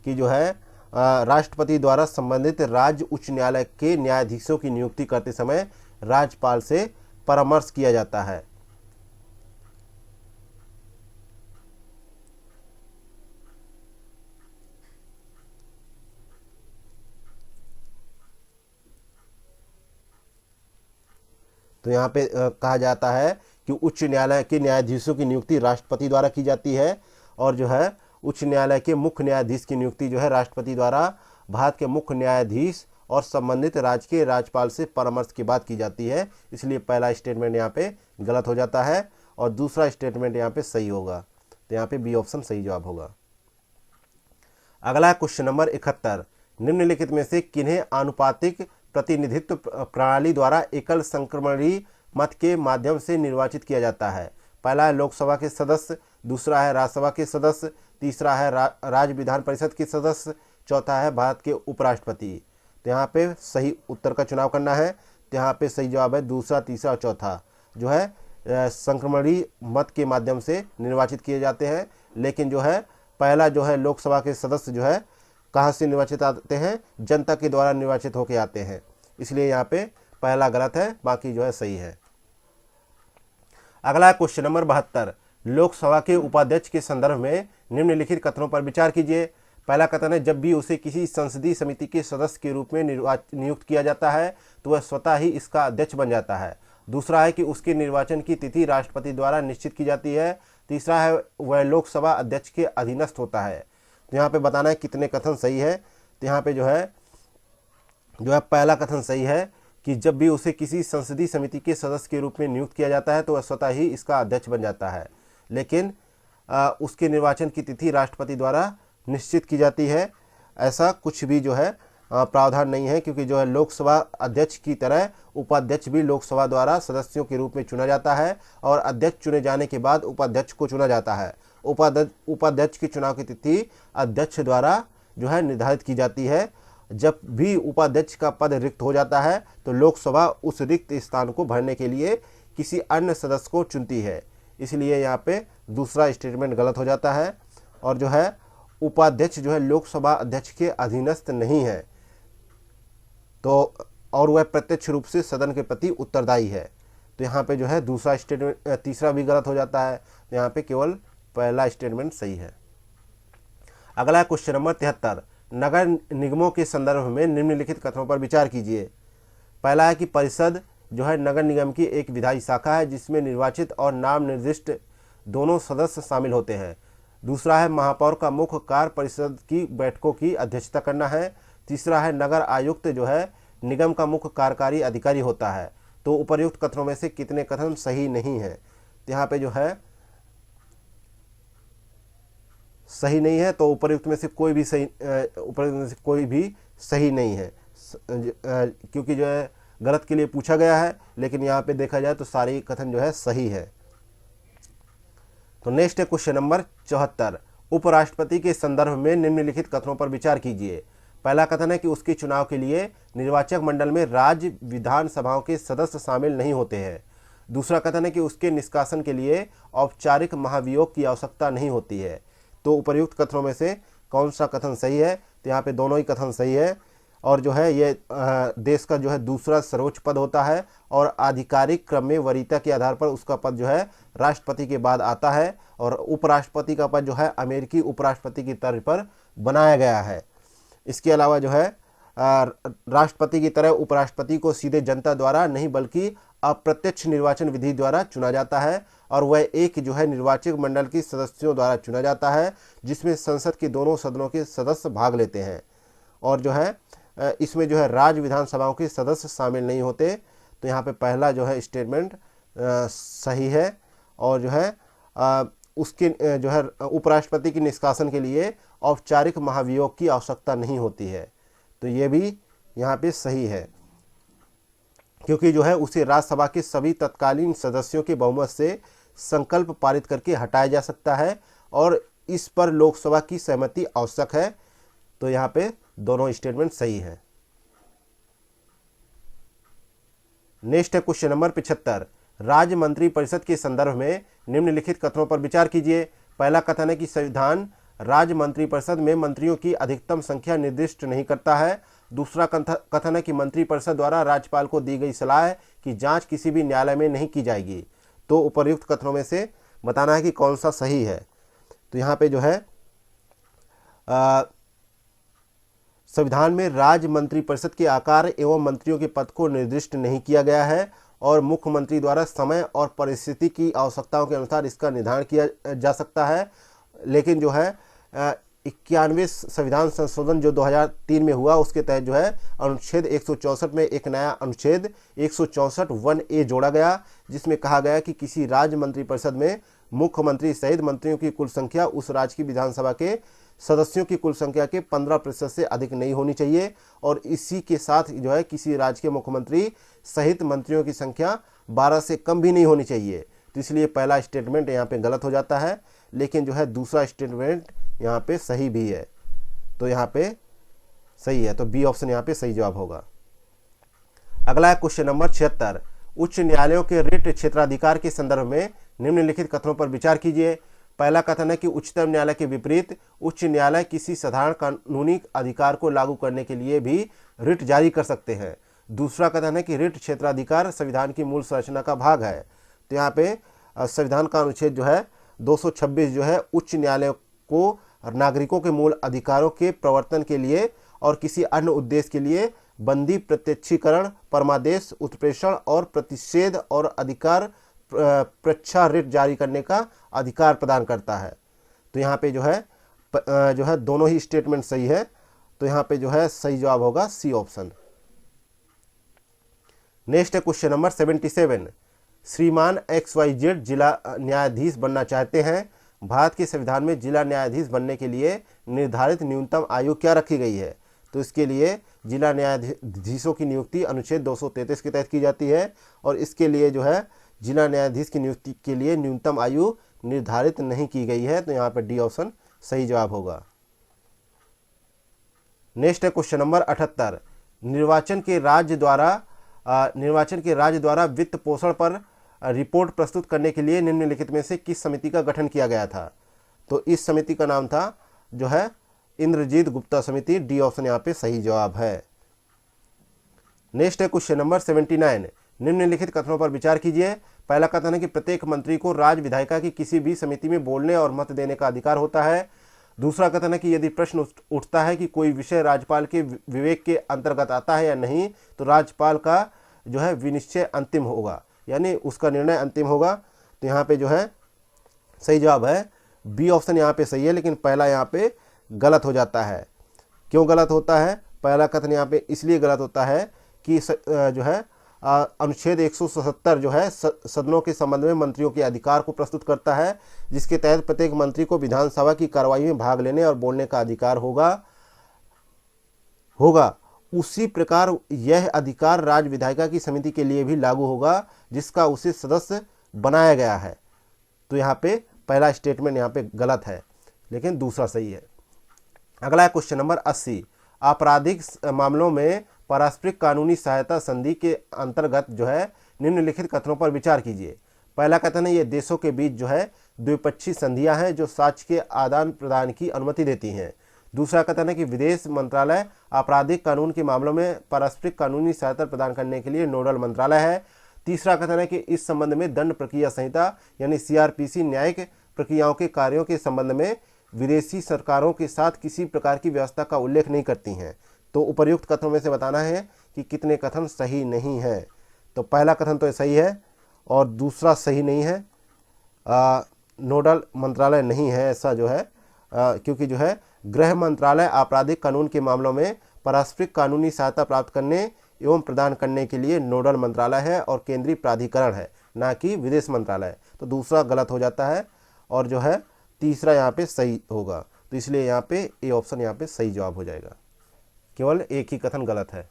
Speaker 1: कि जो है राष्ट्रपति द्वारा संबंधित राज्य उच्च न्यायालय के न्यायाधीशों की नियुक्ति करते समय राज्यपाल से परामर्श किया जाता है। तो यहाँ पे कहा जाता है कि उच्च न्यायालय के न्यायाधीशों की नियुक्ति राष्ट्रपति द्वारा की जाती है और जो है उच्च न्यायालय के मुख्य न्यायाधीश की नियुक्ति जो है राष्ट्रपति द्वारा भारत के मुख्य न्यायाधीश और संबंधित राज्य के राज्यपाल से परामर्श के बाद की जाती है। इसलिए पहला स्टेटमेंट यहाँ पे गलत हो जाता है और दूसरा स्टेटमेंट यहाँ पे सही होगा। तो यहाँ पे बी ऑप्शन सही जवाब होगा। अगला क्वेश्चन नंबर 71, निम्नलिखित में से किन्हें आनुपातिक प्रतिनिधित्व प्रणाली द्वारा एकल संक्रमणीय मत के माध्यम से निर्वाचित किया जाता है? पहला है लोकसभा के सदस्य, दूसरा है राज्यसभा के सदस्य, तीसरा है राज्य विधान परिषद के सदस्य, चौथा है भारत के उपराष्ट्रपति। तो यहाँ पे सही उत्तर का चुनाव करना है। तो यहाँ पे सही जवाब है दूसरा, तीसरा और चौथा जो है संक्रमणीय मत के माध्यम से निर्वाचित किए जाते हैं। लेकिन जो है पहला जो है लोकसभा के सदस्य जो है कहाँ से निर्वाचित आते हैं? जनता के द्वारा निर्वाचित होकर आते हैं। इसलिए यहाँ पे पहला गलत है, बाकी जो है सही है। अगला क्वेश्चन नंबर 72, लोकसभा के उपाध्यक्ष के संदर्भ में निम्नलिखित कथनों पर विचार कीजिए। पहला कथन है, जब भी उसे किसी संसदीय समिति के सदस्य के रूप में नियुक्त किया जाता है तो वह स्वतः ही इसका अध्यक्ष बन जाता है। दूसरा है कि उसके निर्वाचन की तिथि राष्ट्रपति द्वारा निश्चित की जाती है। तीसरा है वह लोकसभा अध्यक्ष के अधीनस्थ होता है। तो यहाँ पे बताना है कितने कथन सही है। तो यहाँ पे जो है पहला कथन सही है कि जब भी उसे किसी संसदीय समिति के सदस्य के रूप में नियुक्त किया जाता है तो वह स्वतः ही इसका अध्यक्ष बन जाता है। लेकिन उसके निर्वाचन की तिथि राष्ट्रपति द्वारा निश्चित की जाती है, ऐसा कुछ भी जो है प्रावधान नहीं है, क्योंकि जो है लोकसभा अध्यक्ष की तरह उपाध्यक्ष भी लोकसभा द्वारा सदस्यों के रूप में चुना जाता है और अध्यक्ष चुने जाने के बाद उपाध्यक्ष को चुना जाता है। उपाध्यक्ष के चुनाव की तिथि अध्यक्ष द्वारा जो है निर्धारित की जाती है। जब भी उपाध्यक्ष का पद रिक्त हो जाता है तो लोकसभा उस रिक्त स्थान को भरने के लिए किसी अन्य सदस्य को चुनती है। इसलिए यहाँ पे दूसरा स्टेटमेंट गलत हो जाता है। और जो है उपाध्यक्ष जो है लोकसभा अध्यक्ष के अधीनस्थ नहीं है, तो और वह प्रत्यक्ष रूप से सदन के प्रति उत्तरदायी है। तो यहाँ पे जो है दूसरा स्टेटमेंट, तीसरा भी गलत हो जाता है। तो यहाँ पे केवल पहला स्टेटमेंट सही है। अगला क्वेश्चन नंबर 73, नगर निगमों के संदर्भ में निम्नलिखित कथनों पर विचार कीजिए। पहला है कि परिषद जो है नगर निगम की एक विधायी शाखा है जिसमें निर्वाचित और नाम निर्दिष्ट दोनों सदस्य शामिल होते हैं। दूसरा है महापौर का मुख्य कार्य परिषद की बैठकों की अध्यक्षता करना है। तीसरा है नगर आयुक्त जो है निगम का मुख्य कार्यकारी अधिकारी होता है। तो उपर्युक्त कथनों में से कितने कथन सही नहीं है? तो यहाँ पे जो है सही नहीं है, तो उपर्युक्त में से कोई भी सही नहीं है, क्योंकि जो है गलत के लिए पूछा गया है। लेकिन यहाँ पे देखा जाए तो सारे कथन जो है सही है। तो नेक्स्ट है क्वेश्चन नंबर 74, उपराष्ट्रपति के संदर्भ में निम्नलिखित कथनों पर विचार कीजिए। पहला कथन है कि उसके चुनाव के लिए निर्वाचक मंडल में राज्य विधानसभाओं के सदस्य शामिल नहीं होते हैं। दूसरा कथन है कि उसके निष्कासन के लिए औपचारिक महाभियोग की आवश्यकता नहीं होती है। तो उपर्युक्त कथनों में से कौन सा कथन सही है? तो यहाँ पे दोनों ही कथन सही है। और जो है ये देश का जो है दूसरा सर्वोच्च पद होता है और आधिकारिक क्रम में वरीयता के आधार पर उसका पद जो है राष्ट्रपति के बाद आता है। और उपराष्ट्रपति का पद जो है अमेरिकी उपराष्ट्रपति की तर्ज पर बनाया गया है। इसके अलावा जो है राष्ट्रपति की तरह उपराष्ट्रपति को सीधे जनता द्वारा नहीं बल्कि अप्रत्यक्ष निर्वाचन विधि द्वारा चुना जाता है और वह एक जो है निर्वाचक मंडल के सदस्यों द्वारा चुना जाता है जिसमें संसद के दोनों सदनों के सदस्य भाग लेते हैं। और जो है इसमें जो है राज्य विधानसभाओं के सदस्य शामिल नहीं होते। तो यहाँ पे पहला जो है स्टेटमेंट सही है। और जो है उसके जो है उपराष्ट्रपति के निष्कासन के लिए औपचारिक महाभियोग की आवश्यकता नहीं होती है। तो ये भी यहाँ पे सही है, क्योंकि जो है उसे राज्यसभा के सभी तत्कालीन सदस्यों के बहुमत से संकल्प पारित करके हटाया जा सकता है और इस पर लोकसभा की सहमति आवश्यक है। तो यहाँ पे दोनों स्टेटमेंट सही है। नेक्स्ट है क्वेश्चन नंबर 75, राज्य मंत्री परिषद के संदर्भ में निम्नलिखित कथनों पर विचार कीजिए। पहला कथन है कि संविधान राज्य मंत्री परिषद में मंत्रियों की अधिकतम संख्या निर्दिष्ट नहीं करता है। दूसरा कथन है कि मंत्री परिषद द्वारा राज्यपाल को दी गई सलाह की जांच किसी भी न्यायालय में नहीं की जाएगी। तो उपर्युक्त कथनों में से बताना है कि कौन सा सही है। तो यहाँ पे जो है संविधान में राज्य मंत्री परिषद के आकार एवं मंत्रियों के पद को निर्दिष्ट नहीं किया गया है और मुख्यमंत्री द्वारा समय और परिस्थिति की आवश्यकताओं के अनुसार इसका निर्धारण किया जा सकता है। लेकिन जो है 91वें संविधान संशोधन जो 2003 में हुआ, उसके तहत जो है अनुच्छेद 164 में एक नया अनुच्छेद 164(1)(a) जोड़ा गया, जिसमें कहा गया कि किसी राज्य मंत्रिपरिषद में मुख्यमंत्री सहित मंत्रियों की कुल संख्या उस राज्य की विधानसभा के सदस्यों की कुल संख्या के 15% से अधिक नहीं होनी चाहिए, और इसी के साथ जो है किसी राज्य के मुख्यमंत्री सहित मंत्रियों की संख्या 12 से कम भी नहीं होनी चाहिए। तो इसलिए पहला स्टेटमेंट यहाँ पे गलत हो जाता है, लेकिन जो है दूसरा स्टेटमेंट यहाँ पे सही भी है, तो यहाँ पे सही है, तो बी ऑप्शन यहाँ पे सही जवाब होगा। अगला है क्वेश्चन नंबर 76। उच्च न्यायालयों के रिट क्षेत्राधिकार के संदर्भ में निम्नलिखित कथनों पर विचार कीजिए। पहला कथन है कि उच्चतम न्यायालय के विपरीत उच्च न्यायालय किसी साधारण कानूनी अधिकार को लागू करने के लिए भी रिट जारी कर सकते हैं। दूसरा कथन है कि रिट क्षेत्राधिकार संविधान की मूल संरचना का भाग है। तो यहाँ पे संविधान का अनुच्छेद जो है 226 जो है उच्च न्यायालय को नागरिकों के मूल अधिकारों के प्रवर्तन के लिए और किसी अन्य उद्देश्य के लिए बंदी, प्रत्यक्षीकरण, परमादेश, उत्प्रेषण और प्रतिषेध और अधिकार प्रच्छा रिट जारी करने का अधिकार प्रदान करता है। तो यहाँ पे जो है दोनों ही स्टेटमेंट सही है, तो यहाँ पे जो है सही जवाब होगा सी ऑप्शन। नेक्स्ट है क्वेश्चन नंबर 77। श्रीमान XYZ जिला न्यायाधीश बनना चाहते हैं। भारत के संविधान में जिला न्यायाधीश बनने के लिए निर्धारित न्यूनतम आयु क्या रखी गई है? तो इसके लिए जिला न्यायाधीशों की नियुक्ति अनुच्छेद 233 के तहत की जाती है, और इसके लिए जो है जिला न्यायाधीश की नियुक्ति के लिए न्यूनतम आयु निर्धारित नहीं की गई है। तो यहाँ पर डी ऑप्शन सही जवाब होगा। नेक्स्ट है क्वेश्चन नंबर 78। निर्वाचन के राज्य द्वारा वित्त पोषण पर रिपोर्ट प्रस्तुत करने के लिए निम्नलिखित में से किस समिति का गठन किया गया था? तो इस समिति का नाम था जो है इंद्रजीत गुप्ता समिति। डी ऑप्शन यहाँ पे सही जवाब है। नेक्स्ट है क्वेश्चन नंबर 79। निम्नलिखित कथनों पर विचार कीजिए। पहला कथन है कि प्रत्येक मंत्री को राज्य विधायिका की किसी भी समिति में बोलने और मत देने का अधिकार होता है। दूसरा कथन है कि यदि प्रश्न उठता है कि कोई विषय राज्यपाल के विवेक के अंतर्गत आता है या नहीं, तो राज्यपाल का जो है विनिश्चय अंतिम होगा, यानी उसका निर्णय अंतिम होगा। तो यहाँ पे जो है सही जवाब है बी ऑप्शन यहाँ पे सही है, लेकिन पहला यहाँ पे गलत हो जाता है। क्यों गलत होता है? पहला कथन यहाँ पे इसलिए गलत होता है कि जो है अनुच्छेद 177 जो है सदनों के संबंध में मंत्रियों के अधिकार को प्रस्तुत करता है, जिसके तहत प्रत्येक मंत्री को विधानसभा की कार्रवाई में भाग लेने और बोलने का अधिकार होगा। उसी प्रकार यह अधिकार राज्य विधायिका की समिति के लिए भी लागू होगा, जिसका उसे सदस्य बनाया गया है। तो यहाँ पे पहला स्टेटमेंट यहाँ पे गलत है, लेकिन दूसरा सही है। अगला है क्वेश्चन नंबर 80। आपराधिक मामलों में पारस्परिक कानूनी सहायता संधि के अंतर्गत जो है निम्नलिखित कथनों पर विचार कीजिए। पहला कथन है ये देशों के बीच जो है द्विपक्षीय संधियां हैं जो साक्ष्य के आदान प्रदान की अनुमति देती हैं। दूसरा कथन है कि विदेश मंत्रालय आपराधिक कानून के मामलों में पारस्परिक कानूनी सहायता प्रदान करने के लिए नोडल मंत्रालय है। तीसरा कथन है कि इस संबंध में दंड प्रक्रिया संहिता यानी CRPC न्यायिक प्रक्रियाओं के कार्यों के संबंध में विदेशी सरकारों के साथ किसी प्रकार की व्यवस्था का उल्लेख नहीं करती हैं। तो उपर्युक्त कथनों में से बताना है कि कितने कथन सही नहीं है। तो पहला कथन तो सही है और दूसरा सही नहीं है। नोडल मंत्रालय नहीं है ऐसा जो है, क्योंकि जो है गृह मंत्रालय आपराधिक कानून के मामलों में पारस्परिक कानूनी सहायता प्राप्त करने एवं प्रदान करने के लिए नोडल मंत्रालय है और केंद्रीय प्राधिकरण है, ना कि विदेश मंत्रालय। तो दूसरा गलत हो जाता है और जो है तीसरा यहाँ पे सही होगा। तो इसलिए यहाँ पे ए ऑप्शन यहाँ पे सही जवाब हो जाएगा। केवल एक ही कथन गलत है।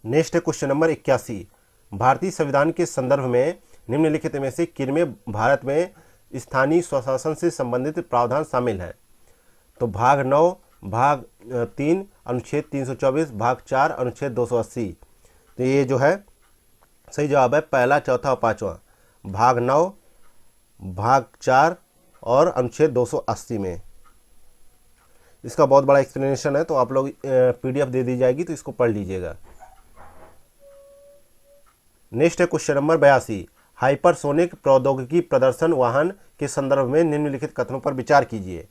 Speaker 1: नेक्स्ट है क्वेश्चन नंबर 81। भारतीय संविधान के संदर्भ में निम्नलिखित में से किनमें भारत में स्थानीय स्वशासन से संबंधित प्रावधान शामिल हैं? तो भाग 9, भाग 3 अनुच्छेद 324, भाग 4 अनुच्छेद 280। तो ये जो है सही जवाब है पहला, चौथा और पांचवा, भाग 9, भाग 4 और अनुच्छेद 280 में। इसका बहुत बड़ा एक्सप्लेनेशन है, तो आप लोग PDF दे दी जाएगी, तो इसको पढ़ लीजिएगा। नेक्स्ट है क्वेश्चन नंबर 82। हाइपरसोनिक प्रौद्योगिकी प्रदर्शन वाहन के संदर्भ में निम्नलिखित कथनों पर विचार कीजिए।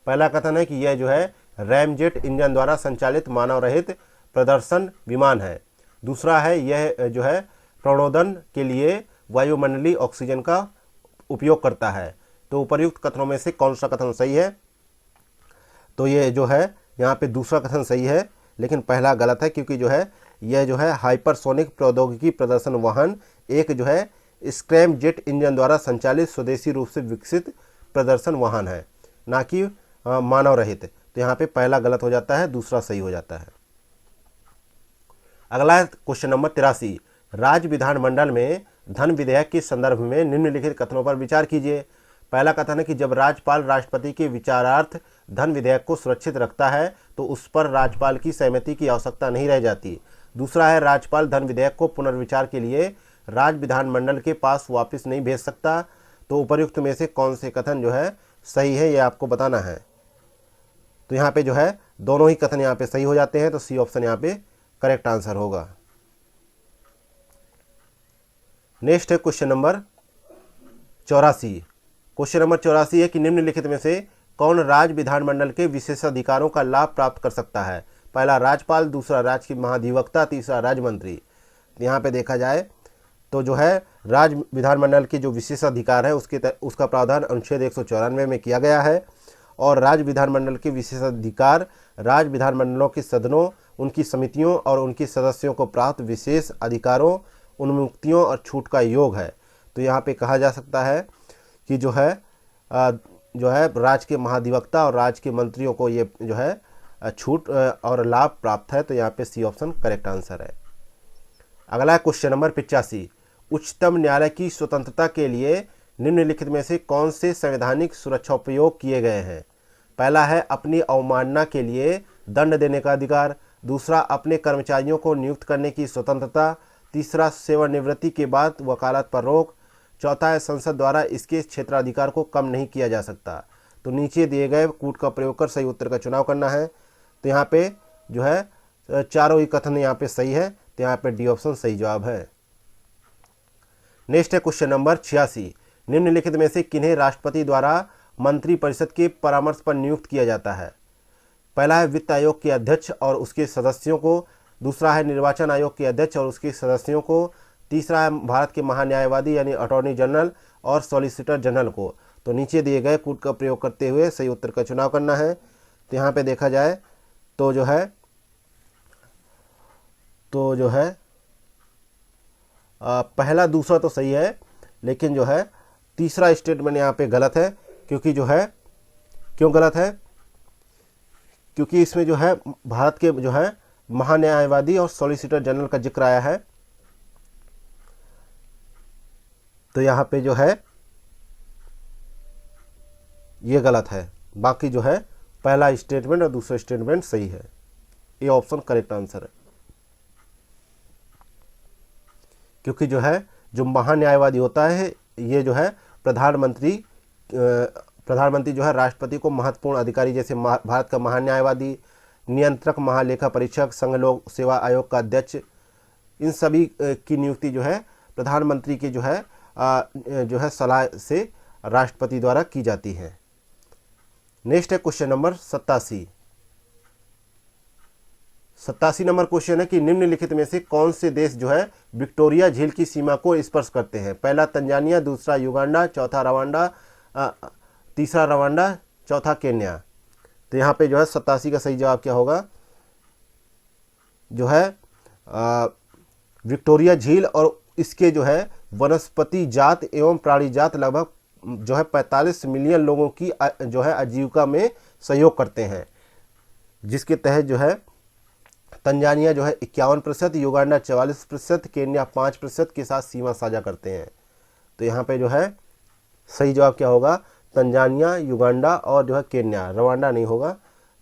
Speaker 1: पहला कथन है कि यह जो है रैमजेट इंजन द्वारा संचालित मानव रहित प्रदर्शन विमान है। दूसरा है यह जो है प्रणोदन के लिए वायुमंडलीय ऑक्सीजन का उपयोग करता है। तो उपर्युक्त कथनों में से कौन सा कथन सही है? तो ये जो है यहाँ पे दूसरा कथन सही है, लेकिन पहला गलत है, क्योंकि जो है यह जो है हाइपरसोनिक प्रौद्योगिकी प्रदर्शन वाहन एक जो है स्क्रैम जेट इंजन द्वारा संचालित स्वदेशी रूप से विकसित प्रदर्शन वाहन है, ना कि मानव रहित। तो यहाँ पे पहला गलत हो जाता है, दूसरा सही हो जाता है। अगला है क्वेश्चन नंबर 83। राज्य विधानमंडल में धन विधेयक के संदर्भ में निम्नलिखित कथनों पर विचार कीजिए। पहला कथन है कि जब राज्यपाल राष्ट्रपति के विचारार्थ धन विधेयक को सुरक्षित रखता है तो उस पर राज्यपाल की सहमति की आवश्यकता नहीं रह जाती। दूसरा है राज्यपाल धन विधेयक को पुनर्विचार के लिए राज्य विधानमंडल के पास वापस नहीं भेज सकता। तो उपर्युक्त में से कौन से कथन जो है सही है, ये आपको बताना है। तो यहाँ पे जो है दोनों ही कथन यहाँ पे सही हो जाते हैं, तो सी ऑप्शन यहाँ पे करेक्ट आंसर होगा। नेक्स्ट है क्वेश्चन नंबर 84। क्वेश्चन नंबर 84 है कि निम्नलिखित में से कौन राज्य विधानमंडल के विशेषाधिकारों का लाभ प्राप्त कर सकता है? पहला राज्यपाल, दूसरा राज्य के महाधिवक्ता, तीसरा राज्य मंत्री। यहाँ पे देखा जाए तो जो है राज्य विधानमंडल के जो विशेषाधिकार है उसका प्रावधान अनुच्छेद 194 में किया गया है। और राज्य विधानमंडल के विशेषाधिकार राज्य विधानमंडलों के सदनों, उनकी समितियों और उनके सदस्यों को प्राप्त विशेष अधिकारों, उन्मुक्तियों और छूट का योग है। तो यहाँ पे कहा जा सकता है कि जो है राज्य के महाधिवक्ता और राज्य के मंत्रियों को ये जो है छूट और लाभ प्राप्त है। तो यहाँ पे सी ऑप्शन करेक्ट आंसर है। अगला है क्वेश्चन नंबर 85। उच्चतम न्यायालय की स्वतंत्रता के लिए निम्नलिखित में से कौन से संवैधानिक सुरक्षा उपयोग किए गए हैं? पहला है अपनी अवमानना के लिए दंड देने का अधिकार, दूसरा अपने कर्मचारियों को नियुक्त करने की स्वतंत्रता, तीसरा सेवानिवृत्ति के बाद वकालत पर रोक, चौथा है संसद द्वारा इसके क्षेत्राधिकार को कम नहीं किया जा सकता। तो नीचे दिए गए कूट का प्रयोग कर सही उत्तर का चुनाव करना है। तो यहाँ पे जो है चारों ही कथन यहाँ पे सही है, तो यहाँ पे डी ऑप्शन सही जवाब है। नेक्स्ट है क्वेश्चन नंबर 86। निम्नलिखित में से किन्हें राष्ट्रपति द्वारा मंत्रिपरिषद के परामर्श पर नियुक्त किया जाता है? पहला है वित्त आयोग के अध्यक्ष और उसके सदस्यों को, दूसरा है निर्वाचन आयोग के अध्यक्ष और उसके सदस्यों को, तीसरा है भारत के महान्यायवादी यानी अटॉर्नी जनरल और सॉलिसिटर जनरल को। तो नीचे दिए गए कूट का प्रयोग करते हुए सही उत्तर का चुनाव करना है। तो यहाँ पे देखा जाए तो जो है पहला दूसरा तो सही है, लेकिन जो है तीसरा स्टेटमेंट यहाँ पे गलत है। क्योंकि जो है क्यों गलत है? क्योंकि इसमें जो है भारत के जो है महान्यायवादी और सॉलिसिटर जनरल का जिक्र आया है। तो यहाँ पे जो है ये गलत है। बाकी जो है पहला स्टेटमेंट और दूसरा स्टेटमेंट सही है। ये ऑप्शन करेक्ट आंसर है। क्योंकि जो है जो महान्यायवादी होता है ये जो है प्रधानमंत्री जो है राष्ट्रपति को महत्वपूर्ण अधिकारी, जैसे भारत का महान्यायवादी, नियंत्रक, महालेखा परीक्षक, संघ लोक सेवा आयोग का अध्यक्ष, इन सभी की नियुक्ति जो है प्रधानमंत्री के जो है सलाह से राष्ट्रपति द्वारा की जाती है। नेक्स्ट है क्वेश्चन नंबर 87। 87 नंबर क्वेश्चन है कि निम्नलिखित में से कौन से देश जो है विक्टोरिया झील की सीमा को स्पर्श करते हैं? पहला तंजानिया, दूसरा युगांडा, चौथा रवांडा, तीसरा रवांडा, चौथा केन्या। तो यहाँ पे जो है 87 का सही जवाब क्या होगा? जो है विक्टोरिया झील और इसके जो है वनस्पति जात एवं प्राणी जात लगभग जो है 45 मिलियन लोगों की जो है आजीविका में सहयोग करते हैं, जिसके तहत जो है तंजानिया जो है 51%, युगांडा 44%, केन्या 5% के साथ सीमा साझा करते हैं। तो यहाँ पे जो है सही जवाब क्या होगा? तंजानिया, युगांडा और जो है केन्या, रवांडा नहीं होगा।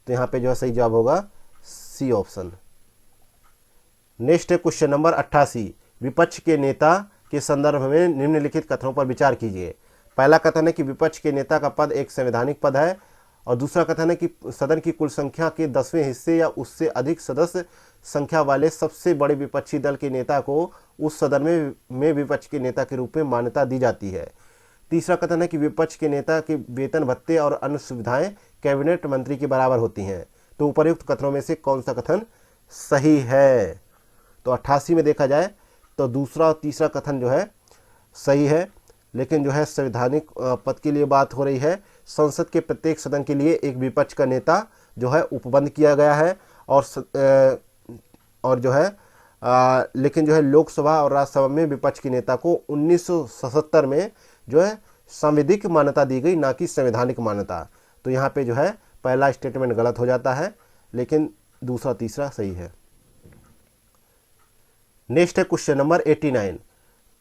Speaker 1: तो यहाँ पे जो है सही जवाब होगा सी ऑप्शन। नेक्स्ट है क्वेश्चन नंबर 88। विपक्ष के नेता के संदर्भ में निम्नलिखित कथनों पर विचार कीजिए। पहला कथन है कि विपक्ष के नेता का पद एक संवैधानिक पद है, और दूसरा कथन है कि सदन की कुल संख्या के 10वें हिस्से या उससे अधिक सदस्य संख्या वाले सबसे बड़े विपक्षी दल के नेता को उस सदन में विपक्ष के नेता के रूप में मान्यता दी जाती है। तीसरा कथन है कि विपक्ष के नेता के वेतन भत्ते और अन्य सुविधाएं कैबिनेट मंत्री के बराबर होती हैं। तो उपर्युक्त कथनों में से कौन सा कथन सही है? तो 88 में देखा जाए तो दूसरा और तीसरा कथन जो है सही है। लेकिन जो है संवैधानिक पद के लिए बात हो रही है। संसद के प्रत्येक सदन के लिए एक विपक्ष का नेता जो है उपबंध किया गया है और जो है लेकिन जो है लोकसभा और राज्यसभा में विपक्ष के नेता को 1977 में जो है संवैधानिक मान्यता दी गई, ना कि संवैधानिक मान्यता। तो यहाँ पे जो है पहला स्टेटमेंट गलत हो जाता है, लेकिन दूसरा तीसरा सही है। नेक्स्ट है क्वेश्चन नंबर 89।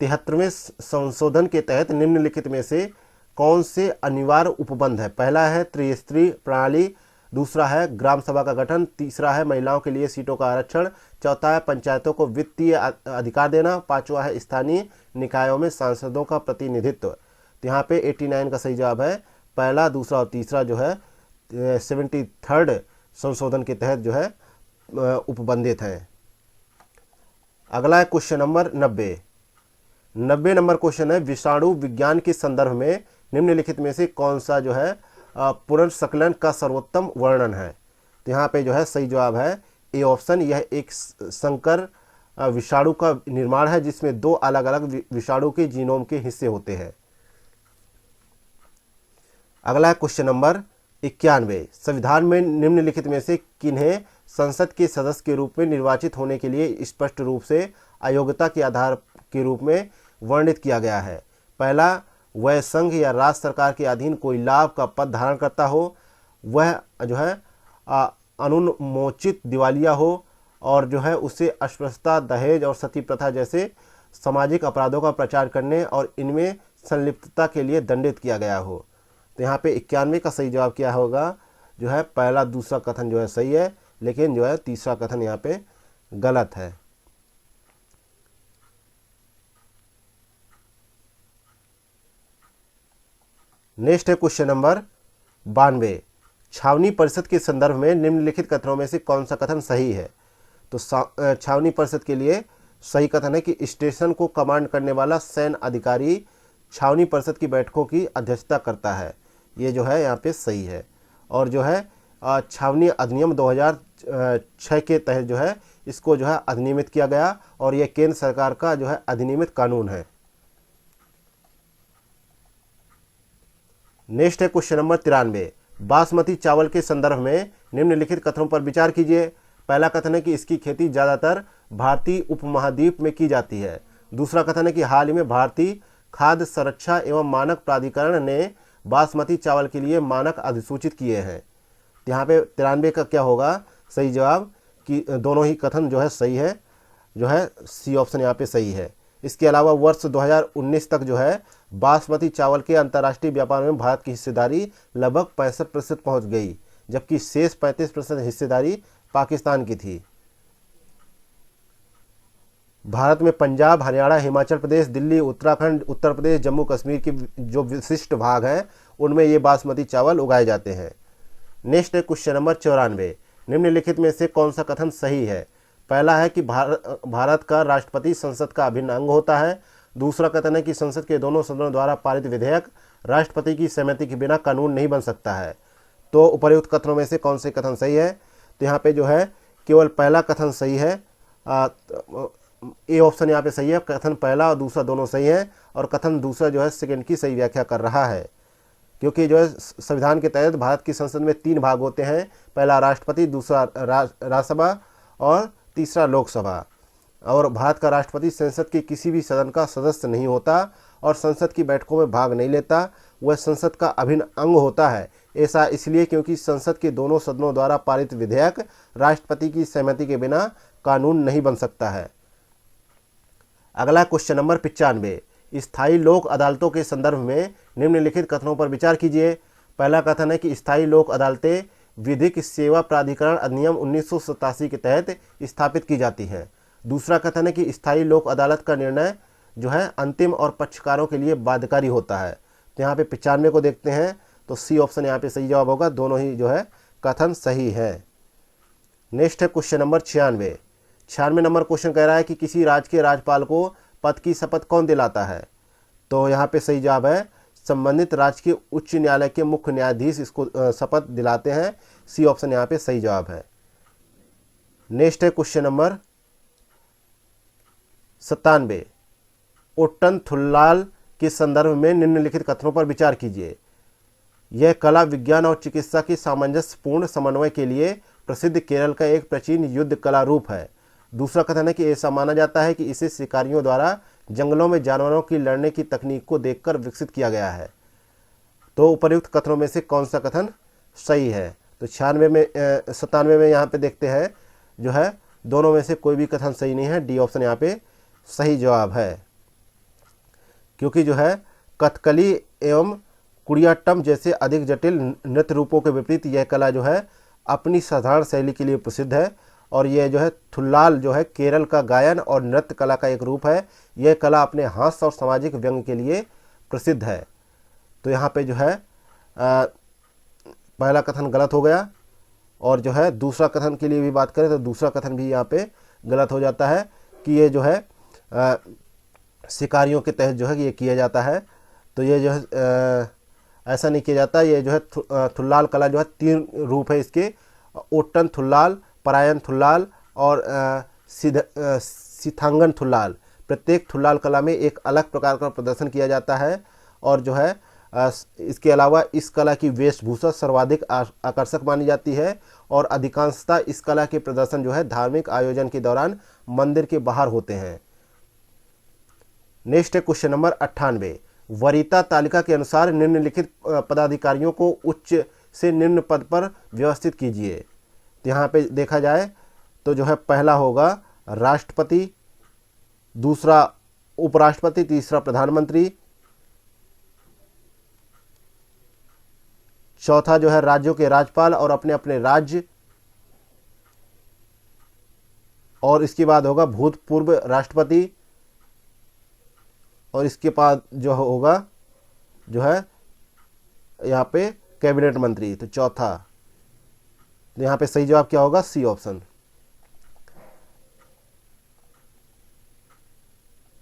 Speaker 1: 73वें संशोधन के तहत निम्नलिखित में से कौन से अनिवार्य उपबंध है? पहला है त्रिस्तरीय प्रणाली, दूसरा है ग्राम सभा का गठन, तीसरा है महिलाओं के लिए सीटों का आरक्षण, चौथा है पंचायतों को वित्तीय अधिकार देना, पांचवा है स्थानीय निकायों में सांसदों का प्रतिनिधित्व। तो यहाँ पे 89 का सही जवाब है पहला, दूसरा और तीसरा जो है 73rd संशोधन के तहत जो है उपबंधित है। अगला है क्वेश्चन नंबर 90। 90 नंबर क्वेश्चन है विषाणु विज्ञान के संदर्भ में निम्नलिखित में से कौन सा जो है पुनर्संकलन का सर्वोत्तम वर्णन है? तो यहाँ पे जो है सही जवाब है ए ऑप्शन। यह एक संकर विषाणु का निर्माण है जिसमें दो अलग अलग विषाणु के जीनोम के हिस्से होते हैं। अगला है क्वेश्चन नंबर 91। संविधान में निम्नलिखित में से किन्हें संसद के सदस्य के रूप में निर्वाचित होने के लिए स्पष्ट रूप से अयोग्यता के आधार के रूप में वर्णित किया गया है? पहला, वह संघ या राज्य सरकार के अधीन कोई लाभ का पद धारण करता हो, वह जो है अनुन्मोचित दिवालिया हो, और जो है उसे अस्पृश्यता, दहेज और सती प्रथा जैसे सामाजिक अपराधों का प्रचार करने और इनमें संलिप्तता के लिए दंडित किया गया हो। तो यहाँ पे 91 का सही जवाब क्या होगा? जो है पहला दूसरा कथन जो है सही है, लेकिन जो है तीसरा कथन यहाँ पे गलत है। नेक्स्ट है क्वेश्चन नंबर 92। छावनी परिषद के संदर्भ में निम्नलिखित कथनों में से कौन सा कथन सही है? तो छावनी परिषद के लिए सही कथन है कि स्टेशन को कमांड करने वाला सैन्य अधिकारी छावनी परिषद की बैठकों की अध्यक्षता करता है। ये जो है यहाँ पे सही है। और जो है छावनी अधिनियम 2006 के तहत जो है इसको जो है अधिनियमित किया गया, और ये केंद्र सरकार का जो है अधिनियमित कानून है। नेक्स्ट है क्वेश्चन नंबर 93। बासमती चावल के संदर्भ में निम्नलिखित कथनों पर विचार कीजिए। पहला कथन है कि इसकी खेती ज़्यादातर भारतीय उपमहाद्वीप में की जाती है। दूसरा कथन है कि हाल ही में भारतीय खाद्य सुरक्षा एवं मानक प्राधिकरण ने बासमती चावल के लिए मानक अधिसूचित किए हैं। यहाँ पे 93 का क्या होगा सही जवाब? कि दोनों ही कथन जो है सही है, जो है सी ऑप्शन यहाँ पे सही है। इसके अलावा वर्ष 2019 तक जो है बासमती चावल के अंतर्राष्ट्रीय व्यापार में भारत की हिस्सेदारी लगभग 65% पहुँच गई, जबकि शेष 35% हिस्सेदारी पाकिस्तान की थी। भारत में पंजाब, हरियाणा, हिमाचल प्रदेश, दिल्ली, उत्तराखंड, उत्तर प्रदेश, जम्मू कश्मीर के जो विशिष्ट भाग हैं उनमें ये बासमती चावल उगाए जाते हैं। नेक्स्ट है क्वेश्चन नंबर 94। निम्नलिखित में से कौन सा कथन सही है? पहला है कि भारत का राष्ट्रपति संसद का अभिन्न अंग होता है। दूसरा कथन है कि संसद के दोनों सदनों द्वारा पारित विधेयक राष्ट्रपति की सहमति के बिना कानून नहीं बन सकता है। तो उपर्युक्त कथनों में से कौन से कथन सही है? तो यहाँ पे जो है केवल पहला कथन सही है। ए ऑप्शन यहाँ पे सही है। कथन पहला और दूसरा दोनों सही है, और कथन दूसरा जो है सेकंड की सही व्याख्या कर रहा है, क्योंकि जो है संविधान के तहत भारत की संसद में 3 भाग होते हैं। पहला राष्ट्रपति, दूसरा राज्यसभा और तीसरा लोकसभा। और भारत का राष्ट्रपति संसद के किसी भी सदन का सदस्य नहीं होता और संसद की बैठकों में भाग नहीं लेता। वह संसद का अभिन्न अंग होता है। ऐसा इसलिए क्योंकि संसद के दोनों सदनों द्वारा पारित विधेयक राष्ट्रपति की सहमति के बिना कानून नहीं बन सकता है। अगला क्वेश्चन नंबर 95। स्थायी लोक अदालतों के संदर्भ में निम्नलिखित कथनों पर विचार कीजिए। पहला कथन है कि स्थायी लोक अदालतें विधिक सेवा प्राधिकरण अधिनियम 1987 के तहत स्थापित की जाती हैं। दूसरा कथन है कि स्थायी लोक अदालत का निर्णय जो है अंतिम और पक्षकारों के लिए बाध्यकारी होता है। तो यहाँ पे 95 को देखते हैं, तो सी ऑप्शन यहाँ पे सही जवाब होगा। दोनों ही जो है कथन सही है। नेक्स्ट है क्वेश्चन नंबर 96। 96 नंबर क्वेश्चन कह रहा है कि किसी राज्य के राज्यपाल को पद की शपथ कौन दिलाता है? तो यहाँ पे सही जवाब है संबंधित राज्य के उच्च न्यायालय के मुख्य न्यायाधीश इसको शपथ दिलाते हैं। सी ऑप्शन यहाँ पे सही जवाब है। नेक्स्ट है क्वेश्चन नंबर 97 ओट्टन थुल्लाल के संदर्भ में निम्नलिखित कथनों पर विचार कीजिए। यह कला विज्ञान और चिकित्सा की सामंजस्यपूर्ण समन्वय के लिए प्रसिद्ध केरल का एक प्राचीन युद्ध कला रूप है। दूसरा कथन है कि ऐसा माना जाता है कि इसे शिकारियों द्वारा जंगलों में जानवरों की लड़ने की तकनीक को देखकर विकसित किया गया है। तो उपर्युक्त कथनों में से कौन सा कथन सही है? तो 97 में यहाँ पे देखते हैं जो है दोनों में से कोई भी कथन सही नहीं है। डी ऑप्शन यहाँ पे सही जवाब है, क्योंकि जो है कथकली एवं कुडियाट्टम जैसे अधिक जटिल नृत्य रूपों के विपरीत यह कला जो है अपनी साधारण शैली के लिए प्रसिद्ध है। और यह जो है थुल्लाल जो है केरल का गायन और नृत्य कला का एक रूप है। यह कला अपने हास्य और सामाजिक व्यंग्य के लिए प्रसिद्ध है। तो यहाँ पे जो है पहला कथन गलत हो गया। और जो है दूसरा कथन के लिए भी बात करें तो दूसरा कथन भी यहाँ पे गलत हो जाता है कि ये जो है शिकारियों के तहत जो है ये किया जाता है। तो ये जो है ऐसा नहीं किया जाता। ये जो है थुल्लाल कला जो है 3 रूप है इसके, ओट्टन थुल्लाल, परायण थुल्लाल और सिथांगन थुल्लाल। प्रत्येक थुल्लाल कला में एक अलग प्रकार का प्रदर्शन किया जाता है। और जो है इसके अलावा इस कला की वेशभूषा सर्वाधिक आकर्षक मानी जाती है और अधिकांशतः इस कला के प्रदर्शन जो है धार्मिक आयोजन के दौरान मंदिर के बाहर होते हैं। नेक्स्ट है क्वेश्चन नंबर 98। वरीयता तालिका के अनुसार निम्नलिखित पदाधिकारियों को उच्च से निम्न पद पर व्यवस्थित कीजिए। तो यहाँ पे देखा जाए तो जो है पहला होगा राष्ट्रपति, दूसरा उपराष्ट्रपति, तीसरा प्रधानमंत्री, चौथा जो है राज्यों के राज्यपाल और अपने अपने राज्य, और इसके बाद होगा भूतपूर्व राष्ट्रपति, और इसके बाद जो होगा जो है यहाँ पे कैबिनेट मंत्री। तो चौथा, यहाँ पे सही जवाब क्या होगा? C option.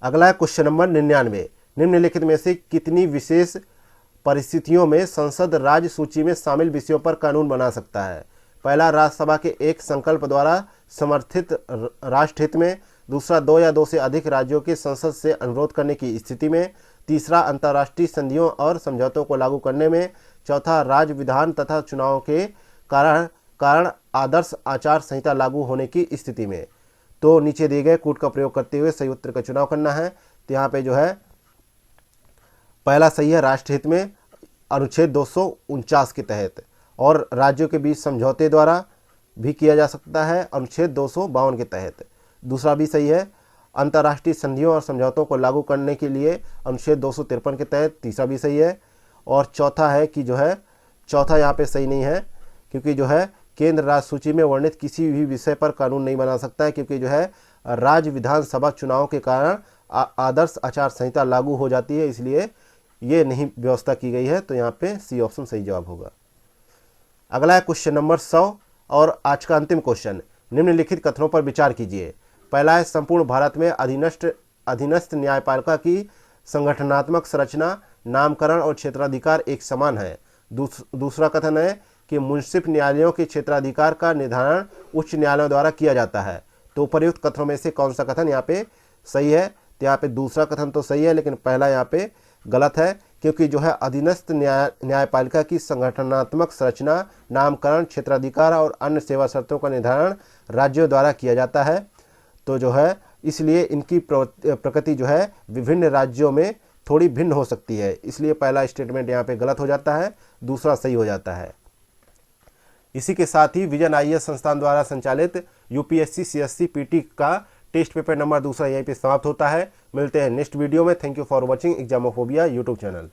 Speaker 1: अगला है क्वेश्चन नंबर 99। निम्नलिखित में से कितनी विशेष परिस्थितियों में संसद राज्य सूची में शामिल विषयों पर कानून बना सकता है? पहला, राज्यसभा के एक संकल्प द्वारा समर्थित राष्ट्रहित में। दूसरा, 2 या 2 से अधिक राज्यों के संसद से अनुरोध करने की स्थिति में। तीसरा, अंतर्राष्ट्रीय संधियों और समझौतों को लागू करने में। चौथा, राज्य विधान तथा चुनाव के कारण आदर्श आचार संहिता लागू होने की स्थिति में। तो नीचे दिए गए कूट का प्रयोग करते हुए सही उत्तर का चुनाव करना है। तो यहाँ पे जो है पहला सही है राष्ट्रहित में, अनुच्छेद 249 के तहत, और राज्यों के बीच समझौते द्वारा भी किया जा सकता है अनुच्छेद 252 के तहत। दूसरा भी सही है अंतर्राष्ट्रीय संधियों और समझौतों को लागू करने के लिए अनुच्छेद 253 के तहत। तीसरा भी सही है। और चौथा है कि जो है चौथा यहाँ पे सही नहीं है, क्योंकि जो है केंद्र राज्य सूची में वर्णित किसी भी विषय पर कानून नहीं बना सकता है, क्योंकि जो है राज्य विधानसभा चुनाव के कारण आदर्श आचार संहिता लागू हो जाती है, इसलिए ये नहीं व्यवस्था की गई है। तो यहाँ पे सी ऑप्शन सही जवाब होगा। अगला है क्वेश्चन नंबर 100 और आज का अंतिम क्वेश्चन। निम्नलिखित कथनों पर विचार कीजिए। पहला है संपूर्ण भारत में अधीनस्थ न्यायपालिका की संगठनात्मक संरचना, नामकरण और क्षेत्राधिकार एक समान है। दूसरा कथन है कि मुंसिफ न्यायालयों के क्षेत्राधिकार का निर्धारण उच्च न्यायालयों द्वारा किया जाता है। तो उपर्युक्त कथनों में से कौन सा कथन यहाँ पे सही है? तो यहाँ पे दूसरा कथन तो सही है, लेकिन पहला यहाँ पे गलत है, क्योंकि जो है अधीनस्थ न्यायपालिका की संगठनात्मक संरचना, नामकरण, क्षेत्राधिकार और अन्य सेवा शर्तों का निर्धारण राज्यों द्वारा किया जाता है। तो जो है इसलिए इनकी प्रकृति जो है विभिन्न राज्यों में थोड़ी भिन्न हो सकती है, इसलिए पहला स्टेटमेंट यहाँ पे गलत हो जाता है, दूसरा सही हो जाता है। इसी के साथ ही विजन IAS संस्थान द्वारा संचालित UPSC CSC PT का टेस्ट पेपर नंबर 2 यहीं पे समाप्त होता है। मिलते हैं नेक्स्ट वीडियो में। Thank you for watching Examophobia YouTube channel.